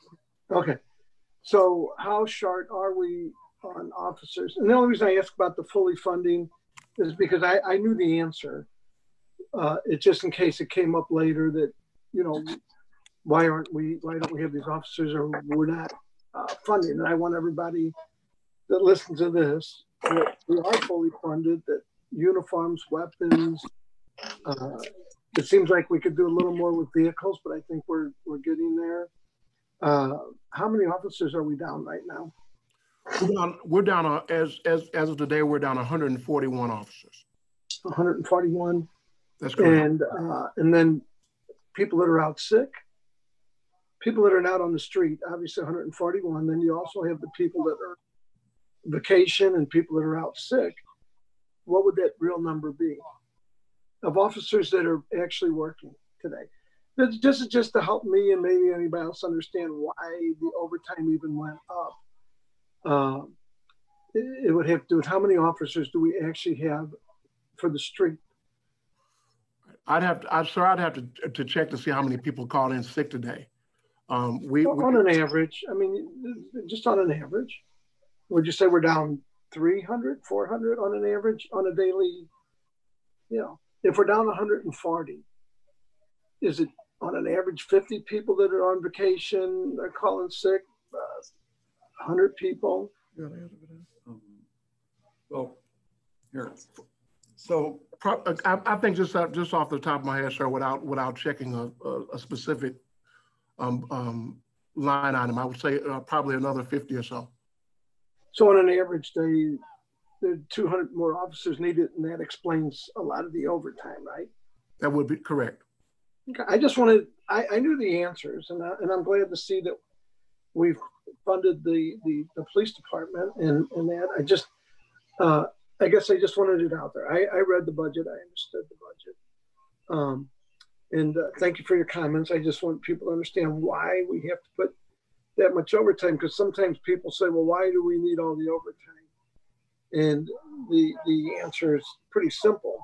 Okay. So how short are we on officers? And the only reason I ask about the fully funding is because I knew the answer. It's just in case it came up later that, you know, why don't we have these officers, or we're not funding? And I want everybody that listens to this, that we are fully funded, that uniforms, weapons, it seems like we could do a little more with vehicles, but I think we're getting there. How many officers are we down right now? We're down as of today, we're down 141 officers. 141. That's correct. And then people that are out sick, people that are not on the street, obviously 141. Then you also have the people that are vacation and people that are out sick. What would that real number be of officers that are actually working today? This is just to help me and maybe anybody else understand why the overtime even went up. It would have to do with how many officers do we actually have for the street? I'd have to check to see how many people called in sick today. On an average, I mean, just on an average, would you say we're down 300, 400 on an average on a daily? You know, if we're down 140, is it on an average 50 people that are on vacation are calling sick? 100 people? Well, here. So I think just off the top of my head, sir, without checking a specific line item, I would say probably another 50 or so. So on an average day, there are 200 more officers needed, and that explains a lot of the overtime, right? That would be correct. Okay. I just wanted, I knew the answers, and I'm glad to see that we've funded the police department and that. I just, I guess I just wanted it out there. I read the budget. I understood the budget. And thank you for your comments. I just want people to understand why we have to put that much overtime, because sometimes people say, well, why do we need all the overtime? And the answer is pretty simple.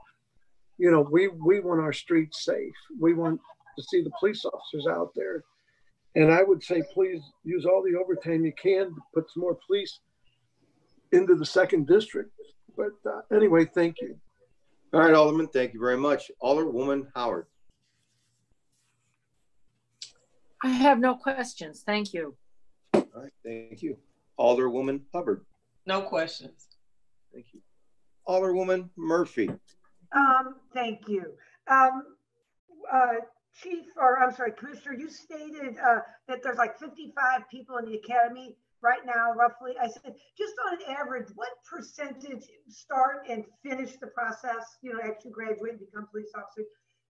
You know, we want our streets safe. We want to see the police officers out there. And I would say, please use all the overtime you can to put some more police into the 2nd district. But anyway, thank you. All right, Alderman, thank you very much. Alderwoman Howard. I have no questions. Thank you. All right, thank you. Alderwoman Hubbard. No questions. Thank you. Alderwoman Murphy. Thank you. Chief, or I'm sorry, Commissioner, you stated that there's like 55 people in the academy right now, roughly. I said, just on an average, what percentage start and finish the process, you know, actually graduate and become police officers?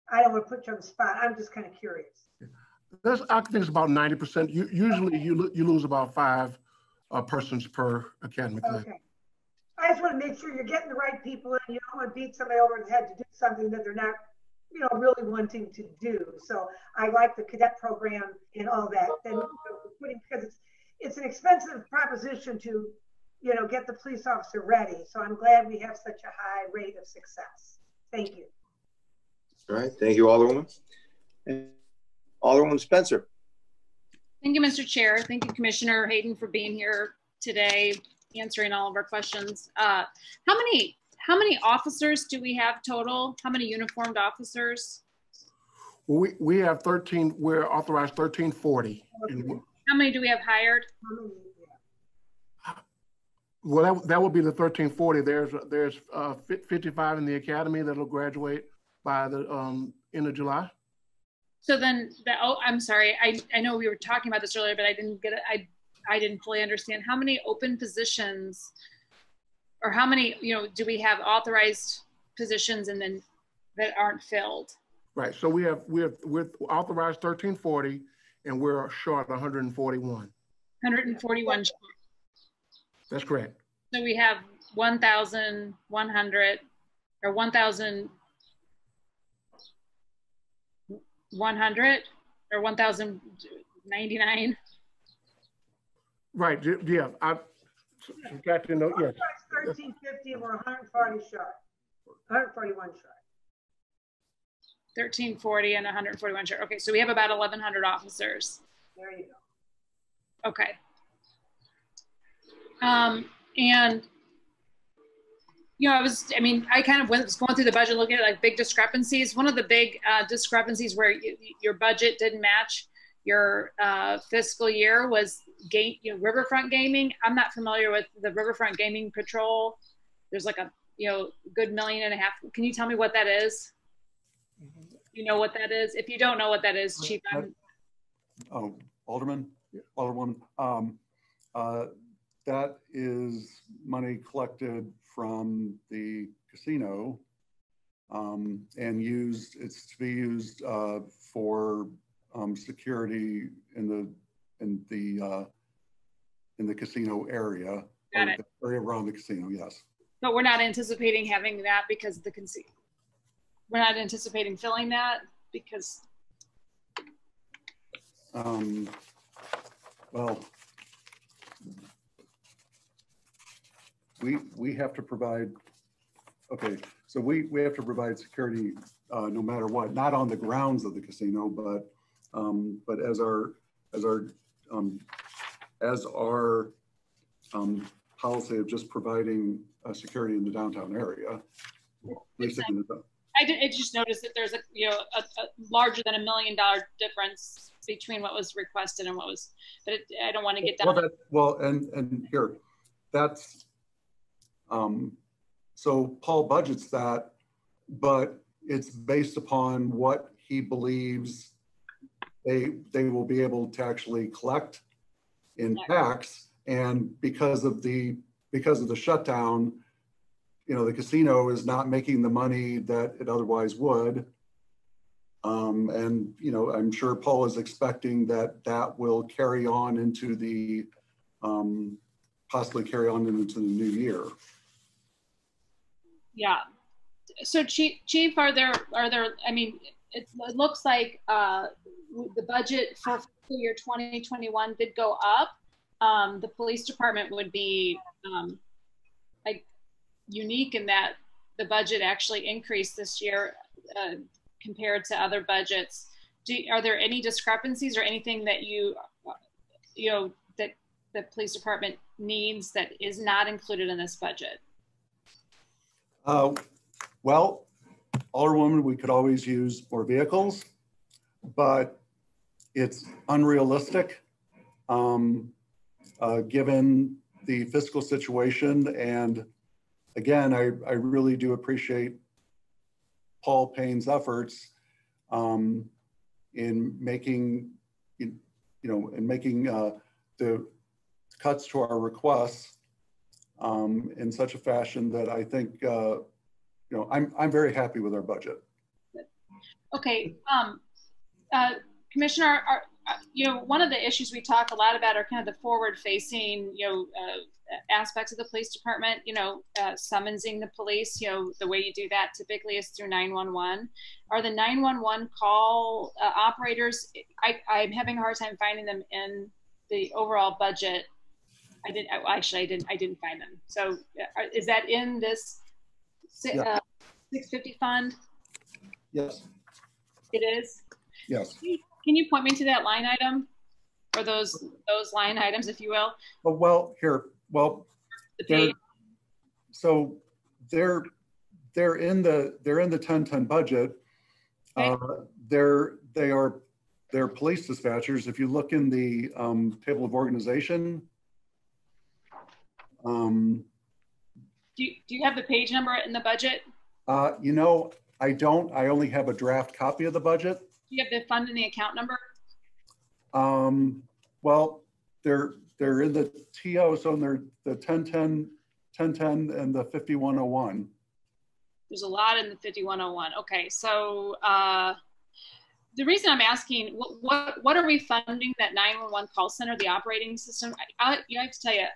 I don't want to put you on the spot. I'm just kind of curious. I think it's about 90%. Usually you lose about 5 persons per academy class. Okay. I just want to make sure you're getting the right people in. You don't want to beat somebody over the head to do something that they're not, you know, really wanting to do. So I like the cadet program and all that. Then because it's an expensive proposition to, you know, get the police officer ready. So I'm glad we have such a high rate of success. Thank you. All right, thank you, Alderwoman. And Alderwoman Spencer. Thank you, Mr. Chair. Thank you, Commissioner Hayden, for being here today, answering all of our questions. How many officers do we have total? How many uniformed officers? Well, we have 13. We're authorized 1340. How many do we have hired? Well, that would be the 1340. There's 55 in the academy that'll graduate by the end of July. So then, I'm sorry. I know we were talking about this earlier, but I didn't get it. I didn't fully understand. How many open positions, or how many, you know, do we have authorized positions and then that aren't filled? Right. So we're authorized 1340, and we're short 141. 141 short. That's correct. So we have 1,100 or 1,100 or 1,099. Right. Yeah. I got to know. Yes. 1350 and we're 140 short, 141 short. 1340 and 141 short. Okay, so we have about 1,100 officers. There you go. Okay. And I kind of was going through the budget, looking at like big discrepancies. One of the big discrepancies where your budget didn't match your fiscal year was riverfront gaming. I'm not familiar with the riverfront gaming patrol. There's like a good $1.5 million. Can you tell me what that is? You know what that is? If you don't know what that is, Chief. Alderman, Alderwoman, that is money collected from the casino and it's to be used for security in the casino area. Got it. The area around the casino, yes. But we're not anticipating having that because we're not anticipating filling that because. Well, we have to provide. Okay, so we have to provide security no matter what, not on the grounds of the casino, but as our policy of just providing security in the downtown area. I just noticed that there's a larger than $1 million difference between what was requested and what was, but I don't want to get down. And here, that's so Paul budgets that, but it's based upon what he believes they will be able to actually collect in tax, and because of the shutdown, the casino is not making the money that it otherwise would. And, I'm sure Paul is expecting that will carry on into the, possibly carry on into the new year. Yeah. So Chief, are there, I mean, it looks like the budget for fiscal year 2021 did go up. The police department would be like unique in that the budget actually increased this year compared to other budgets. Are there any discrepancies or anything that that the police department needs that is not included in this budget? Well, Alderwoman, we could always use more vehicles, but it's unrealistic given the fiscal situation. And again, I really do appreciate Paul Payne's efforts in making, the cuts to our requests in such a fashion that I think, I'm very happy with our budget. Okay, Commissioner, one of the issues we talk a lot about are kind of the forward-facing, aspects of the police department. Summonsing the police. The way you do that typically is through 911. Are the 911 call operators? I'm having a hard time finding them in the overall budget. I didn't find them. So, is that in this 650 fund? Yes. It is. Yes. Can you point me to that line item, or those line items, if you will? Well, here. Well, so they're in the 1010 budget. Okay. They're police dispatchers. If you look in the table of organization. Do you have the page number in the budget? I don't. I only have a draft copy of the budget. Do you have the fund and the account number? Well, they're in the TO, so they're the 1010 and the 5101. There's a lot in the 5101. Okay, so the reason I'm asking, what are we funding that 911 call center, the operating system? I have to tell you,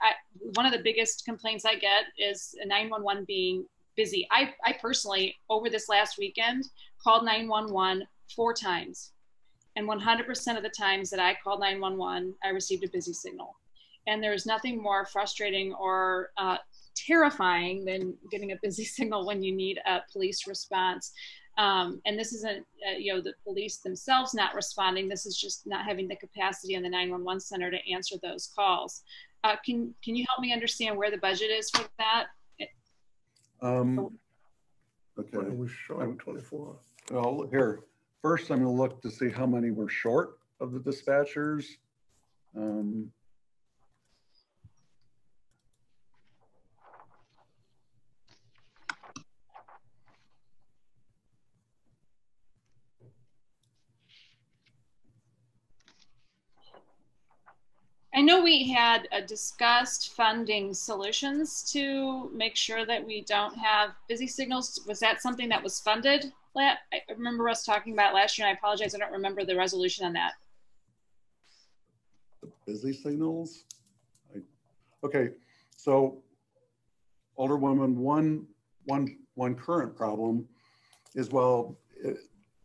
one of the biggest complaints I get is 911 being busy. I personally, over this last weekend, called 911 4 times. And 100% of the times that I called 911, I received a busy signal. And there's nothing more frustrating or terrifying than getting a busy signal when you need a police response. And this isn't, the police themselves not responding. This is just not having the capacity in the 911 center to answer those calls. Can you help me understand where the budget is for that? Okay. We're showing 24. Well, here, first I'm going to look to see how many were short of the dispatchers. I know we had discussed funding solutions to make sure that we don't have busy signals. Was that something that was funded? I remember us talking about last year, and I apologize, I don't remember the resolution on that. The busy signals? Okay, so Alderwoman, one current problem is, well,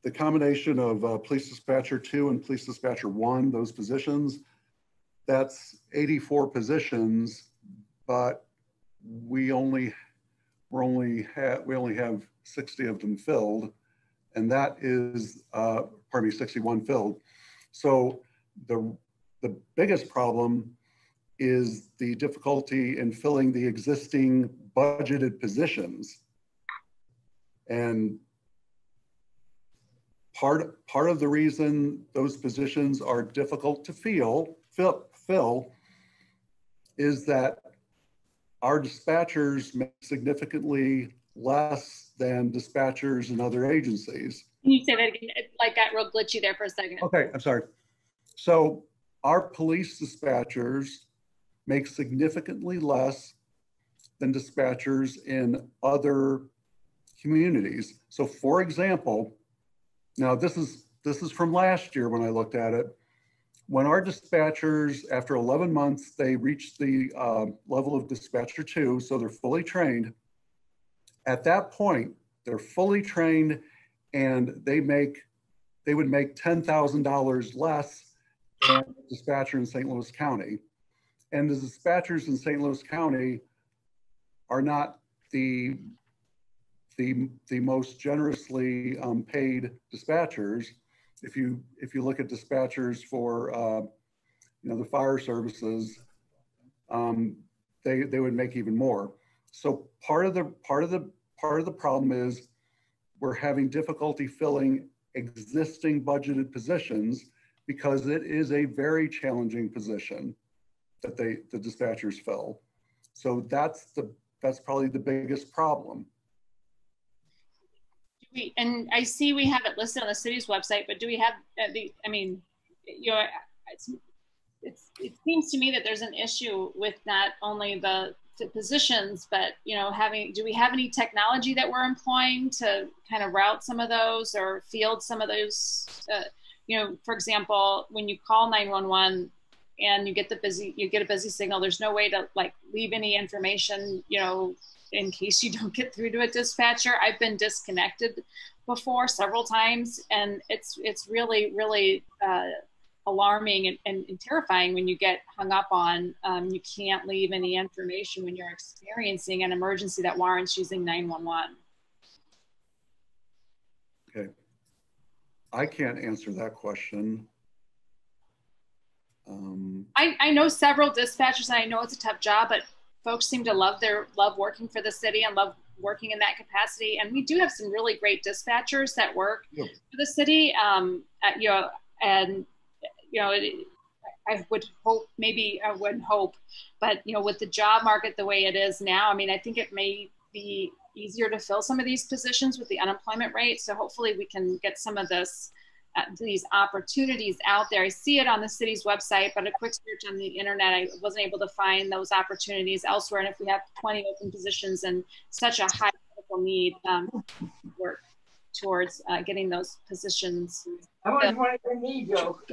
the combination of Police Dispatcher 2 and Police Dispatcher 1, those positions, that's 84 positions, but we only have 60 of them filled, and that is, 61 filled. So the biggest problem is the difficulty in filling the existing budgeted positions. And part of the reason those positions are difficult to fill is that our dispatchers make significantly less than dispatchers in other agencies. Can you say that again? It like got real glitchy there for a second. Okay, I'm sorry. So our police dispatchers make significantly less than dispatchers in other communities. So for example, now this is from last year when I looked at it. When our dispatchers, after 11 months, they reached the level of dispatcher 2, so they're fully trained. At that point, they're fully trained and they would make $10,000 less than a dispatcher in St. Louis County. And the dispatchers in St. Louis County are not the most generously paid dispatchers. If you look at dispatchers for the fire services, they would make even more. So part of the problem is we're having difficulty filling existing budgeted positions because it is a very challenging position that the dispatchers fill. So that's probably the biggest problem. And I see we have it listed on the city's website, but do we have it seems to me that there's an issue with not only the positions, but do we have any technology that we're employing to kind of route some of those or field some of those? For example, when you call 911 and you get a busy signal, there's no way to leave any information, in case you don't get through to a dispatcher. I've been disconnected before several times, and it's really, really alarming and terrifying when you get hung up on. You can't leave any information when you're experiencing an emergency that warrants using 911. Okay, I can't answer that question. I know several dispatchers, and I know it's a tough job, but folks seem to love working for the city and love working in that capacity. And we do have some really great dispatchers that work for the city. I would hope, maybe I wouldn't hope, but with the job market the way it is now, I think it may be easier to fill some of these positions with the unemployment rate. So hopefully we can get some of these opportunities out there. I see it on the city's website, but a quick search on the internet, I wasn't able to find those opportunities elsewhere. And if we have 20 open positions and such a high critical need, work towards getting those positions. I always wanted a knee joke.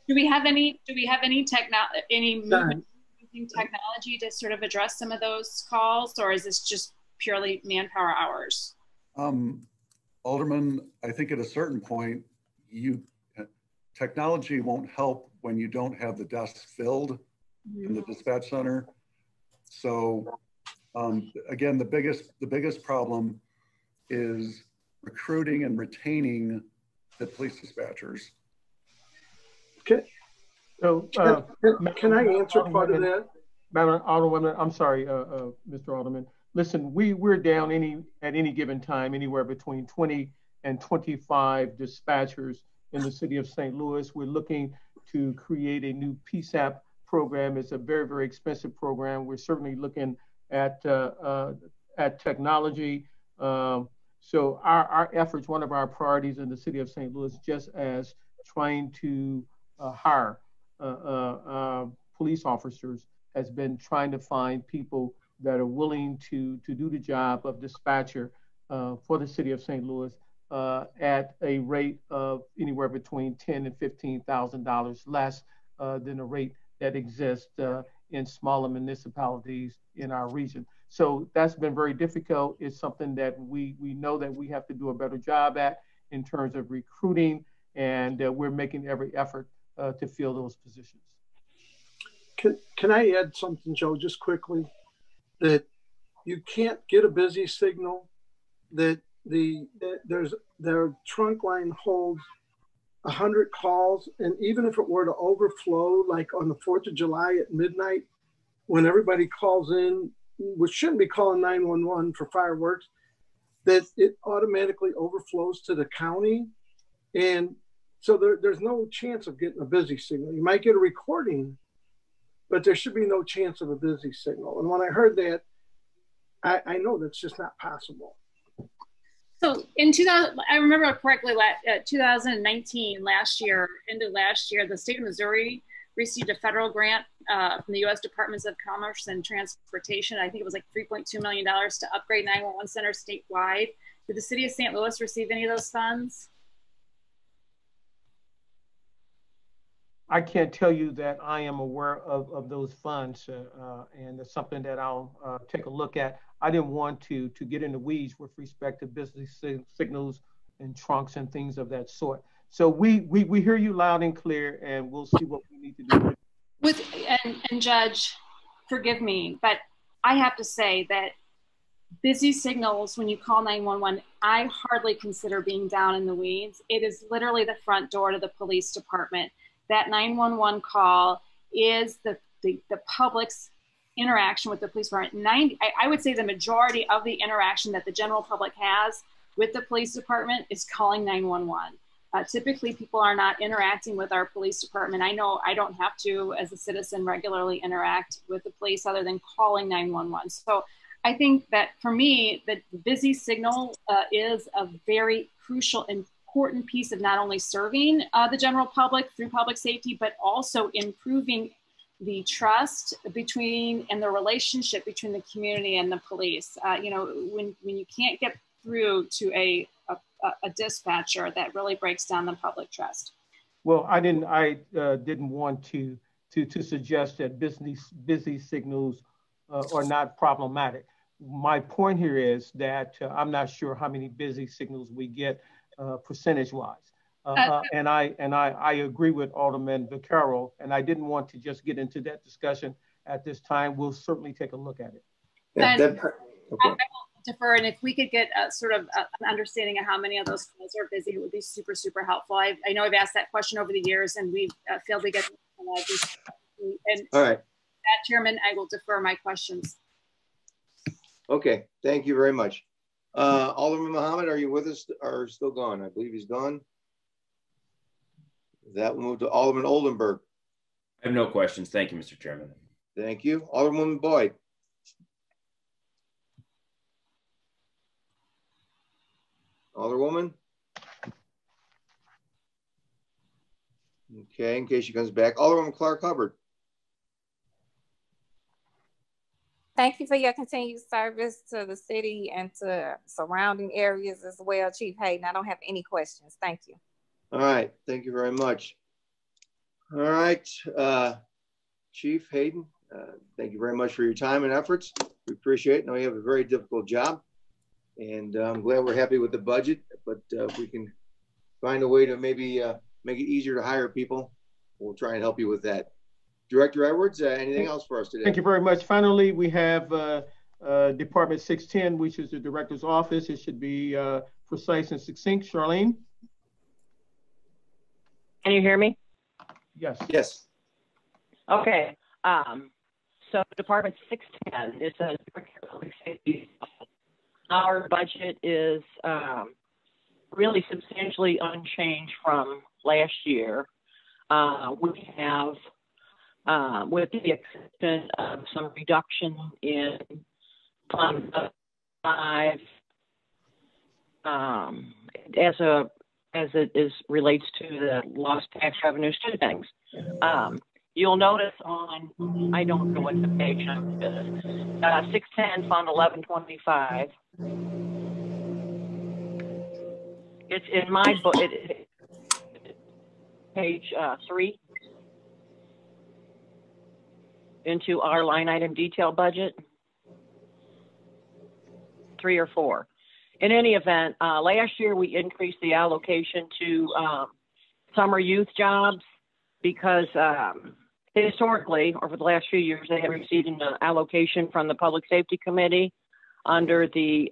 Do we have any movement using technology to sort of address some of those calls, or is this just purely manpower hours? Alderman, I think at a certain point, technology won't help when you don't have the desks filled in the dispatch center. So Again, the biggest problem is recruiting and retaining the police dispatchers. Okay. So, can I answer part of that? Madam Alderman, I'm sorry, Mr. Alderman. Listen, we're down at any given time anywhere between 20 and 25 dispatchers in the city of St. Louis. We're looking to create a new PSAP program. It's a very, very expensive program. We're certainly looking at technology. So our efforts, one of our priorities in the city of St. Louis, just as trying to hire police officers, has been trying to find people that are willing to do the job of dispatcher for the city of St. Louis at a rate of anywhere between $10,000 and $15,000 less than the rate that exists in smaller municipalities in our region. So that's been very difficult. It's something that we know that we have to do a better job at in terms of recruiting, and we're making every effort to fill those positions. Can I add something, Joe, just quickly? That you can't get a busy signal, that their trunk line holds 100 calls, and even if it were to overflow, like on the 4th of July at midnight, when everybody calls in, which shouldn't be calling 911 for fireworks, that it automatically overflows to the county. And so there's no chance of getting a busy signal. You might get a recording, but there should be no chance of a busy signal. And when I heard that, I know that's just not possible. So in 2000, I remember correctly, 2019, end of last year, the state of Missouri received a federal grant from the U.S. Departments of Commerce and Transportation. I think it was like $3.2 million to upgrade 911 centers statewide. Did the city of St. Louis receive any of those funds? I can't tell you that I am aware of those funds, and it's something that I'll take a look at. I didn't want to get in the weeds with respect to business signals and trunks and things of that sort. So we hear you loud and clear, and we'll see what we need to do. And Judge, forgive me, but I have to say that busy signals, when you call 911, I hardly consider being down in the weeds. It is literally the front door to the police department. That 911 call is the public's interaction with the police department. I would say the majority of the interaction that the general public has with the police department is calling 911. Typically, people are not interacting with our police department. I know I don't have to, as a citizen, regularly interact with the police other than calling 911. So I think that for me, the busy signal is a very crucial and important piece of not only serving the general public through public safety, but also improving the trust between and the relationship between the community and the police. When you can't get through to a dispatcher, that really breaks down the public trust. Well, I didn't want to suggest that busy signals are not problematic. My point here is that I'm not sure how many busy signals we get percentage-wise. And I agree with Alderman Vaccaro, and I didn't want to just get into that discussion at this time. We'll certainly take a look at it. I will defer, and if we could get sort of an understanding of how many of those calls are busy, it would be super, super helpful. I know I've asked that question over the years, and we've failed to get. And all right, that Chairman, I will defer my questions. Okay, thank you very much. Alderman Muhammad, are you with us or still gone? I believe he's gone. That will move to Alderman Oldenburg. I have no questions. Thank you, Mr. Chairman. Thank you. Alderwoman Boyd. Alderwoman. Okay, in case she comes back. Alderwoman Clark Hubbard. Thank you for your continued service to the city and to surrounding areas as well, Chief Hayden. I don't have any questions. Thank you. All right, thank you very much. All right, Chief Hayden, thank you very much for your time and efforts. We appreciate it. I know you have a very difficult job, and I'm glad we're happy with the budget, but if we can find a way to maybe make it easier to hire people, we'll try and help you with that. Director Edwards, anything else for us today? Thank you very much. Finally, we have Department 610, which is the director's office. It should be precise and succinct. Charlene? Can you hear me? Yes. Yes. Okay. So Department 610 is a public safety. Our budget is really substantially unchanged from last year. We have, with the exception of some reduction in Fund 5, as it relates to the lost tax revenues, two things. You'll notice on, I don't know what the page number is, 610 Fund 1125. It's in my book, page 3 into our line item detail budget, 3 or 4. In any event, last year we increased the allocation to summer youth jobs because historically, over the last few years, they have received an allocation from the Public Safety Committee under the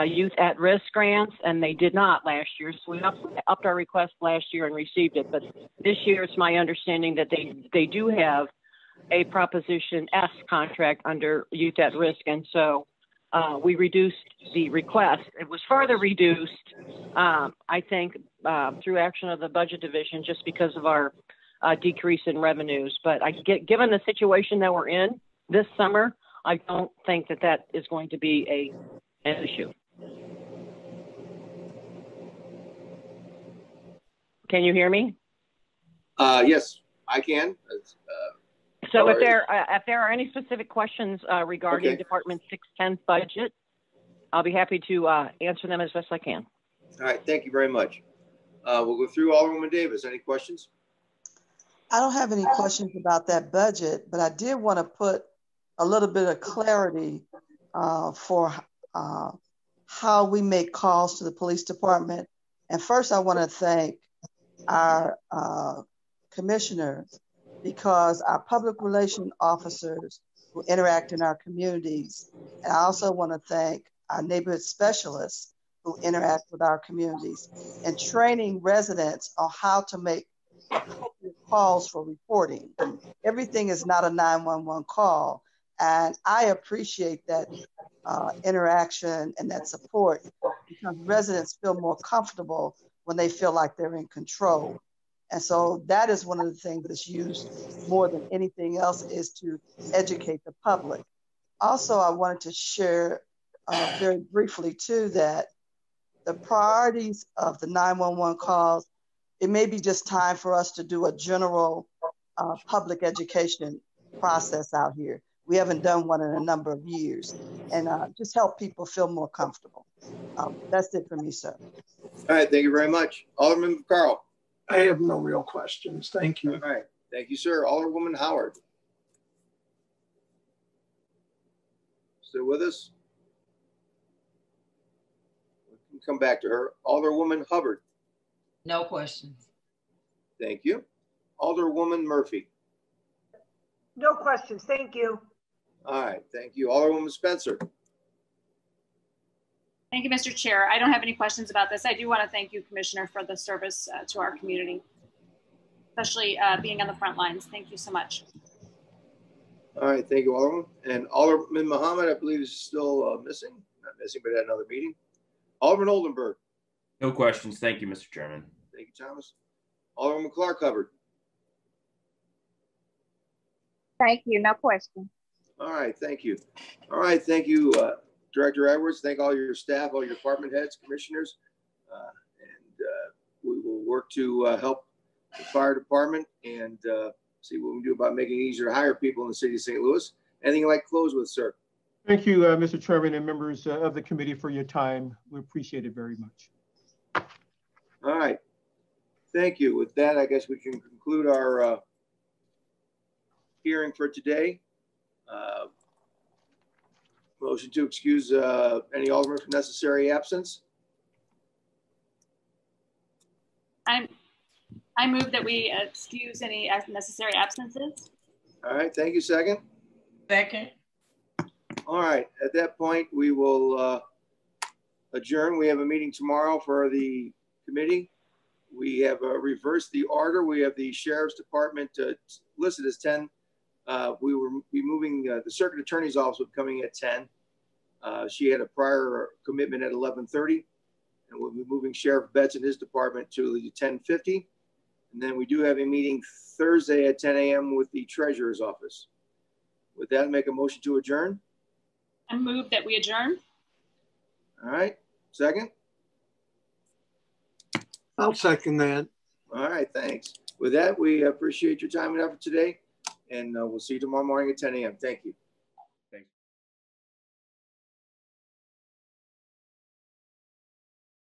Youth at Risk grants, and they did not last year. So we upped our request last year and received it. But this year, it's my understanding that they do have a Proposition S contract under Youth at Risk, and so we reduced the request. It was further reduced, I think, through action of the Budget Division, just because of our decrease in revenues. But given the situation that we're in this summer, I don't think that is going to be an issue. Can you hear me? Yes, I can. So if there are any specific questions regarding Department 610's budget, I'll be happy to answer them as best I can. All right, thank you very much. We'll go through Alderwoman Davis. Any questions? I don't have any questions about that budget, but I did want to put a little bit of clarity for how we make calls to the police department. And first, I want to thank our commissioners, because our public relation officers who interact in our communities. And I also want to thank our neighborhood specialists who interact with our communities and training residents on how to make appropriate calls for reporting. Everything is not a 911 call. And I appreciate that interaction and that support, because residents feel more comfortable when they feel like they're in control. And so that is one of the things that's used more than anything else, is to educate the public. Also, I wanted to share very briefly too that the priorities of the 911 calls, it may be just time for us to do a general public education process out here. We haven't done one in a number of years, and just help people feel more comfortable. That's it for me, sir. All right, thank you very much. Alderman Carl. I have no real questions. Thank you. All right. Thank you, sir. Alderwoman Howard. Still with us? We can come back to her. Alderwoman Hubbard. No questions. Thank you. Alderwoman Murphy. No questions. Thank you. All right. Thank you. Alderwoman Spencer. Thank you, Mr. Chair. I don't have any questions about this. I do want to thank you, Commissioner, for the service to our community, especially being on the front lines. Thank you so much. All right. Thank you, Alderman. And Alderman Muhammad, I believe, is still missing. Not missing, but at another meeting. Alderman Oldenburg. No questions. Thank you, Mr. Chairman. Thank you, Thomas. Alderman Clark Hubbard. Thank you. No question. All right. Thank you. All right. Thank you, Director Edwards. Thank all your staff, all your department heads, commissioners, and we will work to help the fire department and see what we can do about making it easier to hire people in the city of St. Louis. Anything you'd like to close with, sir? Thank you, Mr. Chairman and members of the committee, for your time. We appreciate it very much. All right. Thank you. With that, I guess we can conclude our hearing for today. Motion to excuse any alderman from necessary absence. I move that we excuse any necessary absences. All right, thank you. Second. Second. All right, at that point, we will adjourn. We have a meeting tomorrow for the committee. We have reversed the order. We have the Sheriff's Department listed as 10. We will be moving the Circuit Attorney's Office will be coming at 10. She had a prior commitment at 11:30. And we'll be moving Sheriff Betts and his department to the 10:50. And then we do have a meeting Thursday at 10 a.m. with the Treasurer's Office. With that, make a motion to adjourn. I move that we adjourn. All right, second? I'll second that. All right, thanks. With that, we appreciate your time and effort today. And we'll see you tomorrow morning at 10 a.m. Thank you.